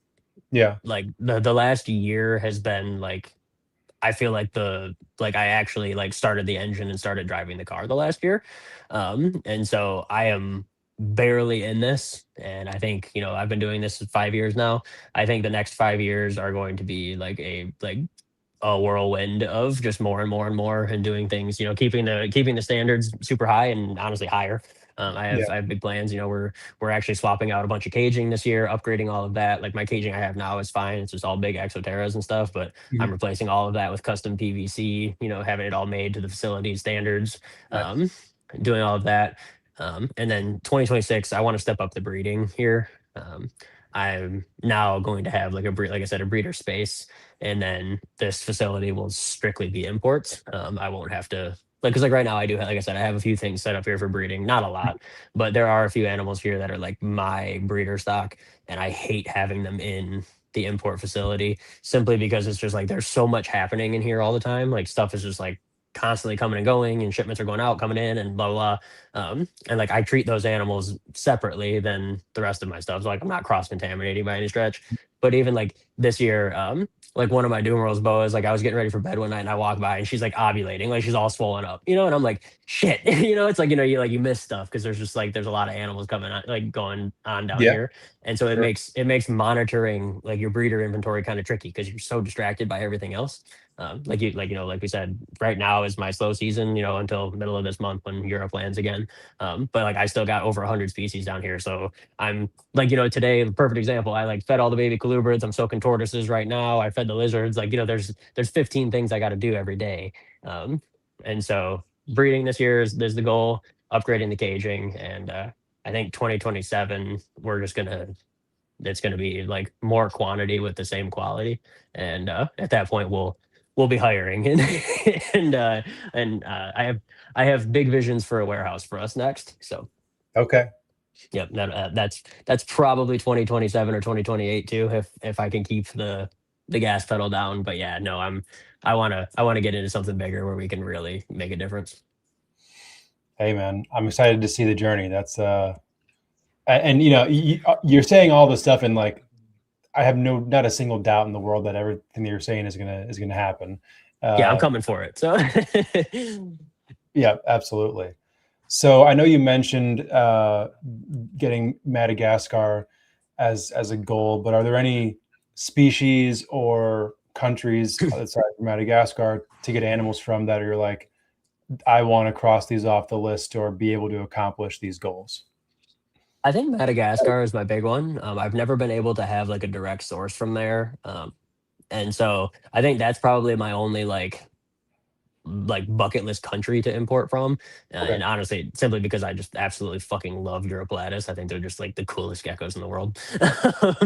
Yeah. Like the last year has been like, I feel like I actually like started the engine and started driving the car the last year. And so I am barely in this. And I think, I've been doing this for 5 years now. I think the next 5 years are going to be like a whirlwind of just more and more and more and doing things, keeping the standards super high and honestly higher. Yeah. I have big plans. We're actually swapping out a bunch of caging this year, upgrading all of that. Like my caging I have now is fine. It's just all big exoteras and stuff, but I'm Mhm. replacing all of that with custom PVC, having it all made to the facility standards, Nice. doing all of that. And then 2026, I want to step up the breeding here. I'm now going to have like like I said, a breeder space, and then this facility will strictly be imports. I won't have to because like right now I do like I said, I have a few things set up here for breeding, not a lot, but there are a few animals here that are like my breeder stock, and I hate having them in the import facility simply because it's just like there's so much happening in here all the time. Like stuff is just like constantly coming and going, and shipments are going out, coming in, and blah blah. And like I treat those animals separately than the rest of my stuff. So like I'm not cross contaminating by any stretch. But even like this year, like one of my Dumerals boas, like I was getting ready for bed one night and I walked by and she's like ovulating, like she's all swollen up, and I'm like, shit, it's like, you miss stuff because there's just like, there's a lot of animals coming on, like going on down Yeah. here. And so Sure. it makes monitoring like your breeder inventory kind of tricky because you're so distracted by everything else. Like we said, right now is my slow season, until middle of this month when Europe lands again. But like I still got over 100 species down here. So I'm like, today, the perfect example, I like fed all the baby colubrids. I'm soaking tortoises right now. I fed the lizards. Like, there's 15 things I got to do every day. And so breeding this year is the goal, upgrading the caging. And I think 2027, it's gonna be like more quantity with the same quality. And at that point we'll be hiring and I have big visions for a warehouse for us next. So Okay. yep, that's probably 2027 or 2028 too, if I can keep the gas pedal down. But yeah, no, I wanna get into something bigger where we can really make a difference. Hey man, I'm excited to see the journey. That's and you're saying all this stuff, and like, I have not a single doubt in the world that everything that you're saying is gonna happen. Yeah, I'm coming for it. So Yeah, absolutely. So I know you mentioned getting Madagascar as a goal, but are there any species or countries outside of Madagascar to get animals from that you're like, I want to cross these off the list or be able to accomplish these goals? I think Madagascar is my big one. I've never been able to have like a direct source from there. And so I think that's probably my only like bucket list country to import from. Okay. And honestly, simply because I just absolutely fucking love Europolatus. I think they're just like the coolest geckos in the world.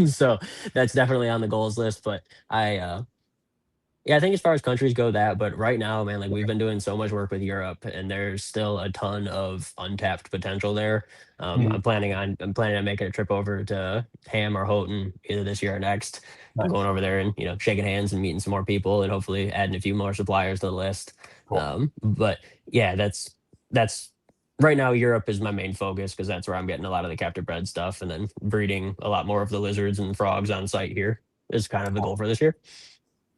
So that's definitely on the goals list. But yeah, I think as far as countries go, but right now, man, like we've been doing so much work with Europe, and there's still a ton of untapped potential there. Mhm. I'm planning on making a trip over to Ham or Houghton either this year or next. I'm Nice. going over there and shaking hands and meeting some more people, and hopefully adding a few more suppliers to the list. Cool. But yeah, that's right now. Europe is my main focus because that's where I'm getting a lot of the captive bred stuff, and then breeding a lot more of the lizards and frogs on site here is kind of the goal for this year.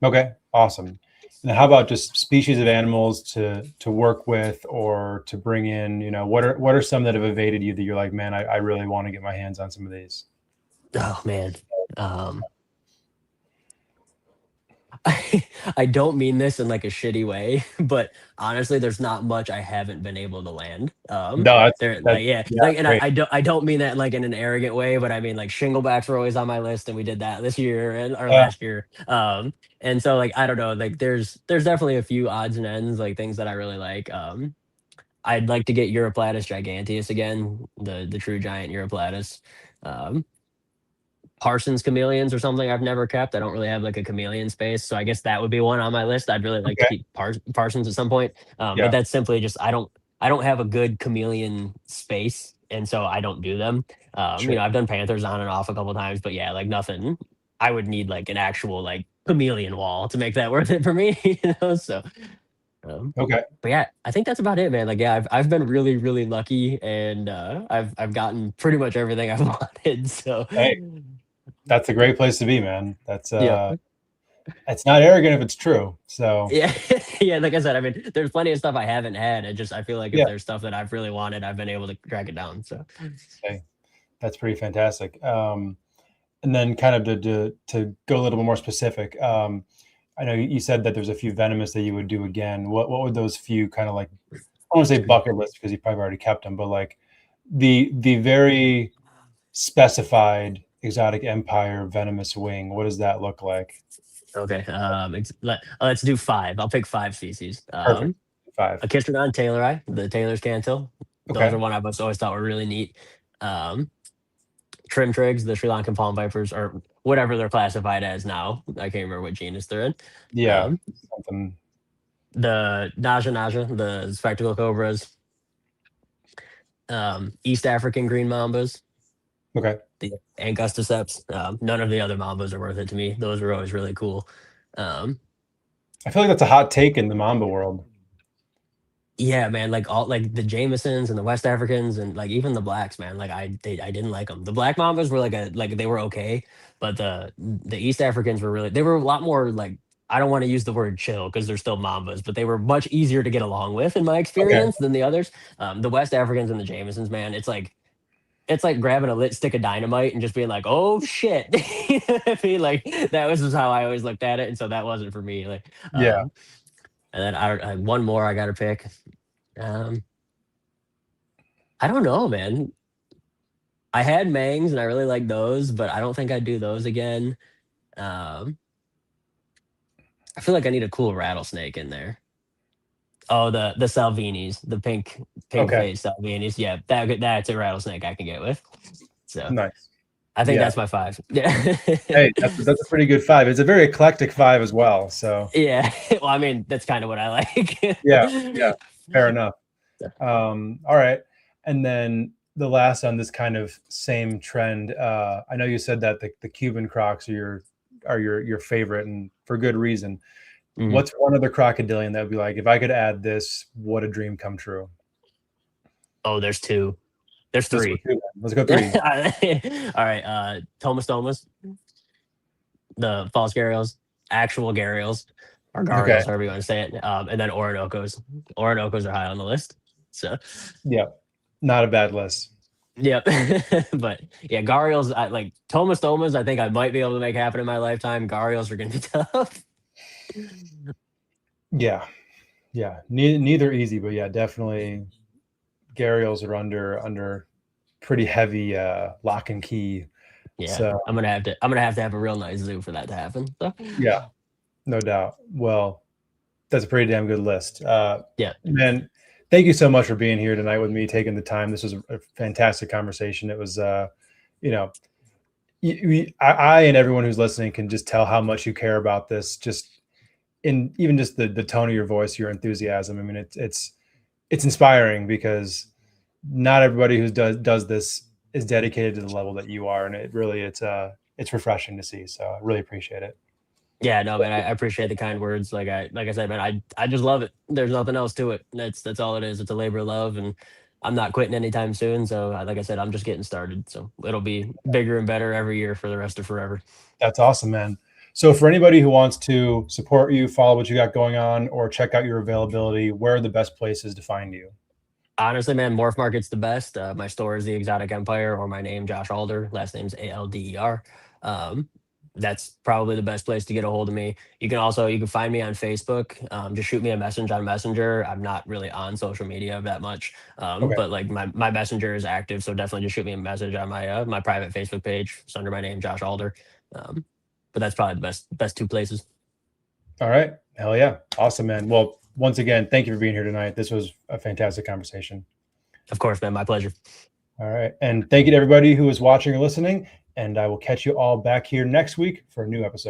Okay, awesome. And how about just species of animals to work with or to bring in? What are some that have evaded you that you're like, man, I really want to get my hands on some of these? Oh man. I don't mean this in like a shitty way, but honestly, there's not much I haven't been able to land. No, There, that's yeah, yeah, like, and great. I don't mean that like in an arrogant way, but I mean like shinglebacks were always on my list, and we did that this year or Yeah, last year. And so like I don't know, like there's definitely a few odds and ends, like things that I really like. I'd like to get Europlatus giganteus again, the true giant Europlatus. Um, Parsons chameleons or something I've never kept. I don't really have like a chameleon space, so I guess that would be one on my list. I'd really like to okay, keep Parsons at some point, but yeah, that's simply just I don't have a good chameleon space, and so I don't do them. sure. I've done panthers on and off a couple times, but yeah, like nothing. I would need like an actual like chameleon wall to make that worth it for me, So, Okay, but yeah, I think that's about it, man. Like, yeah, I've been really really lucky, and I've gotten pretty much everything I've wanted. So, hey, that's a great place to be, man. That's yeah. it's not arrogant if it's true. So Yeah, yeah. Like I said, I mean, there's plenty of stuff I haven't had. I feel like if yeah, there's stuff that I've really wanted, I've been able to track it down. So, hey, that's pretty fantastic. And then kind of to go a little bit more specific, I know you said that there's a few venomous that you would do again. What would those few kind of like? I don't want to say bucket list because you probably already kept them, but like the very specified exotic empire venomous wing. What does that look like? okay. Let's do five. I'll pick five species. Perfect. Five. A Kistrodon tailori, the Taylor's cantil. Those Okay. are one I've always thought were really neat. Um, Trim trigs, the Sri Lankan palm vipers, or whatever they're classified as now. I can't remember what genus they're in. Yeah. Um, Something. the Naja, the spectacle cobras. East African green mambas, Okay. the Angusticeps. None of the other mambas are worth it to me. Those were always really cool. I feel like that's a hot take in the Mamba world. Yeah, man, like all like the Jamesons and the West Africans and like even the blacks, man. Like I didn't like them. The black mambas were like they were okay, but the East Africans were they were a lot more like, I don't want to use the word chill because they're still mambas, but they were much easier to get along with in my Okay. experience than the others. The West Africans and the Jamesons, man, it's like grabbing a lit stick of dynamite and just being like, oh shit. You know what I mean? Like that was just how I always looked at it. And so that wasn't for me. Like, Yeah. and then I one more I gotta pick. Um, I don't know, man. I had Mangs and I really like those, but I don't think I'd do those again. Um, I feel like I need a cool rattlesnake in there. Oh, the Salvinis, the pink Okay. face Salvinis. Yeah, that's a rattlesnake I can get with. So Nice. I think Yeah. that's my five. Yeah. Hey, that's a pretty good five. It's a very eclectic five as well. So Yeah. Well, I mean, that's kind of what I like. yeah, fair enough. All right. And then the last on this kind of same trend, I know you said that the Cuban crocs are your favorite, and for good reason. Mhm. What's one other crocodilian that would be like, if I could add this, what a dream come true? Oh, there's two. There's Let's go three. two then. Let's go three. All right. Tomastomas, the false gharials, actual gharials, or gharials, Okay. however you want to say it. And then Orinoco's. Orinoco's are high on the list. So Yeah. Not a bad list. Yep. But yeah, Gharials, like Tomastomas, I think I might be able to make happen in my lifetime. Gharials are going to be tough. Yeah. Yeah. Neither easy, but yeah, definitely Gharials are under pretty heavy lock and key. Yeah. So I'm gonna have to have a real nice zoo for that to happen. So. yeah, no doubt. Well, that's a pretty damn good list. Yeah. Man, thank you so much for being here tonight with me, taking the time. This was a fantastic conversation. It was, you know, I and everyone who's listening can just tell how much you care about this, just in even just the tone of your voice, your enthusiasm. I mean, it's inspiring because not everybody who does this is dedicated to the level that you are, and it really it's refreshing to see. So I really appreciate it. Yeah, no, man, I appreciate the kind words. Like I said, man, I just love it. There's nothing else to it. That's all it is. It's a labor of love, and I'm not quitting anytime soon. So, like I said, I'm just getting started. So it'll be bigger and better every year for the rest of forever. That's awesome, man. So for anybody who wants to support you, follow what you got going on, or check out your availability, where are the best places to find you? Honestly, man, MORPHMARKET's the best. My store is the Exotic Empire, or my name, Josh Alder. Last name's Alder. That's probably the best place to get a hold of me. You can find me on Facebook. Just shoot me a message on Messenger. I'm not really on social media that much, Okay. but like my Messenger is active, so definitely just shoot me a message on my private Facebook page. It's under my name, Josh Alder. But that's probably the best two places. All right. Hell yeah. Awesome, man. Well, once again, thank you for being here tonight. This was a fantastic conversation. Of course, man. My pleasure. All right. And thank you to everybody who is watching or listening. And I will catch you all back here next week for a new episode.